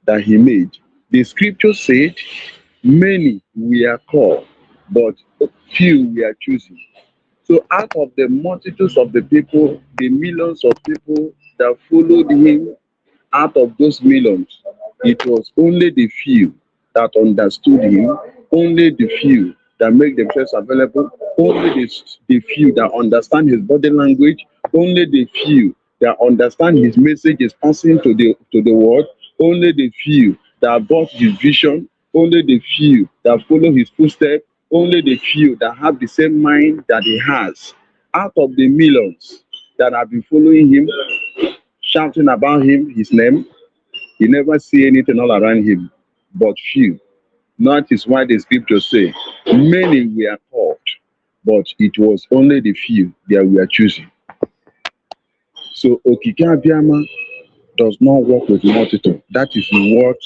that he made. The scripture said, many we are called, but few we are choosing. So out of the multitudes of the people, the millions of people that followed him, out of those millions, it was only the few that understood him, only the few that make themselves available, only the few that understand his body language, only the few that understand his message is passing to the world, only the few that bought his vision, only the few that follow his footsteps, only the few that have the same mind that he has. Out of the millions that have been following him, shouting about him, his name, you never see anything all around him, but few. That is why the scriptures say, many were called, but it was only the few that we are choosing. So Okike Abiyama does not work with multitude. That is what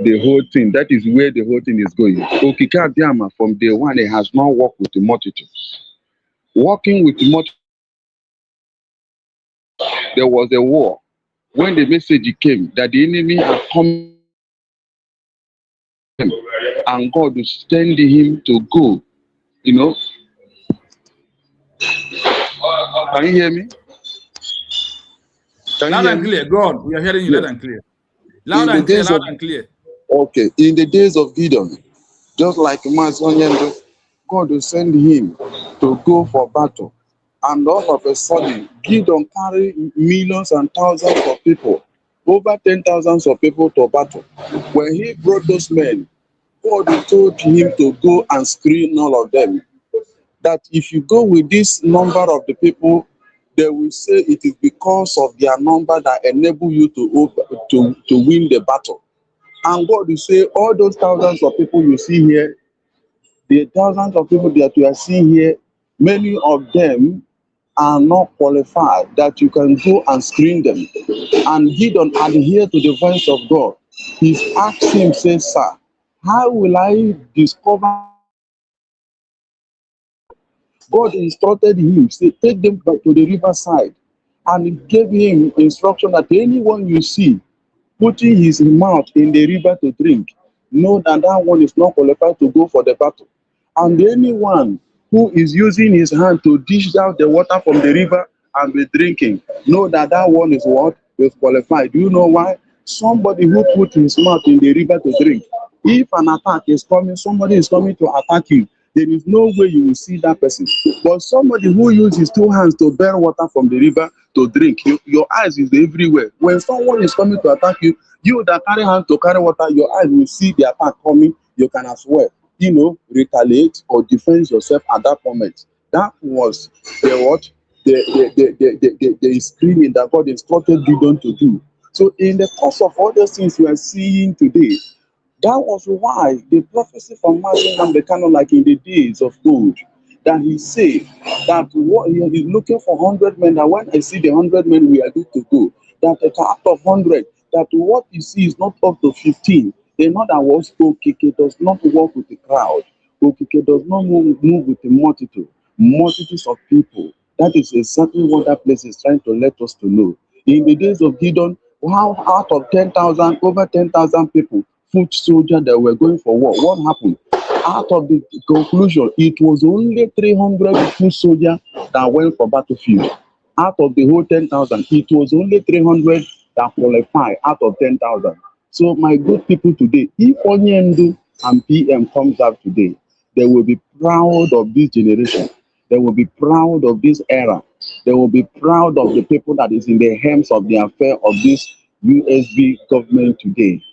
the whole thing, that is where the whole thing is going. Okike Abiyama from day one, he has not worked with the multitude. Working with the multitude, there was a war. When the message came that the enemy had come and God will send him to go, you know. Can you hear me? Loud and clear. Go on. We are hearing you loud and clear. Loud and clear. Okay. In the days of Gideon, just like Onyendo, God will send him to go for battle. And all of a sudden, Gideon carry millions and thousands of people over 10,000 of people to battle. When he brought those men, God told him to go and screen all of them. That if you go with this number of the people, they will say it is because of their number that enable you to win the battle. And God will say, all those thousands of people you see here, the thousands of people that you are seeing here, many of them are not qualified, that you can go and screen them. And he don't adhere to the voice of God. He's asked him, says, sir, how will I discover? God instructed him, say, take them back to the riverside. And he gave him instruction that anyone you see putting his mouth in the river to drink, know that that one is not qualified to go for the battle. And anyone who is using his hand to dish out the water from the river and be drinking, know that that one is what? Is qualified. Do you know why? Somebody who put his mouth in the river to drink, if an attack is coming, somebody is coming to attack you, there is no way you will see that person. But somebody who uses his two hands to bear water from the river to drink, your eyes is everywhere. When someone is coming to attack you, you that carry hand to carry water, your eyes will see the attack coming. You can as well, retaliate or defend yourself at that moment. That was the what? The screening that God instructed Gideon to do. So in the course of all those things we are seeing today, that was why the prophecy from Matthew and the canon, like in the days of old, that he said that what he is looking for 100 men, that when I see the 100 men, we are good to go. That out of 100, that what you see is not up to 15. In other words, Okike does not work with the crowd. Okike does not move with the multitude. Multitudes of people. That is exactly what that place is trying to let us to know. In the days of Gideon, how out of 10,000, over 10,000 people, foot soldiers that were going for war, what happened? Out of the conclusion, it was only 300 foot soldiers that went for battlefield. Out of the whole 10,000, it was only 300 that qualified out of 10,000. So, my good people today, if Onyendu and PM comes out today, they will be proud of this generation. They will be proud of this era. They will be proud of the people that is in the hands of the affair of this USB government today.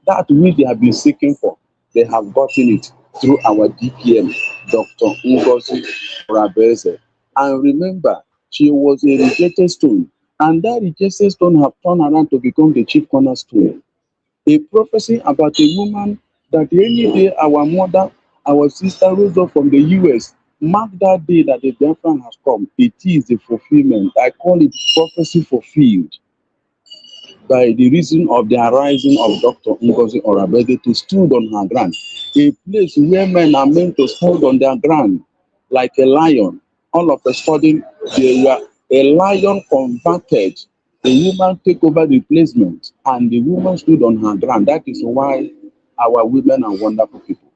That which they have been seeking for, they have gotten it through our DPM, Dr. Ngozi Rabeze. And remember, she was a rejected stone, and that rejected stone have turned around to become the chief cornerstone. A prophecy about a woman that any day our mother, our sister rose up from the US, mark that day that the Bafra has come. It is the fulfillment. I call it prophecy fulfilled by the reason of the arising of Dr. Ngozi Orabede to stood on her ground, a place where men are meant to stand on their ground like a lion. All of a sudden, they were a lion converted. The woman take over the placement, and the woman stood on her ground. That is why our women are wonderful people.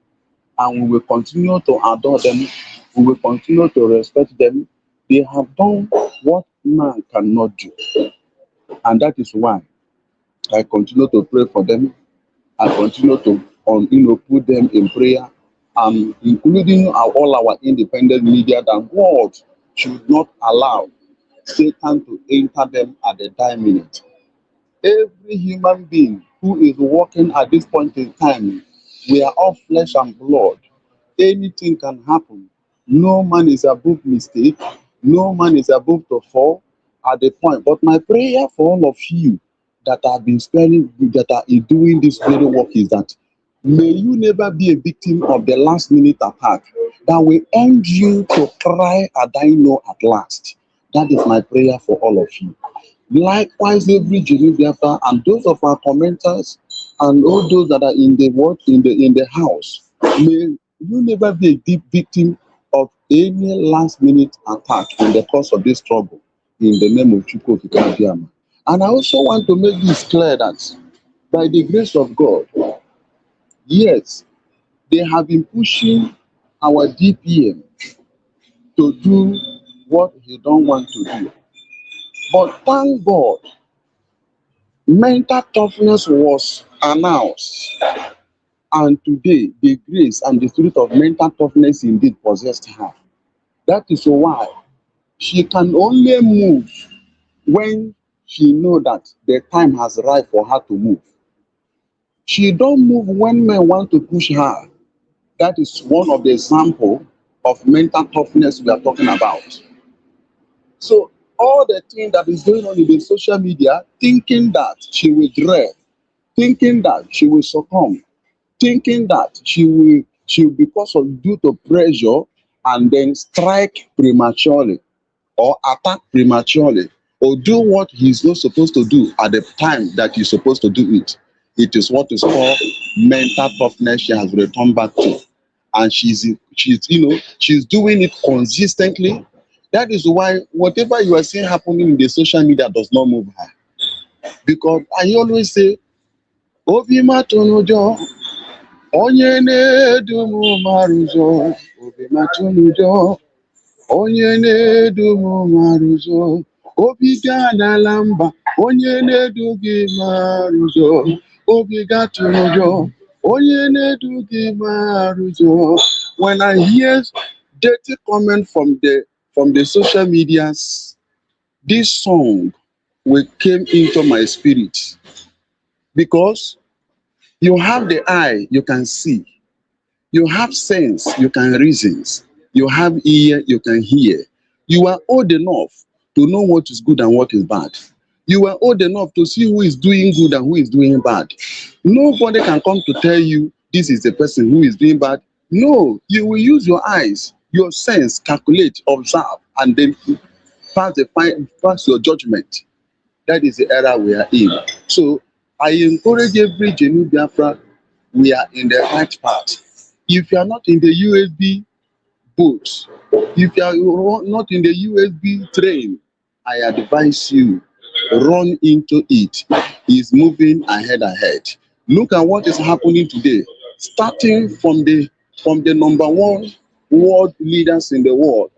And we will continue to adore them. We will continue to respect them. They have done what man cannot do. And that is why I continue to pray for them. I continue to put them in prayer, and including all our independent media, that God should not allow Satan to enter them at the time minute. Every human being who is walking at this point in time, we are all flesh and blood. Anything can happen. No man is above mistake. No man is above to fall at the point. But my prayer for all of you that have been that are doing this very work is that may you never be a victim of the last minute attack that will end you to cry and I know at last. That is my prayer for all of you. Likewise, every Geneva and those of our commenters and all those that are in the house, may you never be a deep victim of any last minute attack in the course of this struggle in the name of Chukwu Kikabiyama. And I also want to make this clear that by the grace of God, yes, they have been pushing our DPM to do what he don't want to do. But thank God, mental toughness was announced. And today, the grace and the spirit of mental toughness indeed possessed her. That is why she can only move when she know that the time has arrived for her to move. She don't move when men want to push her. That is one of the examples of mental toughness we are talking about. So all the things that is going on in the social media, thinking that she will dread, thinking that she will succumb, thinking that she will because of due to pressure and then strike prematurely or attack prematurely or do what he's not supposed to do at the time that he's supposed to do it. It is what is called mental toughness she has returned back to. And she's doing it consistently. That is why whatever you are seeing happening in the social media does not move her. Because I always say, Obi matunujo, onye na-edumu maruzo, Obi matunujo, onye na-edumu maruzo, Obi ga-adala mba, onye na-edu gị maruzo, Obi gatunujo, onye na-edu gị maruzo. When I hear dirty comment from the social medias, this song will came into my spirit because you have the eye, you can see. You have sense, you can reason. You have ear, you can hear. You are old enough to know what is good and what is bad. You are old enough to see who is doing good and who is doing bad. Nobody can come to tell you this is the person who is doing bad. No, you will use your eyes, your sense, calculate, observe, and then pass your judgment. That is the era we are in. So I encourage every genuine Bafra, we are in the right path. If you are not in the USB boat, if you are not in the USB train, I advise you, run into it. It's moving ahead. Look at what is happening today. Starting from the number one world leaders in the world.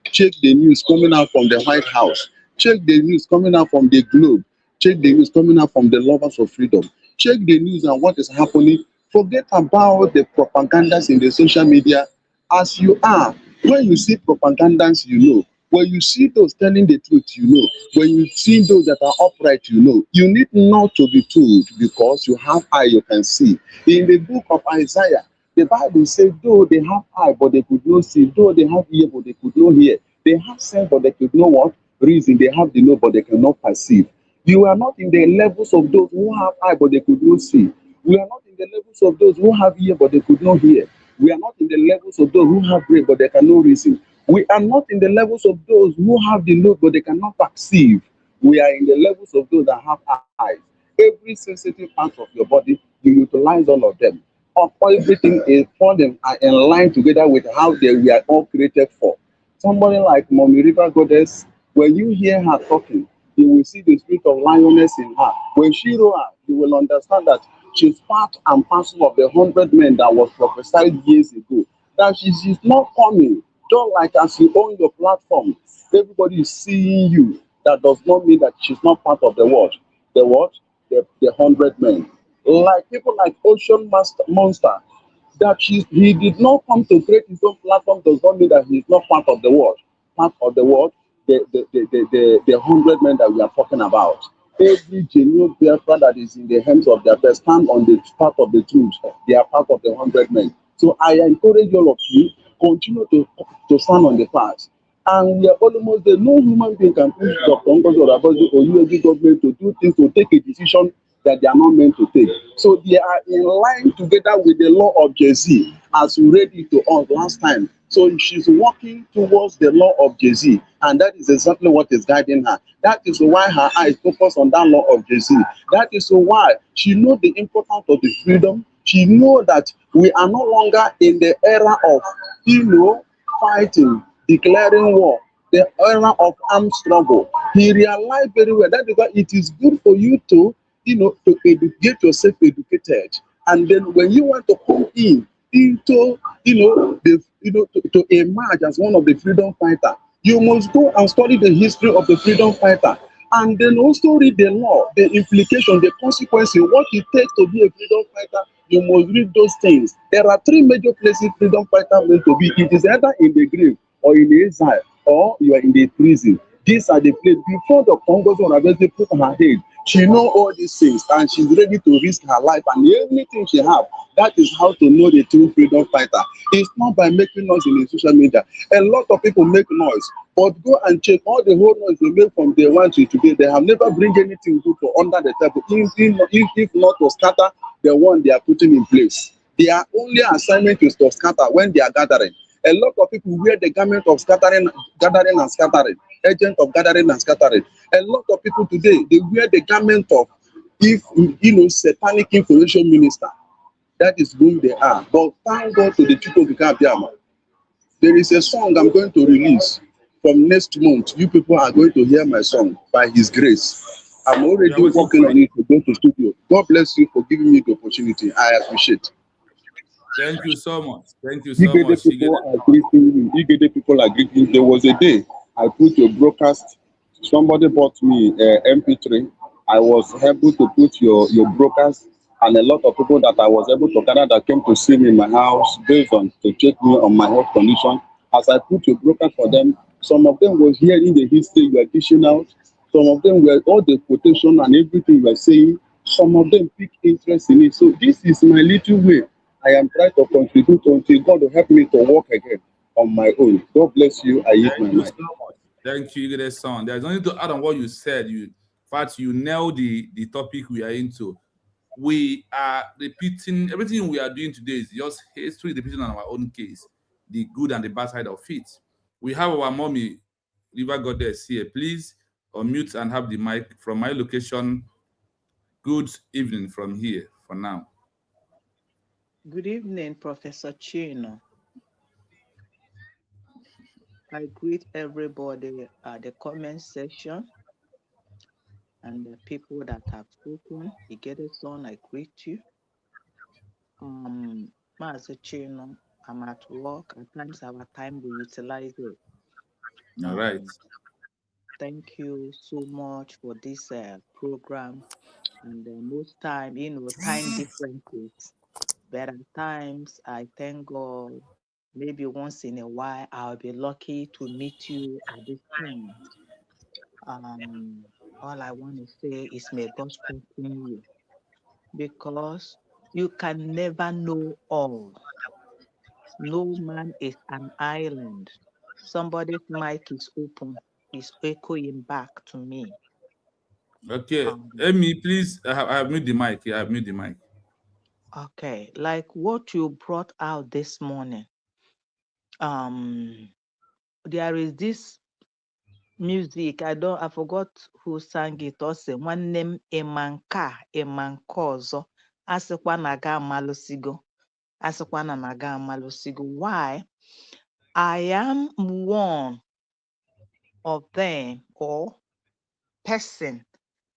Check the news coming out from the White House. Check the news coming out from the globe. Check the news coming out from the lovers of freedom. Check the news and what is happening. Forget about the propagandas in the social media. As you are, when you see propagandas, you know. When you see those telling the truth, you know. When you see those that are upright, you know. You need not to be told because you have eye, you can see. In the book of Isaiah, the Bible says, though they have eye, but they could not see. Though they have ear, but they could not hear. They have sense, but they could not what? Reason. They have the know, but they cannot perceive. You are not in the levels of those who have eye, but they could not see. We are not in the levels of those who have ear, but they could not hear. We are not in the levels of those who have brain, but they cannot reason. We are not in the levels of those who have the know, but they cannot perceive. We are in the levels of those that have eyes. Every sensitive part of your body, you utilize all of them. Everything is for them are in line together with how we are all created for. Somebody like Mommy River Goddess, when you hear her talking, you will see the spirit of lioness in her. When she roars, you will understand that she's part and parcel of the 100 men that was prophesied years ago. That she's not coming, just like as you own your platform, everybody is seeing you. That does not mean that she's not part of the world. The what? The 100 men. Like people like Ocean Monster, that he did not come to create his own platform does not mean that he is not part of the world. Part of the world, the 100 men that we are talking about. Every genuine Biafra that is in the hands of their best stand on the part of the truth. They are part of the 100 men. So I encourage all of you, continue to stand on the path. And we are almost there. No human being can push Dr. Ngozi Odaboji or UAG government to do things, to take a decision that they are not meant to take. So they are in line together with the law of Jay-Z, as we read it to us last time. So she's working towards the law of Jay-Z, and that is exactly what is guiding her. That is why her eyes focus on that law of Jay-Z. That is why she knows the importance of the freedom. She knows that we are no longer in the era of, fighting, declaring war, the era of armed struggle. He realized very well that because it is good for you to get yourself educated, and then when you want to come into to emerge as one of the freedom fighter, you must go and study the history of the freedom fighter, and then also read the law, the implication, the consequences, what it takes to be a freedom fighter. You must read those things. There are three major places freedom fighter meant to be. It is either in the grave, or in the exile, or you are in the prison. These are the place before the Congo Ogenkere put on her head. She know all these things and she's ready to risk her life and anything she have. That is how to know the true freedom fighter. It's not by making noise in the social media. A lot of people make noise, but go and check all the whole noise they make from day one to today. They have never bring anything good for under the table, if not to scatter the one they are putting in place. Their only assignment is to scatter when they are gathering. A lot of people wear the garment of gathering and scattering, agent of gathering and scattering. A lot of people today, they wear the garment of, if satanic information minister. That is who they are. But thank God to the people of Biama. There is a song I'm going to release from next month. You people are going to hear my song by His grace. I'm already working on it to go to studio. God bless you for giving me the opportunity. I appreciate. Thank you so much. Thank you so much. People are greeting. There was a day I put your broadcast. Somebody bought me MP3. I was able to put your broadcast, and a lot of people that I was able to gather that came to see me in my house based on to check me on my health condition. As I put your broadcast for them, some of them was hearing the history you are dishing out. Some of them were all the quotation and everything you were saying. Some of them pick interest in it. So this is my little way. I am trying to contribute until God will help me to walk again on my own. God bless you. I use my mind. Thank you, good son. There's nothing to add on what you said. In fact, you nailed the topic we are into. We are repeating everything we are doing today is just history repeating on our own case, the good and the bad side of it. We have our mommy, River Goddess, here. Please unmute and have the mic from my location. Good evening from here for now. Good evening, Professor Chino. I greet everybody at the comment section and the people that have spoken. Son, I greet you. Master Chino, I'm at work. At times our time we utilize it. All right. Thank you so much for this program. And most time, time differences. But at times I thank God. Maybe once in a while, I'll be lucky to meet you at this point. All I want to say is may God strengthen you because you can never know all. No man is an island. Somebody's mic is open, is echoing back to me. Okay. Amy, please, I have mute the mic. I have mute the mic. Okay, like what you brought out this morning. There is this music. I forgot who sang it. Also, one name Emanka Emankozo. Asekwana ga malosigo. Asekwana naga malosigo. Why? I am one of them or person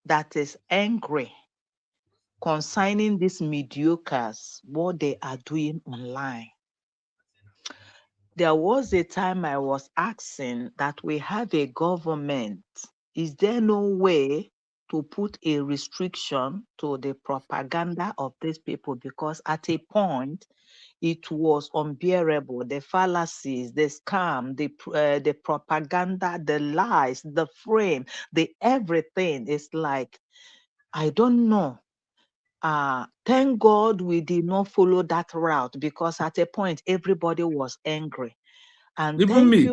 that is angry concerning these mediocres, what they are doing online. There was a time I was asking that we have a government. Is there no way to put a restriction to the propaganda of these people? Because at a point, it was unbearable. The fallacies, the scam, the propaganda, the lies, the frame, the everything is like, I don't know. Thank God we did not follow that route because at a point, everybody was angry. And even me.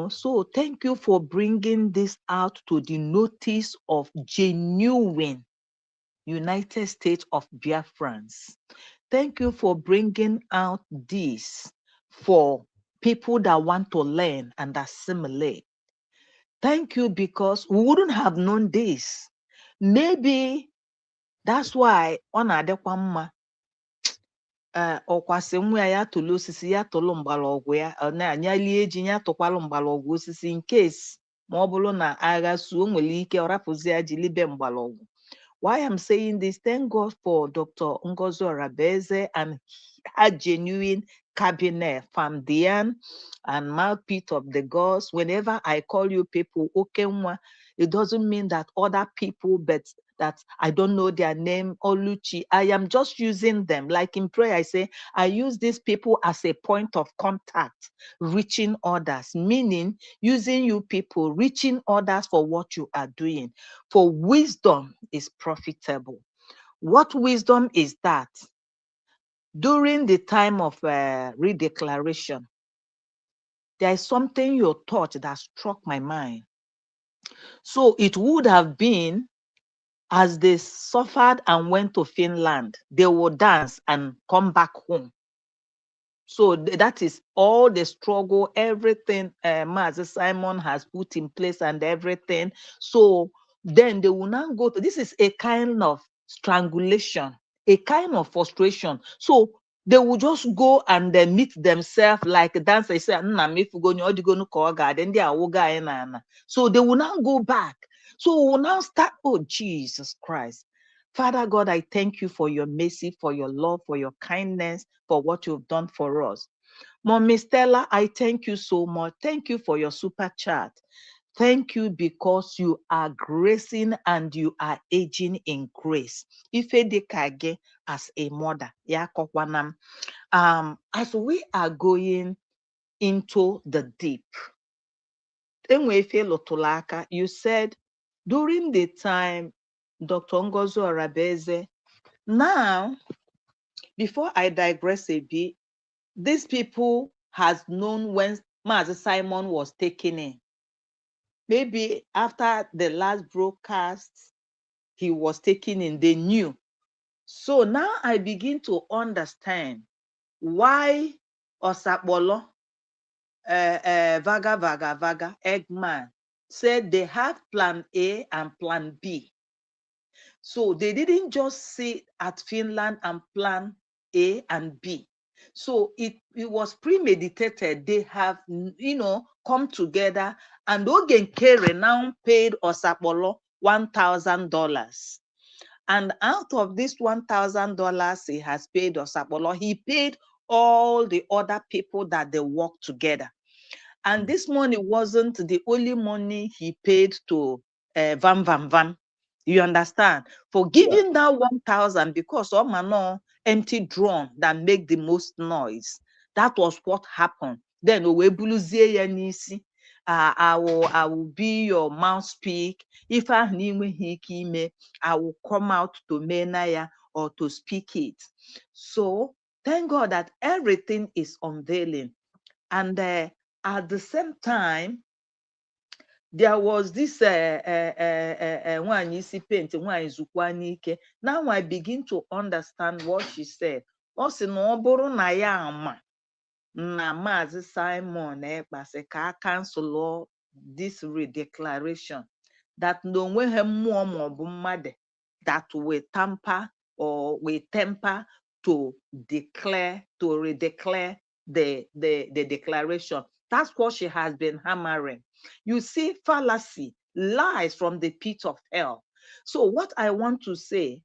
So thank you for bringing this out to the notice of genuine United States of Biafrans. Thank you for bringing out this for people that want to learn and assimilate. Thank you because we wouldn't have known this. Maybe that's why on Adekwama ọkwasị nwa ya tụlụ osisi ya tụlụ mgbọrọgwụ ya na-anyalie eji ya tụkwalụ mgbọrọgwụ osisi in case ma ọ bụrụ na agha suo nwere ike ọ rapụzi ya jilibe mgbọrọgwụ. Why I'm saying this, thank God for Dr. Ngozi Orabeze and her genuine cabinet, Famdian and mouthpiece of the gods. Whenever I call you people, Okenwa, it doesn't mean that other people, but that I don't know their name, Oluchi. I am just using them. Like in prayer, I say, I use these people as a point of contact, reaching others, meaning using you people, reaching others for what you are doing. For wisdom is profitable. What wisdom is that? During the time of redeclaration, there is something you taught that struck my mind. So it would have been, as they suffered and went to Finland, they would dance and come back home. So that is all the struggle, everything Master Simon has put in place and everything. So then they will now go to, this is a kind of strangulation, a kind of frustration. So they will just go and then meet themselves like dance. They say, so they will now go back. So we will now start, oh Jesus Christ. Father God, I thank you for your mercy, for your love, for your kindness, for what you've done for us. Mommy Stella, I thank you so much. Thank you for your super chat. Thank you because you are gracing and you are aging in grace. Ife dekage as a mother. As we are going into the deep, you said during the time Dr. Ngozi Orabeze, now, before I digress a bit, these people has known when Master Simon was taken in. Maybe after the last broadcast, he was taken in, they knew. So now I begin to understand why Osapolo, Vaga, Eggman, said they have plan A and plan B. So they didn't just sit at Finland and plan A and B. So it was premeditated. They have, come together, and Ogenkere now paid Osapolo $1,000. And out of this $1,000 he has paid Osapolo, he paid all the other people that they worked together. And this money wasn't the only money he paid to Van. You understand? For giving that 1,000, because all no empty drum that make the most noise. That was what happened. Then I will be your mouthpiece. If I will come out to Menaya or to speak it. So thank God that everything is unveiling. And at the same time, there was this one you see paint, one is Ukwanike. Now I begin to understand what she said. Also, no boro na ya ama na Mazi Simon ekpase ka cancel this redeclaration that no way that we tamper or we temper to declare, to redeclare the declaration. That's what she has been hammering. You see, fallacy, lies from the pit of hell. So what I want to say,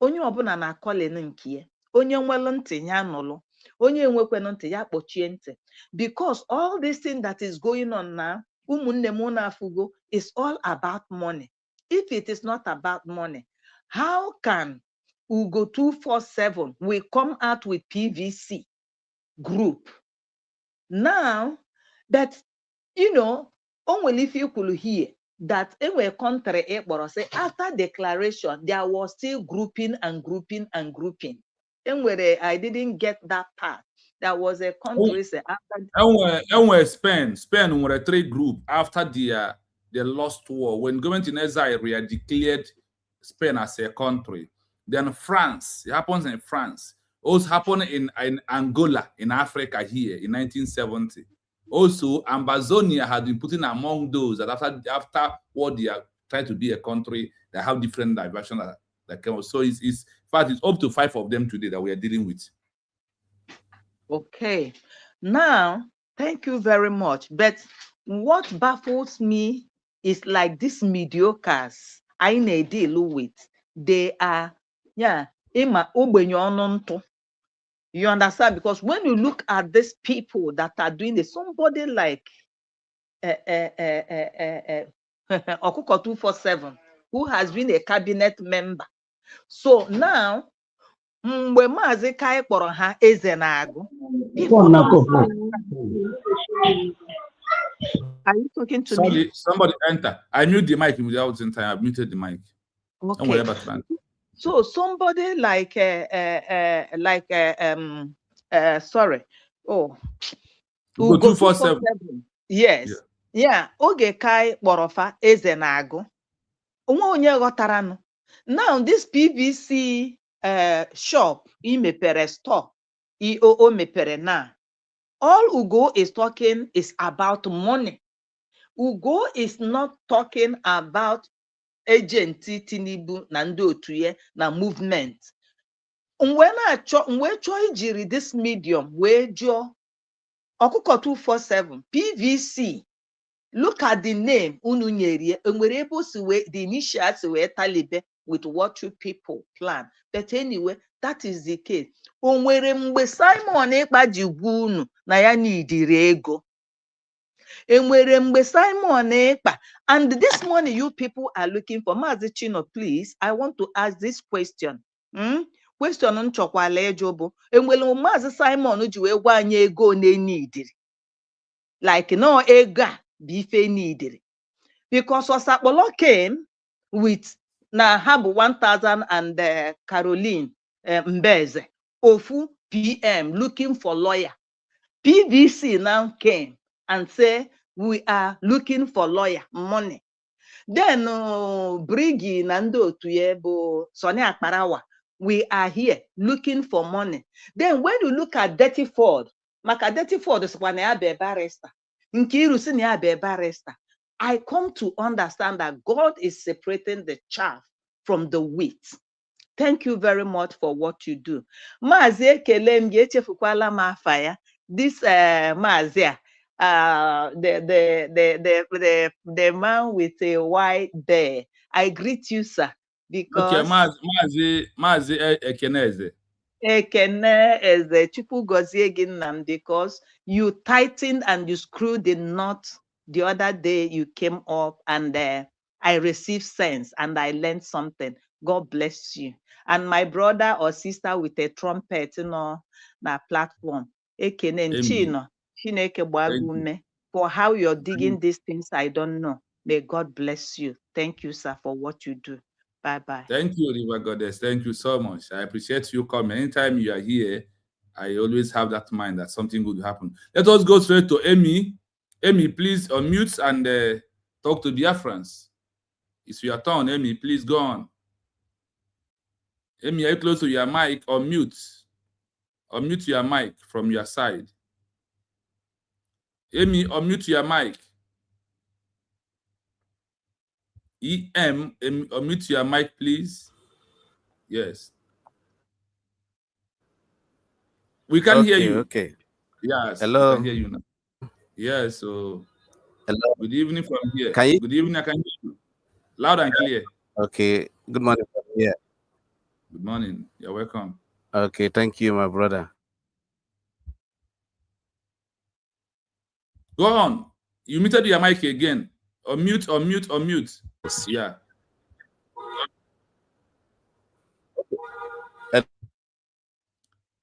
onye ọbụla na-akọle nke onye nwere ntị ya nụlụ, onye enwekwenụ ntị ya kpọchie ntị, because all this thing that is going on now, ụmụnne m na-afụgo, is all about money. If it is not about money, how can Ugo 247 will come out with PVC group now that, only if you could hear that in a country, say after declaration, there was still grouping. And where I didn't get that part. There was a country say after Spain were a trade group after the lost war, when government-in-exile declared Spain as a country. Then France, it happens in France. Also happened in Angola in Africa here in 1970. Also, Amazonia had been put in among those that after what they are trying to be a country that have different diversions that came. So in fact, it's up to 5 of them today that we are dealing with. Okay. Now, thank you very much. But what baffles me is like these mediocres I need to deal with. They are, you understand? Because when you look at these people that are doing this, somebody like Okuko 247, who has been a cabinet member. So now, mgbe Maazị Kai kpọrọ ha eze na-agụ, people don't see. Are you talking to me? Somebody enter. I mute the mic without in time. I muted the mic. Okay. So somebody like sorry. Oh, Ugo 247. Yes. Yeah. Oge Kai kpọrọ fa eze na-agụ. Onwe onye ghọtaranụ. Now this PVC shop imepere store o mepere now. All Ugo is talking is about money. Ugo is not talking about agent Tinubu na ndị otu ya na movement. Mgbe chọọ ijiri this medium wee jụọ ọkụkọ 247 PVC. Look at the name unu nyere enwere ebe o si wee the initials wee talibe with what you people plan. But anyway, that is the case. O nwere mgbe Simon Ekpa ji gwa unu na ya n'idiri ego. Enwere mgbe Simon Ekpa, and this money you people are looking for. Maazị Chino, please, I want to ask this question. Question nchokwala ejobo. Enwere Maazị Simon ji wee gwa anyị ego na-enidiri. Like no ego bife needed. Because Osakpolo came with na have 1,000 and Caroline Mbeze Ofu PM looking for lawyer. PVC now came and say we are looking for lawyer money. Then Brigi Nando Tuyebo Sonia Akparawa, we are here looking for money. Then when you look at Dirty Ford, Maka Dirty Ford is one barrister. I come to understand that God is separating the chaff from the wheat. Thank you very much for what you do. Maazị Ekelem echefukwala m afa ya. This Maazị the man with a white bear. I greet you, sir, because Maazị Ekeneze. Ekene is the Chukwu gozie gị nnam, because you tightened and you screwed the knot the other day you came up, and I received sense and I learned something. God bless you. And my brother or sister with a trumpet, na platform. Ekene Chino, Chineke gbagume. For how you're digging these things, I don't know. May God bless you. Thank you, sir, for what you do. Bye-bye. Thank you, River Goddess. Thank you so much. I appreciate you coming. Anytime you are here, I always have that mind that something good will happen. Let us go straight to Amy. Amy, please unmute and talk to Biafrans. It's your turn, Amy. Please go on. Amy, are you close to your mic? Unmute. Unmute your mic from your side. Amy, unmute your mic. Unmute your mic, please. Yes. We can hear you. Okay. Yes. Hello. We can hear you now. Yes. So. Hello. Good evening from here. Can you? Good evening. I can hear you. Loud and clear. Okay. Good morning from here. Good morning. You're welcome. Okay. Thank you, my brother. Go on. You muted your mic again. Unmute. Yeah.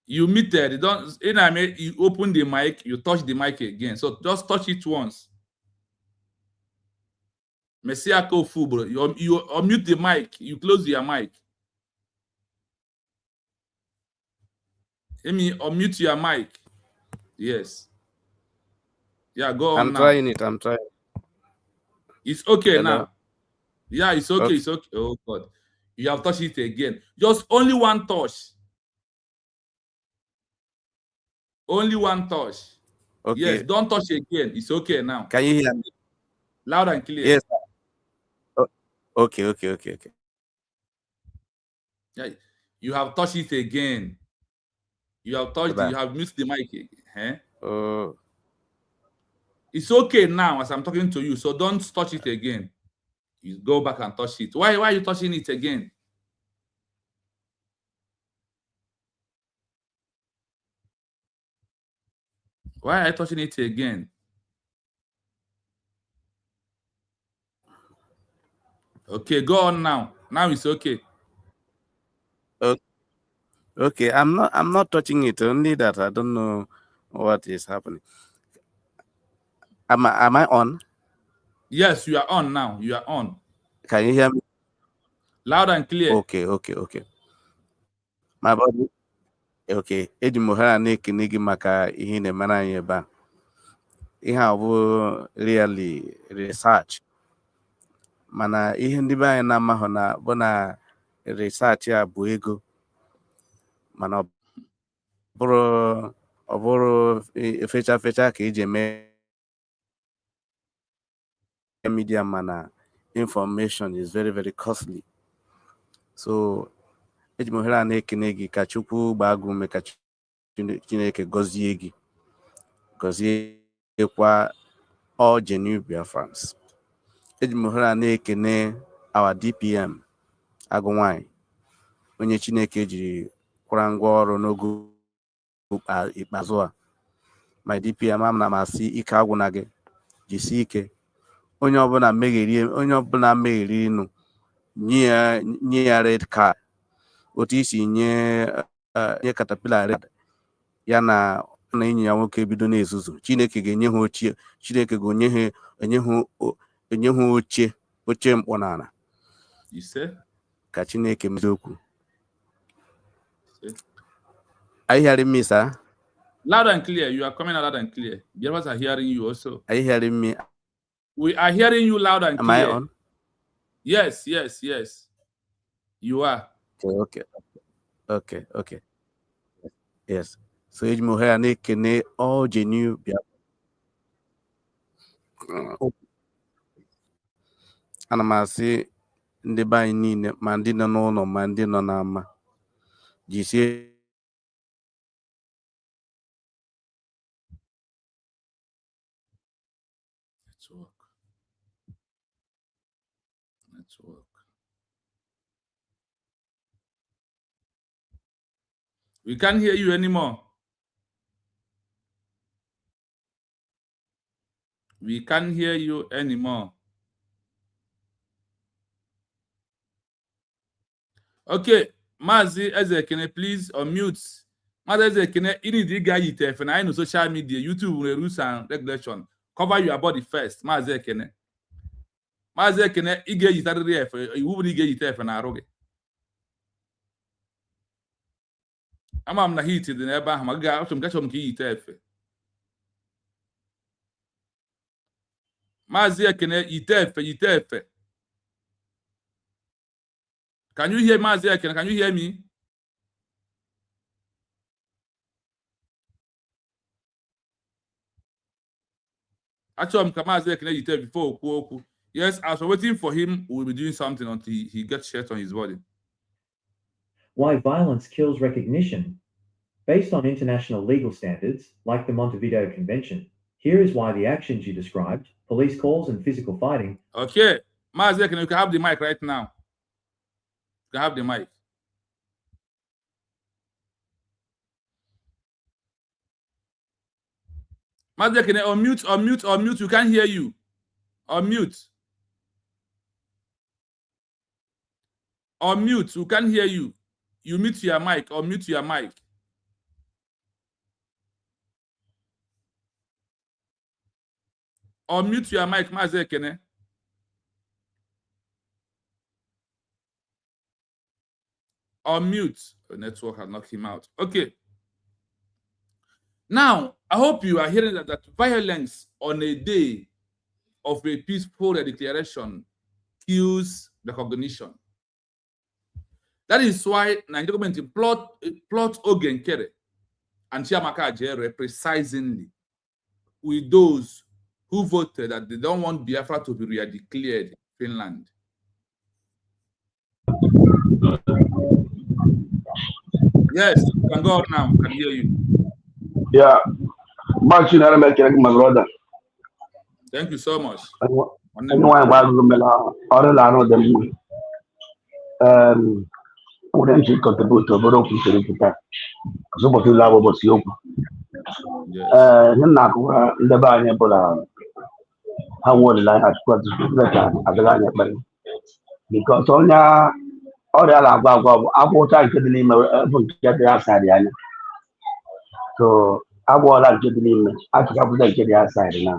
You muted. You open the mic, you touch the mic again. So just touch it once. Messiako Fubro. You unmute the mic, you close your mic. Amy, unmute your mic. Yes. Yeah, go on. I'm trying it. I'm trying. It's okay. Hello? Now. Yeah, it's okay. Okay. It's okay. Oh God. You have touched it again. Just only one touch. Only one touch. Okay. Yes, don't touch again. It's okay now. Can you hear me? Loud and clear. Yes. Oh, okay. Yeah, you have touched it again. You have touched it. You have missed the mic again. It's okay now as I'm talking to you. So don't touch it again. You go back and touch it. Why are you touching it again? Why are you touching it again? Okay, go on now. Now it's okay. Okay, I'm not touching it, only that I don't know what is happening. Am I on? Yes, you are on now. You are on. Can you hear me? Loud and clear. Okay. My body. Okay. Eji mohara na-ekene gị maka ihe na-emere anyị ebe a. Ihe a bụ really research. Mana ihe ndị be anyị na-amahụ na bụ na research a bụ ego. Mana ọ bụrụ fecha ka eji eme media, mana information is very, very costly. So eji m ohere a na-ekene gị ka Chukwu gbaa gị ume, ka Chineke gọzie gị, gọziekwa all genuine Biafrans. Eji m ohere a na-ekene our DPM agụ nwanyị, onye Chineke jiri kwara ngwa ọrụ n'oge ikpeazụ a. My DPM, amana m asị ike agwụna gị, jisi ike. Onye ọbụla megheri inu nye ya red card, otu isi nye Caterpillar red ya na enyi ya nwoke bido na-ezuzu. Chineke ga-enye ha ochie, Chineke ga-enye ha oche mkpọnala. Ka Chineke mezi okwu. Are you hearing me, sir? Loud and clear. You are coming out loud and clear. The others are hearing you also. Are you hearing me? We are hearing you loud and clear. Am I on? Yes. You are. Okay. Yes. So eji m ohere na-ekene all genuine Biafra. Ana m asị ndị be anyị niile, ma ndị nọ n'ụlọ ma ndị nọ n'ama, jisie Network. We can't hear you anymore. We can't hear you anymore. Okay, Mazi Ezekene, please unmute. Mazi Ezekene, you need to get it and I know social media, YouTube rules and regulation. Cover your body first. Mazi Ezekene. Mazi Ezekene, you get it. You will get it and I roge. I'm not heated in ever. I'm going to get some key it. Mazi Ezekene, itefe. Can you hear Mazi Ezekene? Can you hear me? Actually, Mazi Ezekene itefe before Oku. Yes, as we're waiting for him, we'll be doing something until he gets shirt on his body. Why violence kills recognition. Based on international legal standards, like the Montevideo Convention, here is why the actions you described, police calls and physical fighting. Okay, Mazi Ezekene, you can have the mic right now. You can have the mic. Mazi Ezekene, unmute. You can't hear you. Unmute. Unmute. You can't hear you. You mute your mic. Unmute your mic. Unmute your mic, Mazi Ezekene. Unmute. The network has knocked him out. Okay. Now, I hope you are hearing that violence on a day of a peaceful declaration kills recognition. That is why Nigerian government plot Ogenkere and Chiamaka Ajere precisely with those who voted that they don't want Biafra to be re-declared in Finland. Yes, you can go on now. I can hear you. Yeah. My brother. Thank you so much. Wouldn't contribute to Boro Kuta? Support to love was you. The Banya Bola. How would I have got at the line? because onye ọrịa na-agwa agwa bụ agwụcha nke dị n'ime bụ nke dị asaịdị anya. So agwọọla nke dị n'ime achịkapụta nke dị asaịdị na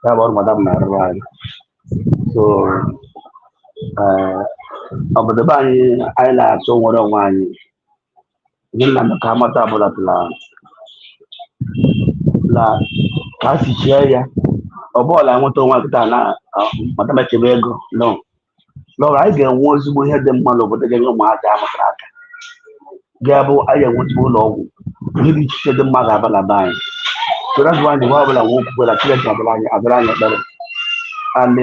ya bụ ọrụ madam na-arụrụ anyị. So obodo be anyị na-achọ nwere onwe anyị ihe nna ka amata ọbụla na ka a si chie ya ọ bụla nweta onwe nkịta na madam echebe ego no anyị ga-enwe ezigbo ihe dị mma n'obodo ga-enye ụmụaka amụtara aka ga-abụ anyị enwetụrụ ụlọ ọgwụ ihe dị iche dị mma ga-aba na be anyị. So that's why ndị ọbụla nwe okwukwe na Chineke abịara anyị ekpere. And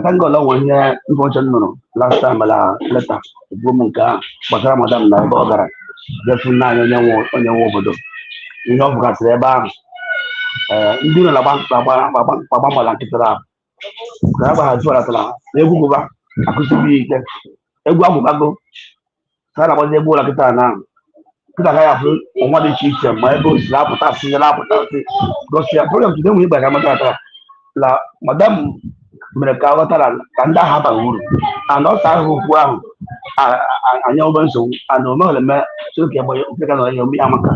Angol nwere ihe information nụrụ last time la leta ebuo m nke ahụ gbasara madam na ebe ọ gara jefu nna anyị onye nwe obodo ihe ọ bụgasịrị ebe ahụ ndị ụlọ gbamala nkịtara ahụ ka a gbaghazi ọlatara na egwu gụba akụzighị ike egwu agwụbago ka na-agbazi egwu ụlọ nkịta na nkịta agaghị afụ ọnwa dị iche iche ma ebe o si apụta sinyere apụtasị gosi ya program tude nwe igbe ka matara la madam mere ka ọ ghọtara ka ndị agha bara uru ana ọsa ahụ okwu ahụ anya ụgbọ nsogbu ana omeghele eme Chineke nke ka nọ ya ome ya maka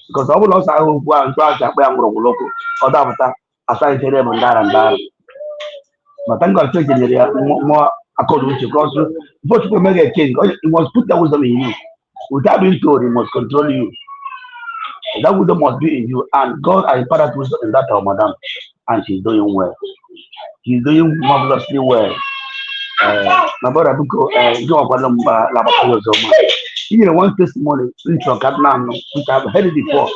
because ọ bụrụ na ọsa ahụ okwu ahụ ntụ asị akpa ya ngwụrọgwụrọkwu ọ dapụta asaghịchere bụ ndara but Angol Church nyere ya mmụọ akọrọ uche ka ọsụ before Chukwu emeghe a king he must put that wisdom in you without being told he must control you. That wisdom must be in you and God has imparted wisdom in that of madam and she's doing well. He's doing marvelously well. My brother Buko, here one testimony from Kadnan, which I've heard it before,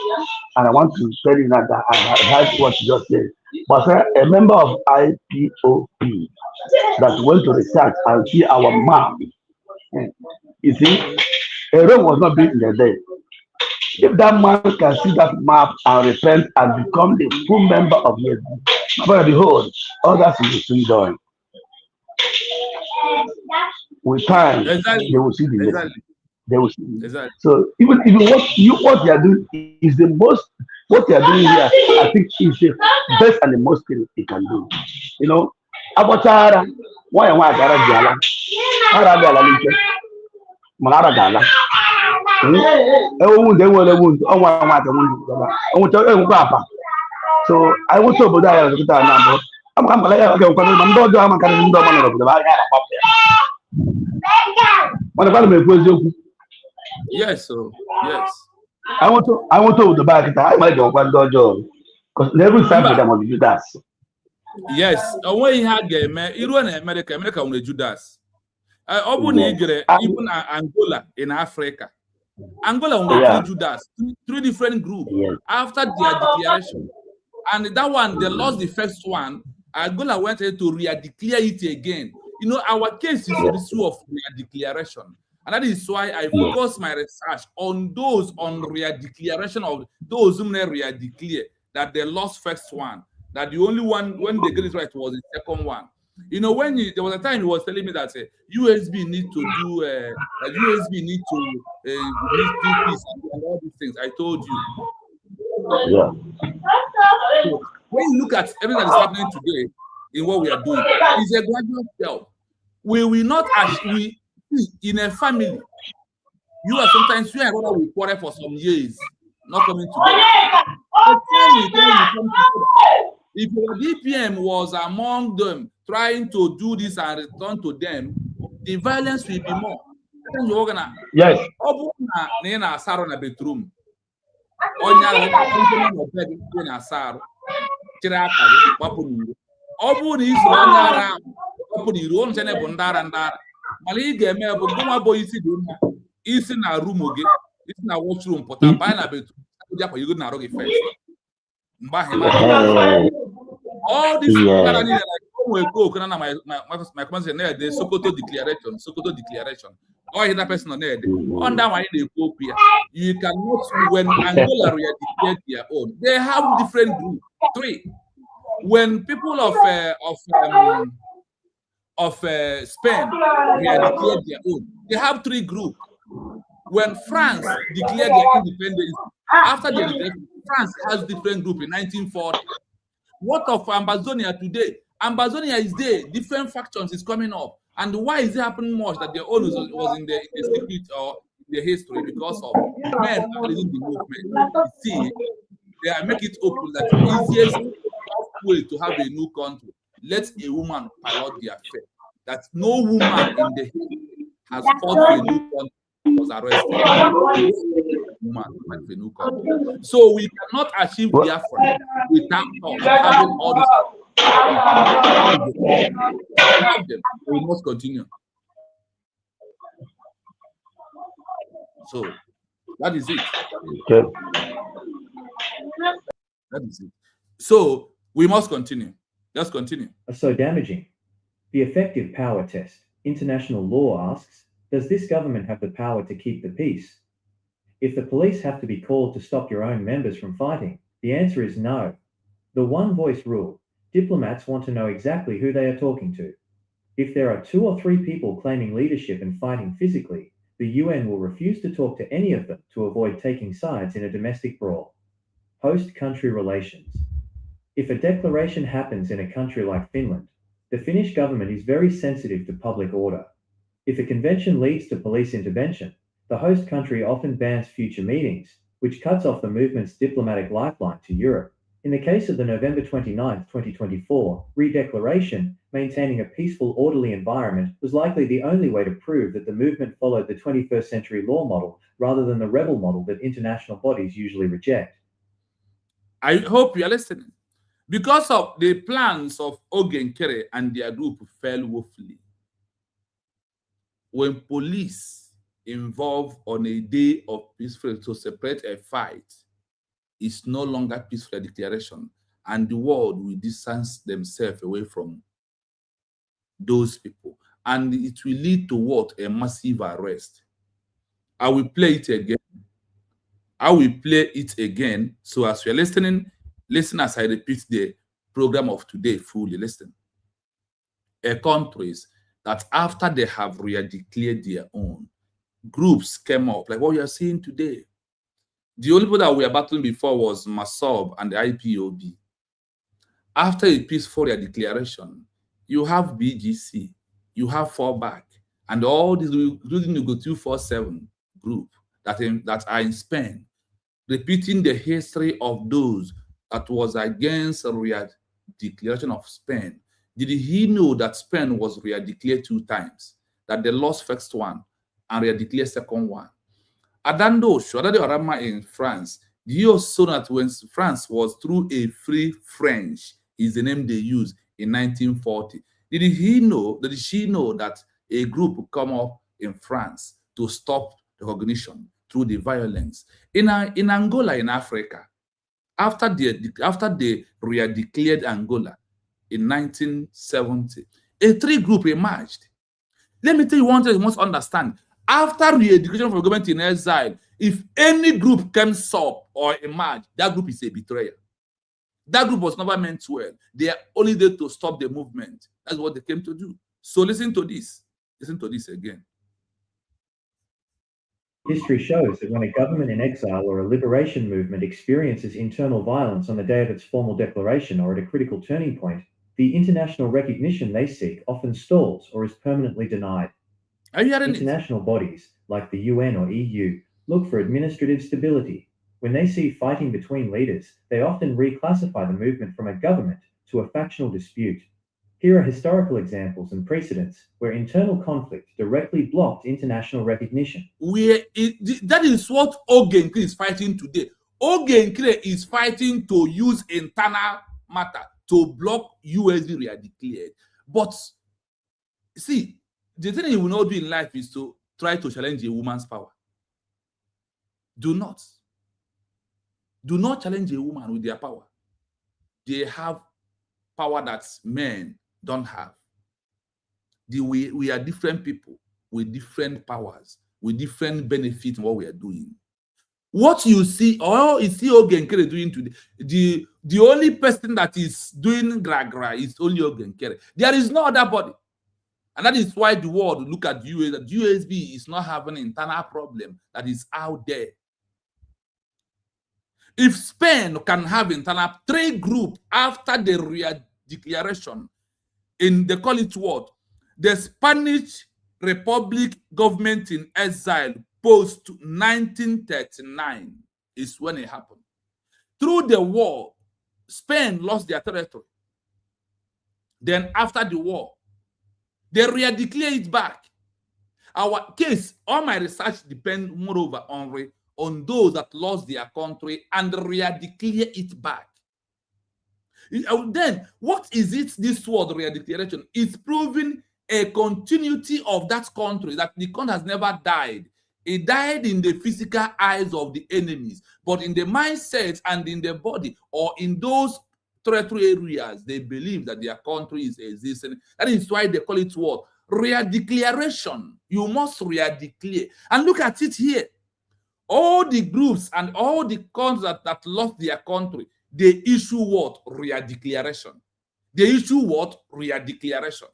and I want to tell you that I heard what you just said. But a member of IPOP that went to research and see our map, you see, a road was not built in a day. If that man can see that map and repent and become the full member of the but behold, others will soon join. With time, they will see the exactly. They will see. Exactly. So even what they are doing is the most. What they are doing here, I think, is the best and the most thing they can do. You know, Abotara, why am I Gala? Malara Gala. Oh, they will a wound. Oh, I want to Papa. So I want to put that number. I'm yes, so yes. I want to the back. I might go one dojo because every time they want to do that. Yes, when he had game, even America will do that. Even Angola in Africa. Angola will do that. Three different groups after their declaration. And that one, they lost the first one. Angola went to re-declare it again. You know, our case is the issue of re-declaration. And that is why I focus my research on those on re-declaration of those whom they re-declare that they lost first one. That the only one, when they get it right, was the second one. You know, when there was a time he was telling me that USB need to do, USB need to do this and all these things. I told you. Yeah. So when you look at everything that is happening today in what we are doing, it's a gradual step. We will not actually in a family. You are sometimes you and brother will quarrel for some years, not coming together. If your DPM was among them trying to do this and return to them, the violence will be more. Yes. Na bedroom. Isi na room oge, isi na washroom pụta baa na bedroom, you go na rogi first. All these my comment is the Sokoto declaration. All that person on there, under why they go here. You cannot when Angola declared their own. They have different groups. 3. When people of Spain declared their own, they have 3 groups. When France declared their independence, after the independence, France has different group in 1940. What of Ambazonia today? Ambazonia is there, different factions is coming up. And why is it happening much that their own was in the secret or the history? Because of men are leading the movement. You see, they are making it open that the easiest way to have a new country, let a woman pilot the affair. That no woman in the history has fought for a new country was arrested. Woman fight for a new country. So we cannot achieve Biafra without us having all these. Have them. We must continue. So that is it. Okay. That is it. So we must continue. Let's continue. Are so damaging. The effective power test. International law asks, does this government have the power to keep the peace? If the police have to be called to stop your own members from fighting, the answer is no. The one voice rule. Diplomats want to know exactly who they are talking to. If there are 2 or 3 people claiming leadership and fighting physically, the UN will refuse to talk to any of them to avoid taking sides in a domestic brawl. Host country relations. If a declaration happens in a country like Finland, the Finnish government is very sensitive to public order. If a convention leads to police intervention, the host country often bans future meetings, which cuts off the movement's diplomatic lifeline to Europe. In the case of the November 29, 2024, redeclaration, maintaining a peaceful, orderly environment was likely the only way to prove that the movement followed the 21st century law model rather than the rebel model that international bodies usually reject. I hope you are listening. Because of the plans of Ogenkere and their group fell woefully. When police involved on a day of peaceful to separate a fight, it's no longer peaceful declaration, and the world will distance themselves away from those people. And it will lead to what? A massive arrest. I will play it again. I will play it again. So as you're listening, listen as I repeat the program of today fully. Listen. Countries that after they have declared their own, groups came up, like what we are seeing today. The only people that we were battling before was Masob and the IPOB. After a peaceful declaration, you have BGC, you have Fallback, and all these, including the 247 group that are in Spain, repeating the history of those that was against a declaration of Spain. Did he know that Spain was declared 2 times, that they lost first one and declared second one? Adando Orama in France, do you also know that when France was through a free French, is the name they used in 1940? Did she know that a group would come up in France to stop the recognition through the violence? In Angola, in Africa, after they declared Angola in 1970, a 3 group emerged. Let me tell you one thing you must understand. After the education from government in exile, if any group comes up or emerge, that group is a betrayer. That group was never meant well. They are only there to stop the movement. That's what they came to do. So listen to this. Listen to this again. History shows that when a government in exile or a liberation movement experiences internal violence on the day of its formal declaration or at a critical turning point, the international recognition they seek often stalls or is permanently denied. Are you hearing International bodies, like the UN or EU, look for administrative stability. When they see fighting between leaders, they often reclassify the movement from a government to a factional dispute. Here are historical examples and precedents where internal conflict directly blocked international recognition. That is what Ogenkere is fighting today. Ogenkere is fighting to use internal matter to block USD declared. But see, the thing he will not do in life is to try to challenge a woman's power. Do not challenge a woman with their power. They have power that men don't have. We are different people with different powers, with different benefits in what we are doing. What you see, or you see Ogenkere doing today, the only person that is doing gra is only Ogenkere. There is no other body. And that is why the world look at US, that USB is not having an internal problem that is out there. If Spain can have internal 3 groups after the declaration, they call it what? The Spanish Republic government in exile post 1939 is when it happened. Through the war, Spain lost their territory. Then after the war, they re-declare it back. Our case, all my research depends moreover on those that lost their country and re-declare it back. Then, what is it, this word re-declaration? It's proving a continuity of that country, that the country has never died. It died in the physical eyes of the enemies, but in the mindset and in the body, or in those territory areas, they believe that their country is existing. That is why they call it what? Re-declaration. You must re-declare. And look at it here. All the groups and all the countries that lost their country, they issue what? Re-declaration. They issue what? Re-declaration.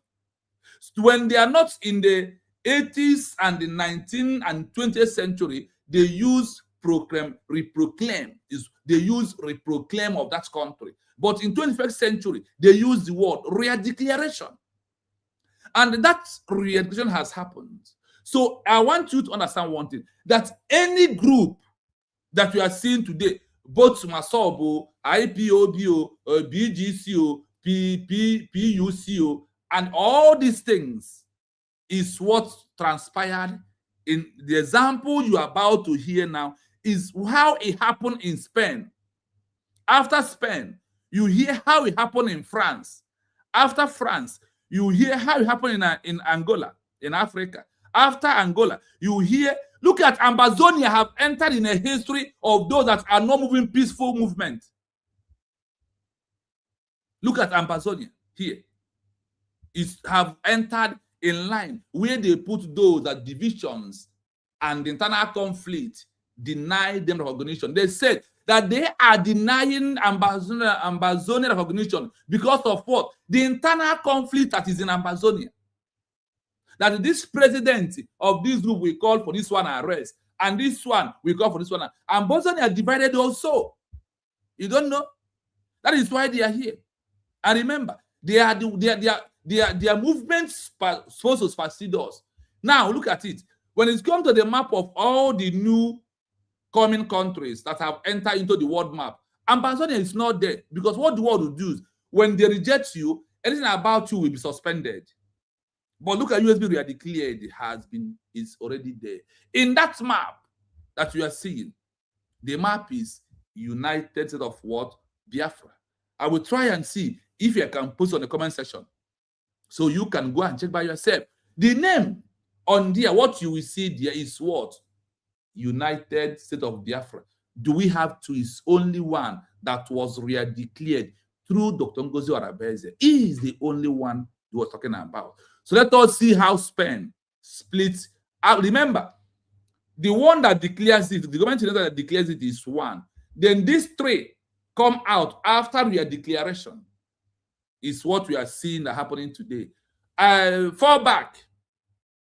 When they are not in the 80s and the 19th and 20th century, they use reproclaim. They use reproclaim of that country. But in 21st century, they use the word re-declaration. And that re-declaration has happened. So I want you to understand one thing, that any group that you are seeing today, both Masobo, IPOBO, BGCO, PUCO, and all these things is what transpired in the example you are about to hear now, is how it happened in Spain. After Spain, you hear how it happened in France. After France, you hear how it happened in Angola, in Africa. After Angola, you hear, look at Amazonia have entered in a history of those that are not moving peaceful movement. Look at Amazonia here. It have entered in line where they put those that divisions and internal conflict deny them recognition. They said that they are denying Amazonia recognition because of what? The internal conflict that is in Amazonia. That this president of this group will call for this one arrest, and this one will call for this one. Amazonia are divided also. You don't know? That is why they are here. And remember, their movements supposed to supersede us. Now look at it. When it comes to the map of all the new coming countries that have entered into the world map, Amazonia is not there, because what the world will do is when they reject you, anything about you will be suspended. But look at USB re-declared, is already there. In that map that you are seeing, the map is United States of what? Biafra. I will try and see if you can post on the comment section, so you can go and check by yourself. The name on there, what you will see there is what? United States of Biafra. Do we have two? Is only one that was re-declared through Dr. Ngozi Arabeze. He is the only one we were talking about. So let us see how Spain splits out. Remember, the one that declares it, the government that declares it is one. Then these three come out after their declaration. Is what we are seeing that happening today. Fallback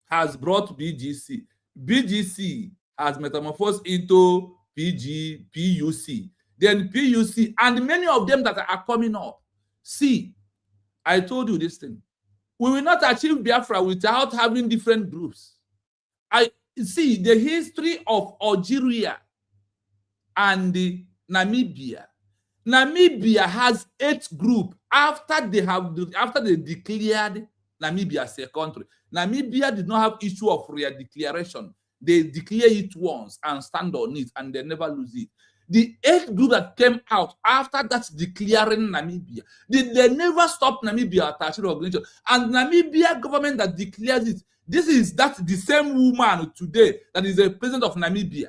has brought BGC. BGC has metamorphosed into PUC. Then PUC, and many of them that are coming up. See, I told you this thing. We will not achieve Biafra without having different groups. I see the history of Algeria and Namibia. Namibia has 8 groups after they declared Namibia as a country. Namibia did not have issue of re-declaration. They declare it once and stand on it, and they never lose it. The 8th group that came out after that declaring Namibia, they never stopped Namibia attaching organization. And Namibia government that declares it, that's the same woman today that is the president of Namibia.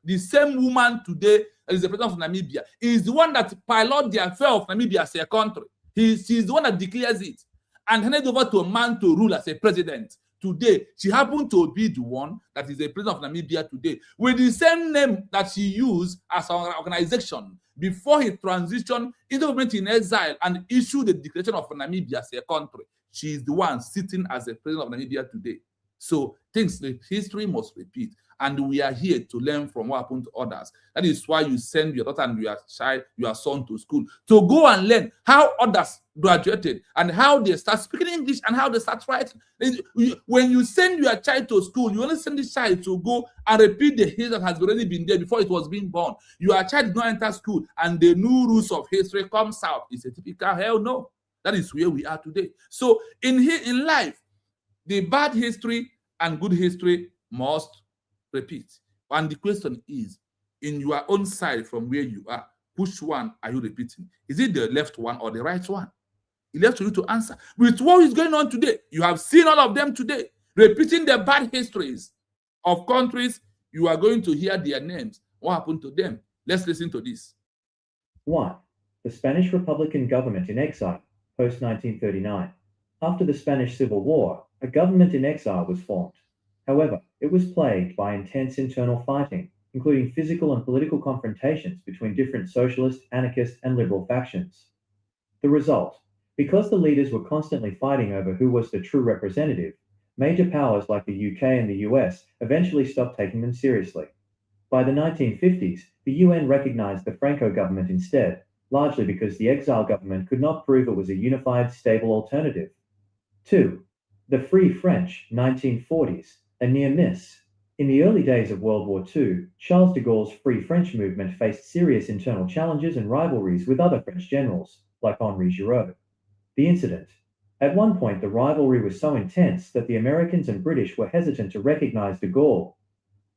The same woman today that is the president of Namibia is the one that piloted the affair of Namibia as a country. She's the one that declares it and handed over to a man to rule as a president. Today, she happened to be the one that is the president of Namibia today, with the same name that she used as an organization before he transitioned into government-in-exile and issued the declaration of Namibia as a country. She is the one sitting as the president of Namibia today. So things like history must repeat. And we are here to learn from what happened to others. That is why you send your daughter and your child, your son to school to go and learn how others graduated and how they start speaking English and how they start writing. When you send your child to school, you only send the child to go and repeat the history that has already been there before it was being born. Your child did not enter school and the new rules of history comes out. It's a typical hell no. That is where we are today. So in life, the bad history and good history must repeat. And the question is, in your own side from where you are, which one are you repeating? Is it the left one or the right one? It's left to you to answer. With what is going on today, you have seen all of them today, repeating the bad histories of countries. You are going to hear their names. What happened to them? Let's listen to this. 1. The Spanish Republican government in exile, post-1939. After the Spanish Civil War, a government in exile was formed. However, it was plagued by intense internal fighting, including physical and political confrontations between different socialist, anarchist, and liberal factions. The result, because the leaders were constantly fighting over who was the true representative, major powers like the UK and the US eventually stopped taking them seriously. By the 1950s, the UN recognized the Franco government instead, largely because the exile government could not prove it was a unified, stable alternative. 2. The Free French, 1940s. A near miss. In the early days of World War II, Charles de Gaulle's Free French movement faced serious internal challenges and rivalries with other French generals, like Henri Giraud. The incident. At one point, the rivalry was so intense that the Americans and British were hesitant to recognize de Gaulle.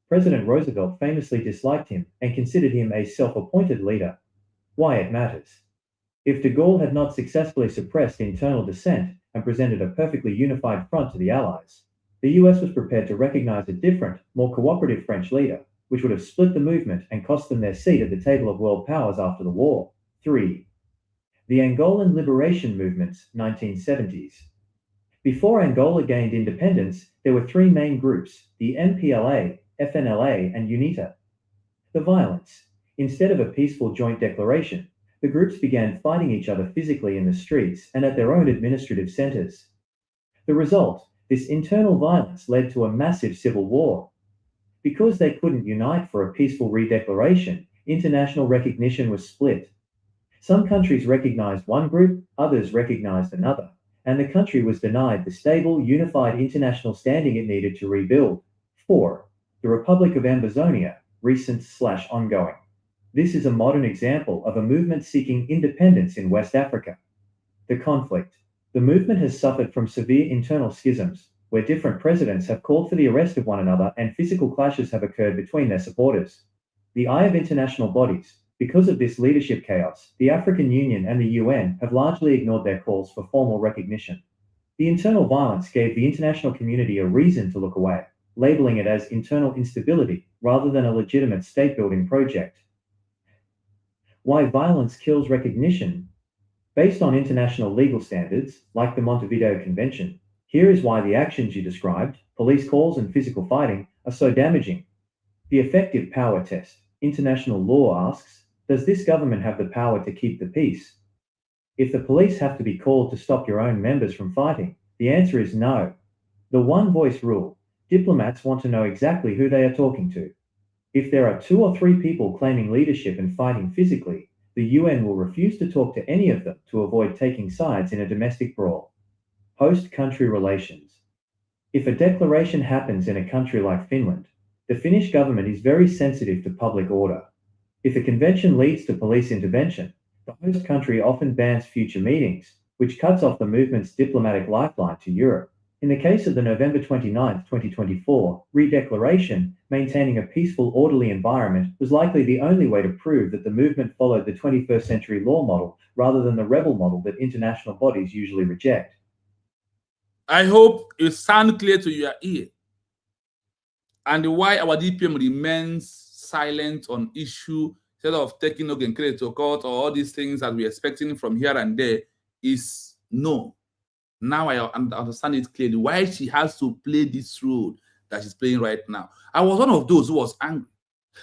President Roosevelt famously disliked him and considered him a self-appointed leader. Why it matters. If de Gaulle had not successfully suppressed internal dissent and presented a perfectly unified front to the Allies, the US was prepared to recognize a different, more cooperative French leader, which would have split the movement and cost them their seat at the table of world powers after the war. 3. The Angolan liberation movements, 1970s. Before Angola gained independence, there were three main groups, the MPLA, FNLA, and UNITA. The violence. Instead of a peaceful joint declaration, the groups began fighting each other physically in the streets and at their own administrative centers. The result, this internal violence led to a massive civil war. Because they couldn't unite for a peaceful redeclaration, international recognition was split. Some countries recognized one group, others recognized another, and the country was denied the stable, unified international standing it needed to rebuild. 4. The Republic of Ambazonia, recent/ongoing. This is a modern example of a movement seeking independence in West Africa. The conflict. The movement has suffered from severe internal schisms, where different presidents have called for the arrest of one another and physical clashes have occurred between their supporters. The eye of international bodies. Because of this leadership chaos, the African Union and the UN have largely ignored their calls for formal recognition. The internal violence gave the international community a reason to look away, labeling it as internal instability rather than a legitimate state-building project. Why violence kills recognition? Based on international legal standards, like the Montevideo Convention, here is why the actions you described, police calls and physical fighting, are so damaging. The effective power test. International law asks, does this government have the power to keep the peace? If the police have to be called to stop your own members from fighting, the answer is no. The one-voice rule. Diplomats want to know exactly who they are talking to. If there are 2 or 3 people claiming leadership and fighting physically, the UN will refuse to talk to any of them to avoid taking sides in a domestic brawl. Host-country relations. If a declaration happens in a country like Finland, the Finnish government is very sensitive to public order. If a convention leads to police intervention, the host country often bans future meetings, which cuts off the movement's diplomatic lifeline to Europe. In the case of the November 29, 2024, redeclaration, maintaining a peaceful, orderly environment was likely the only way to prove that the movement followed the 21st century law model rather than the rebel model that international bodies usually reject. I hope it sounds clear to your ear. And why our DPM remains silent on issue, instead of taking Ogenkere to court or all these things that we're expecting from here and there, is no. Now I understand it clearly why she has to play this role that she's playing right now. I was one of those who was angry.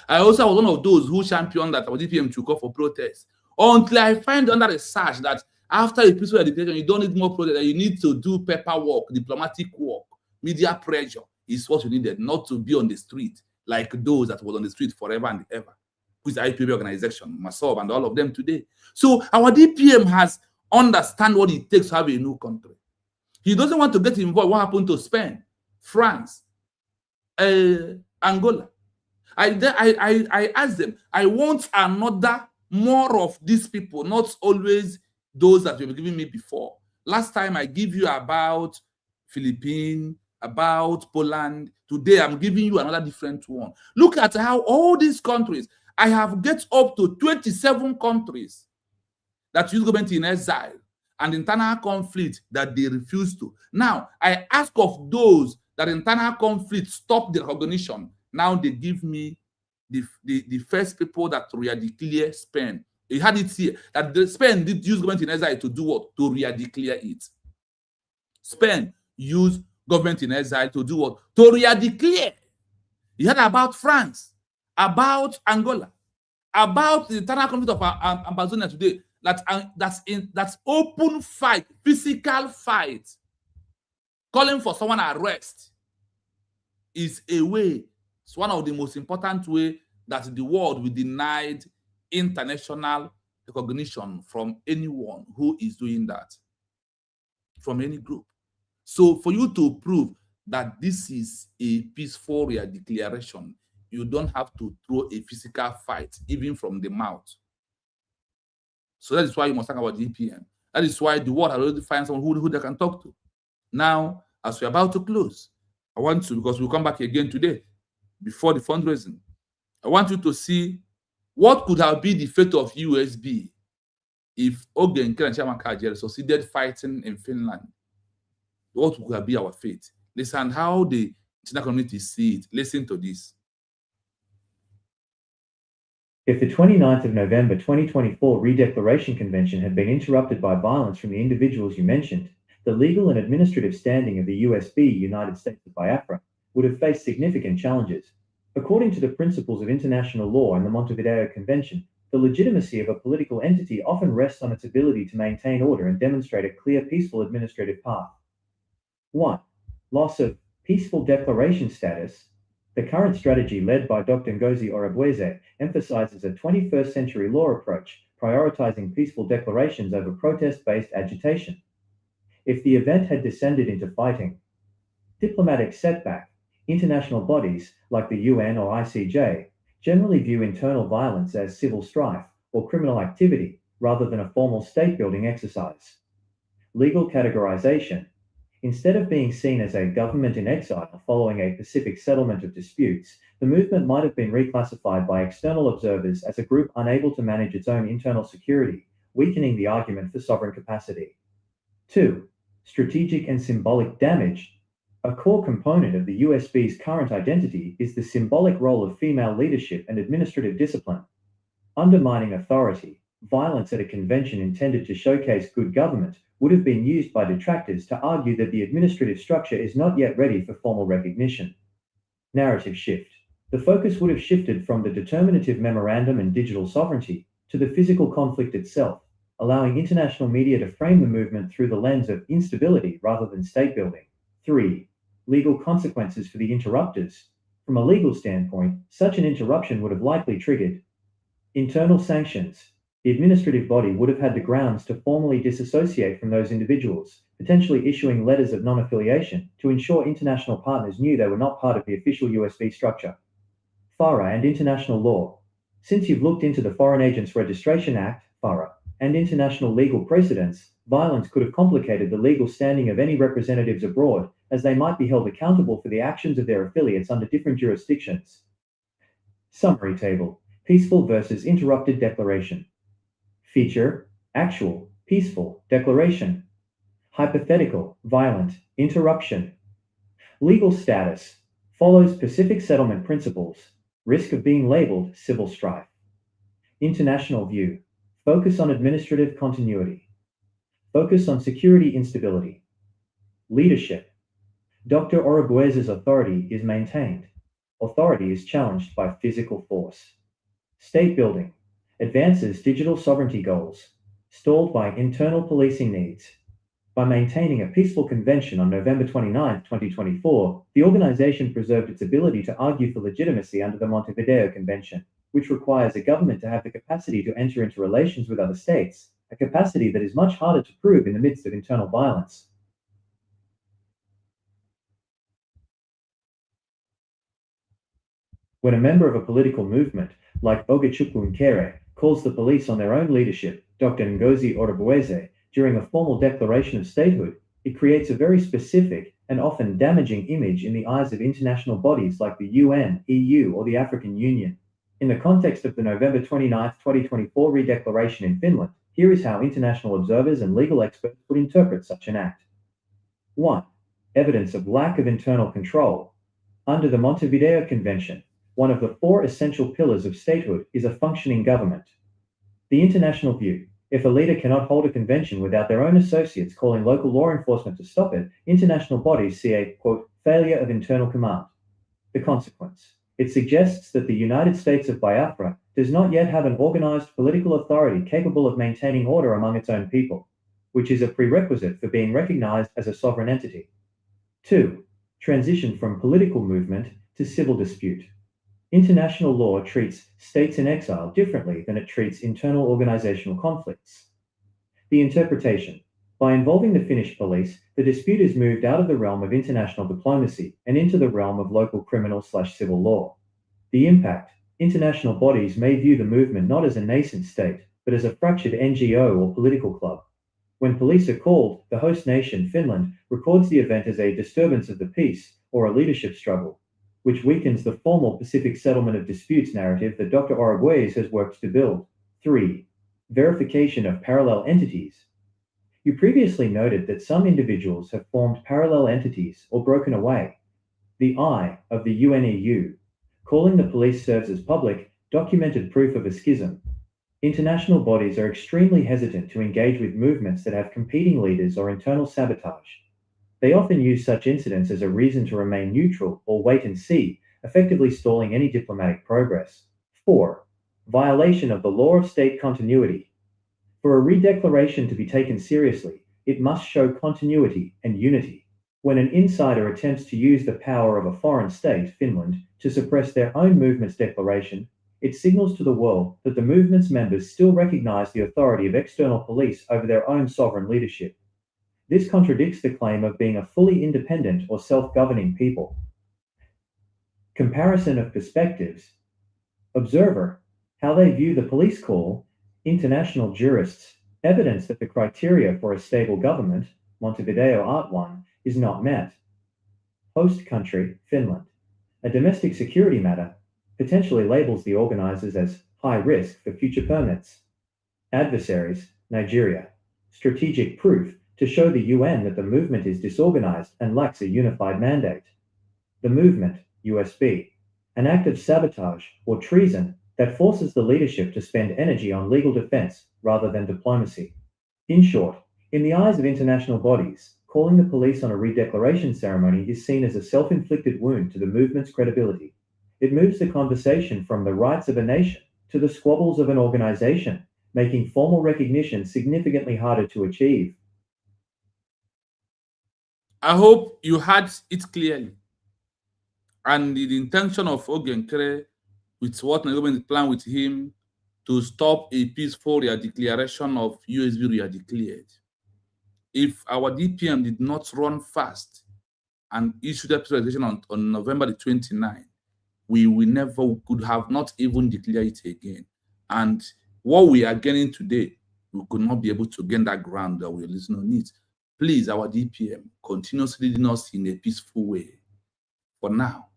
I also was one of those who championed that our DPM should call for protest. Until I find under research that after a peaceful education, you don't need more protest, you need to do paperwork, diplomatic work, Media pressure is what you needed, not to be on the street like those that was on the street forever and ever, with the IPB organization, myself, and all of them today. So our DPM has understand what it takes to have a new country. He doesn't want to get involved. What happened to Spain, France, Angola? I asked them, I want another, more of these people, not always those that you were giving me before. Last time I give you about Philippines, about Poland. Today I'm giving you another different one. Look at how all these countries, I have get up to 27 countries that use government in exile and internal conflict that they refuse to. Now, I ask of those that internal conflict stop the recognition. Now they give me the first people that re-declare Spain. You had it here, that the Spain did use government in exile to do what? To re-declare it. Spain used government in exile to do what? To re-declare. You heard about France, about Angola, about the internal conflict of Amazonia today. That's open fight, physical fight, calling for someone arrest is a way. It's one of the most important way that the world will deny international recognition from anyone who is doing that, from any group. So for you to prove that this is a peaceful declaration, you don't have to throw a physical fight, even from the mouth. So that is why you must talk about DPM. That is why the world has already found someone who they can talk to. Now, as we're about to close, I want to, because we'll come back again today, before the fundraising, I want you to see what could have been the fate of USB if Ogenkere and Chairman Kajere succeeded fighting in Finland. What would have been our fate? Listen how the international community see it. Listen to this. If the 29th of November 2024 Redeclaration Convention had been interrupted by violence from the individuals you mentioned, the legal and administrative standing of the USB, United States of Bafra, would have faced significant challenges. According to the principles of international law and the Montevideo Convention, the legitimacy of a political entity often rests on its ability to maintain order and demonstrate a clear, peaceful administrative path. 1. Loss of peaceful declaration status. The current strategy led by Dr. Ngozi Orebueze emphasizes a 21st century law approach, prioritizing peaceful declarations over protest-based agitation. If the event had descended into fighting, diplomatic setback, international bodies, like the UN or ICJ, generally view internal violence as civil strife or criminal activity rather than a formal state-building exercise. Legal categorization. Instead of being seen as a government in exile following a pacific settlement of disputes, the movement might have been reclassified by external observers as a group unable to manage its own internal security, weakening the argument for sovereign capacity. 2. Strategic and symbolic damage. A core component of the USB's current identity is the symbolic role of female leadership and administrative discipline. Undermining authority, violence at a convention intended to showcase good government would have been used by detractors to argue that the administrative structure is not yet ready for formal recognition. Narrative shift. The focus would have shifted from the determinative memorandum and digital sovereignty to the physical conflict itself, allowing international media to frame the movement through the lens of instability rather than state building. 3. Legal consequences for the interrupters. From a legal standpoint, such an interruption would have likely triggered internal sanctions. The administrative body would have had the grounds to formally disassociate from those individuals, potentially issuing letters of non-affiliation to ensure international partners knew they were not part of the official USB structure. FARA and international law. Since you've looked into the Foreign Agents Registration Act, FARA, and international legal precedents, violence could have complicated the legal standing of any representatives abroad, as they might be held accountable for the actions of their affiliates under different jurisdictions. Summary table. Peaceful versus interrupted declaration. Feature: actual, peaceful, declaration. Hypothetical, violent, interruption. Legal status: follows Pacific settlement principles. Risk of being labeled civil strife. International view: focus on administrative continuity. Focus on security instability. Leadership: Dr. Orebueze's authority is maintained. Authority is challenged by physical force. State building: advances digital sovereignty goals, stalled by internal policing needs. By maintaining a peaceful convention on November 29, 2024, the organization preserved its ability to argue for legitimacy under the Montevideo Convention, which requires a government to have the capacity to enter into relations with other states, a capacity that is much harder to prove in the midst of internal violence. When a member of a political movement, like Ogenkere, calls the police on their own leadership, Dr. Ngozi Orubueze, during a formal declaration of statehood, it creates a very specific and often damaging image in the eyes of international bodies like the UN, EU, or the African Union. In the context of the November 29, 2024 redeclaration in Finland, here is how international observers and legal experts would interpret such an act. 1. Evidence of lack of internal control. Under the Montevideo Convention, one of the 4 essential pillars of statehood is a functioning government. The international view: if a leader cannot hold a convention without their own associates calling local law enforcement to stop it, international bodies see a, quote, failure of internal command. The consequence: it suggests that the United States of Bafra does not yet have an organized political authority capable of maintaining order among its own people, which is a prerequisite for being recognized as a sovereign entity. 2. Transition from political movement to civil dispute. International law treats states in exile differently than it treats internal organizational conflicts. The interpretation: by involving the Finnish police, the dispute is moved out of the realm of international diplomacy and into the realm of local criminal/civil law. The impact: international bodies may view the movement not as a nascent state, but as a fractured NGO or political club. When police are called, the host nation, Finland, records the event as a disturbance of the peace or a leadership struggle, which weakens the formal Pacific settlement of disputes narrative that Dr. Orubueze has worked to build. 3. Verification of parallel entities. You previously noted that some individuals have formed parallel entities or broken away. The I of the UNEU. Calling the police serves as public, documented proof of a schism. International bodies are extremely hesitant to engage with movements that have competing leaders or internal sabotage. They often use such incidents as a reason to remain neutral or wait and see, effectively stalling any diplomatic progress. 4. Violation of the law of state continuity. For a redeclaration to be taken seriously, it must show continuity and unity. When an insider attempts to use the power of a foreign state, Finland, to suppress their own movement's declaration, it signals to the world that the movement's members still recognize the authority of external police over their own sovereign leadership. This contradicts the claim of being a fully independent or self-governing people. Comparison of perspectives. Observer: how they view the police call. International jurists: evidence that the criteria for a stable government, Montevideo Art 1, is not met. Host country, Finland: a domestic security matter, potentially labels the organizers as high risk for future permits. Adversaries, Nigeria: strategic proof to show the UN that the movement is disorganized and lacks a unified mandate. The movement, USB: an act of sabotage or treason that forces the leadership to spend energy on legal defense rather than diplomacy. In short, in the eyes of international bodies, calling the police on a redeclaration ceremony is seen as a self-inflicted wound to the movement's credibility. It moves the conversation from the rights of a nation to the squabbles of an organization, making formal recognition significantly harder to achieve. I hope you heard it clearly. And the intention of Ogenkere, with what the government planned with him, to stop a peaceful declaration of USB declared. If our DPM did not run fast and issue that declaration on November the 29th, we could have not even declared it again. And what we are getting today, we could not be able to gain that ground that we are listening on it. Please, our DPM, continues leading us in a peaceful way. For now,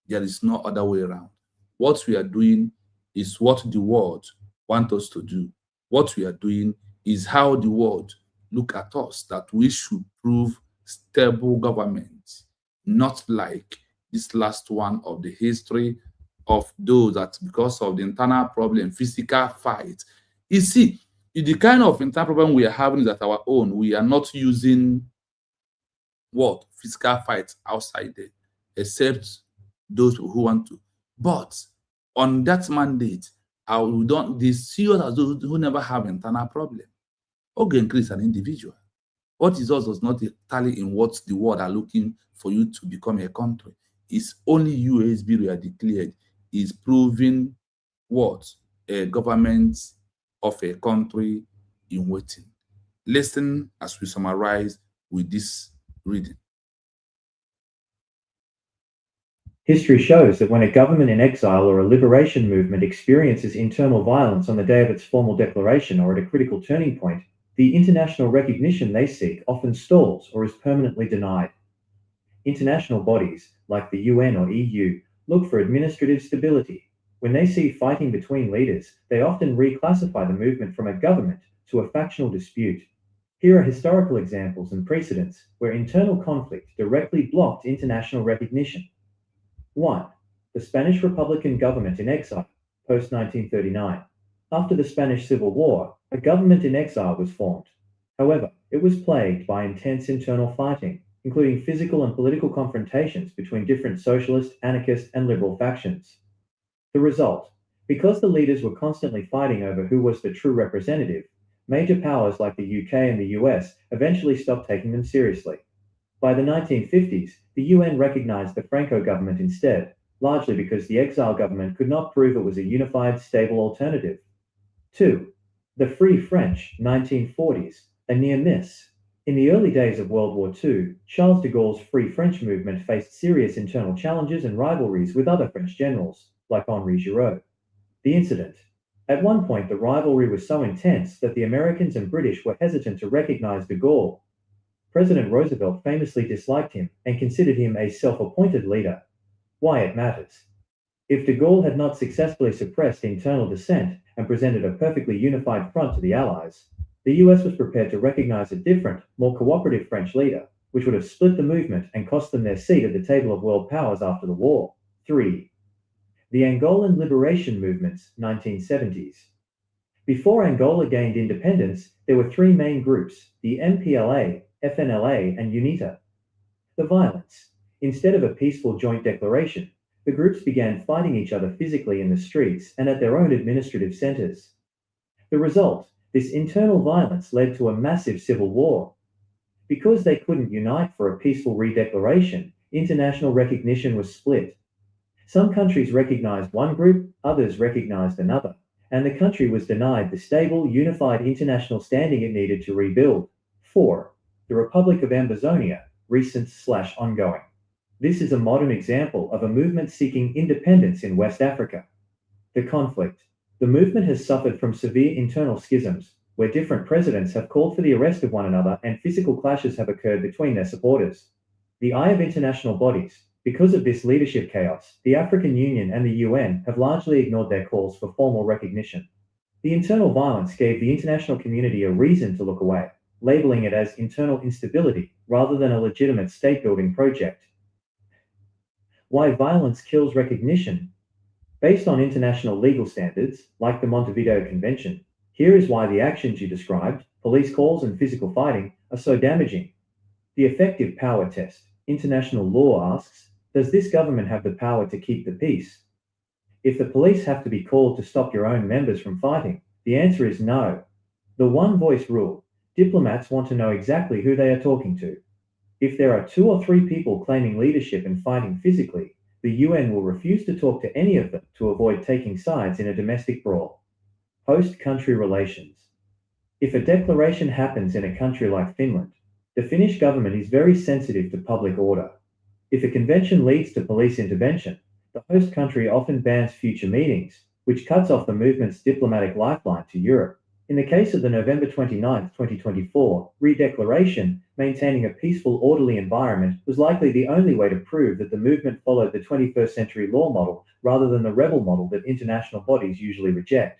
there is no other way around. What we are doing is what the world wants us to do. What we are doing is how the world look at us, that we should prove stable government, not like this last one of the history of those that because of the internal problem, physical fight. You see, the kind of internal problem we are having is at our own. We are not using physical fights outside there, except those who want to. But on that mandate, they see us as those who never have internal problem. Ogenkere is an individual. What is us does not tally in what the world are looking for you to become a country. It's only USB we are declared is proving what a government of a country in waiting. Listen as we summarize with this reading. History shows that when a government in exile or a liberation movement experiences internal violence on the day of its formal declaration or at a critical turning point, the international recognition they seek often stalls or is permanently denied. International bodies, like the UN or EU, look for administrative stability. When they see fighting between leaders, they often reclassify the movement from a government to a factional dispute. Here are historical examples and precedents where internal conflict directly blocked international recognition. 1. The Spanish Republican government in exile, post-1939. After the Spanish Civil War, a government in exile was formed. However, it was plagued by intense internal fighting, including physical and political confrontations between different socialist, anarchist, and liberal factions. The result: because the leaders were constantly fighting over who was the true representative, major powers like the UK and the US eventually stopped taking them seriously. By the 1950s, the UN recognized the Franco government instead, largely because the exile government could not prove it was a unified, stable alternative. 2. The Free French, 1940s, a near miss. In the early days of World War II, Charles de Gaulle's Free French movement faced serious internal challenges and rivalries with other French generals, like Henri Giraud. The incident: at one point the rivalry was so intense that the Americans and British were hesitant to recognize de Gaulle. President Roosevelt famously disliked him and considered him a self-appointed leader. Why it matters. If de Gaulle had not successfully suppressed internal dissent and presented a perfectly unified front to the Allies, the US was prepared to recognize a different, more cooperative French leader, which would have split the movement and cost them their seat at the table of world powers after the war. 3. The Angolan liberation movements, 1970s. Before Angola gained independence, there were three main groups: the MPLA, FNLA, and UNITA. The violence: instead of a peaceful joint declaration, the groups began fighting each other physically in the streets and at their own administrative centers. The result: this internal violence led to a massive civil war. Because they couldn't unite for a peaceful redeclaration, international recognition was split. Some countries recognized one group, others recognized another, and the country was denied the stable, unified international standing it needed to rebuild. 4. The Republic of Ambazonia, recent/ongoing. This is a modern example of a movement seeking independence in West Africa. The conflict: the movement has suffered from severe internal schisms, where different presidents have called for the arrest of one another and physical clashes have occurred between their supporters. The eye of international bodies: because of this leadership chaos, the African Union and the UN have largely ignored their calls for formal recognition. The internal violence gave the international community a reason to look away, labeling it as internal instability rather than a legitimate state-building project. Why violence kills recognition? Based on international legal standards, like the Montevideo Convention, here is why the actions you described, police calls and physical fighting, are so damaging. The effective power test: international law asks, does this government have the power to keep the peace? If the police have to be called to stop your own members from fighting, the answer is no. The one-voice rule: diplomats want to know exactly who they are talking to. If there are 2 or 3 people claiming leadership and fighting physically, the UN will refuse to talk to any of them to avoid taking sides in a domestic brawl. Host-country relations: if a declaration happens in a country like Finland, the Finnish government is very sensitive to public order. If a convention leads to police intervention, the host country often bans future meetings, which cuts off the movement's diplomatic lifeline to Europe. In the case of the November 29, 2024, redeclaration, maintaining a peaceful, orderly environment was likely the only way to prove that the movement followed the 21st century law model rather than the rebel model that international bodies usually reject.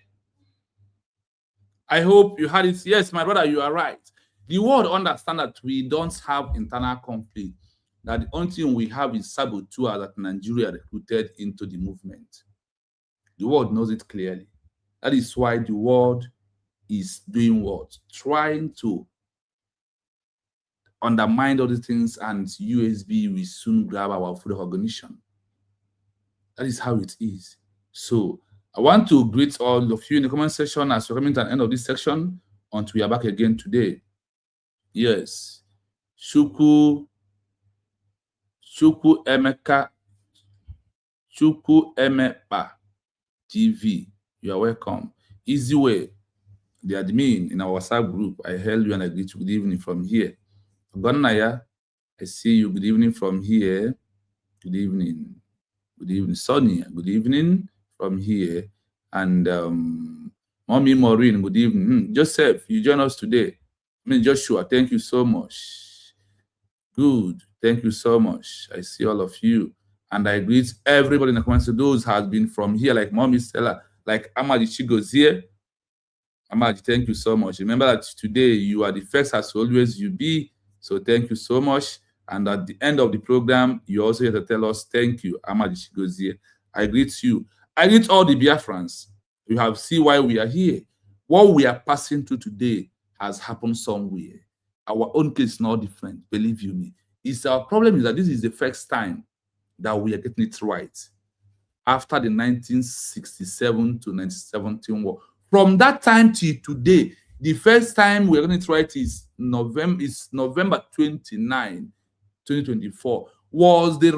I hope you had it. Yes, my brother, you are right. The world understands that we don't have internal conflict, that the only thing we have is saboteurs that Nigeria recruited into the movement. The world knows it clearly. That is why the world is doing what? Trying to undermine all these things, and USB will soon grab our full recognition. That is how it is. So I want to greet all of you in the comment section as we're coming to the end of this section until we are back again today. Yes. Chuku Emepa TV. You are welcome. Easy way. The admin in our WhatsApp group. I hail you and I greet you. Good evening from here. Gonaya, I see you. Good evening from here. Good evening. Good evening. Sonia, good evening from here. And Mommy Maureen, good evening. Joseph, you join us today. Joshua, thank you so much. Good. Thank you so much. I see all of you. And I greet everybody in the comments. Those who has been from here, like Mommy Stella, like Amadi Chigozie. Amadi, thank you so much. Remember that today you are the first as always you be. So thank you so much. And at the end of the program, you also have to tell us thank you, Amadi Chigozie. I greet you. I greet all the Biafrans. You have seen why we are here. What we are passing through today has happened somewhere. Our own case is not different, believe you me. Our problem is that this is the first time that we are getting it right. After the 1967 to 1917 war. From that time till today, the first time we're getting it right is November 29, 2024, was the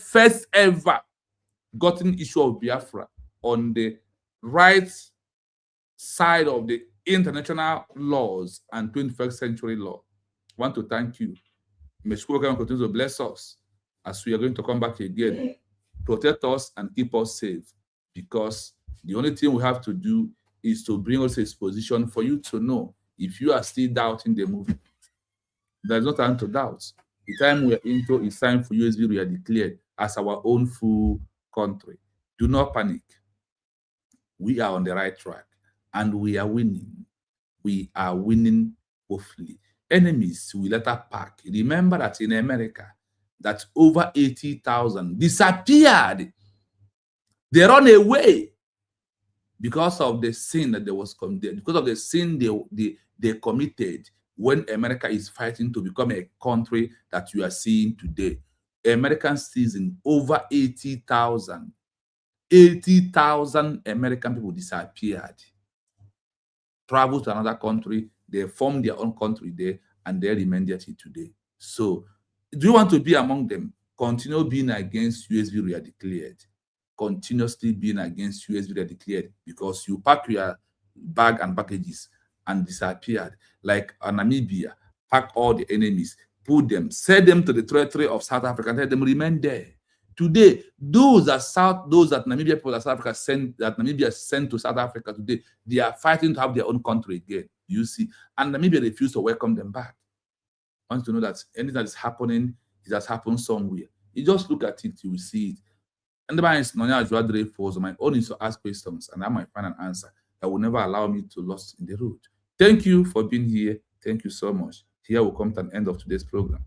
first ever gotten issue of Biafra on the right side of the international laws and 21st century law. I want to thank you. May God continue to bless us as we are going to come back again. Protect us and keep us safe, because the only thing we have to do is to bring us a exposition for you to know if you are still doubting the movement. There's no time to doubt. The time we are into is time for USB we are declared as our own full country. Do not panic. We are on the right track and we are winning. We are winning hopefully. Enemies will later pack. Remember that in America, that over 80,000 disappeared. They run away because of the sin that because of the sin they committed when America is fighting to become a country that you are seeing today. American citizens, over 80,000. 80,000 American people disappeared. Traveled to another country, they formed their own country there, and they remain there till today. So, do you want to be among them? Continue being against USB we are declared. Continuously being against USB we are declared, because you pack your bag and packages and disappeared. Like Namibia, pack all the enemies, put them, send them to the territory of South Africa, and let them remain there. Today, those that Namibia people that South Africa Namibia sent to South Africa today, they are fighting to have their own country again. You see, and Namibia refused to welcome them back. I want to know that anything that is happening, it has happened somewhere. You just look at it, you will see it. And the man is my own is to ask questions, and I might find an answer that will never allow me to lost in the road. Thank you for being here. Thank you so much. Here we come to an end of today's program.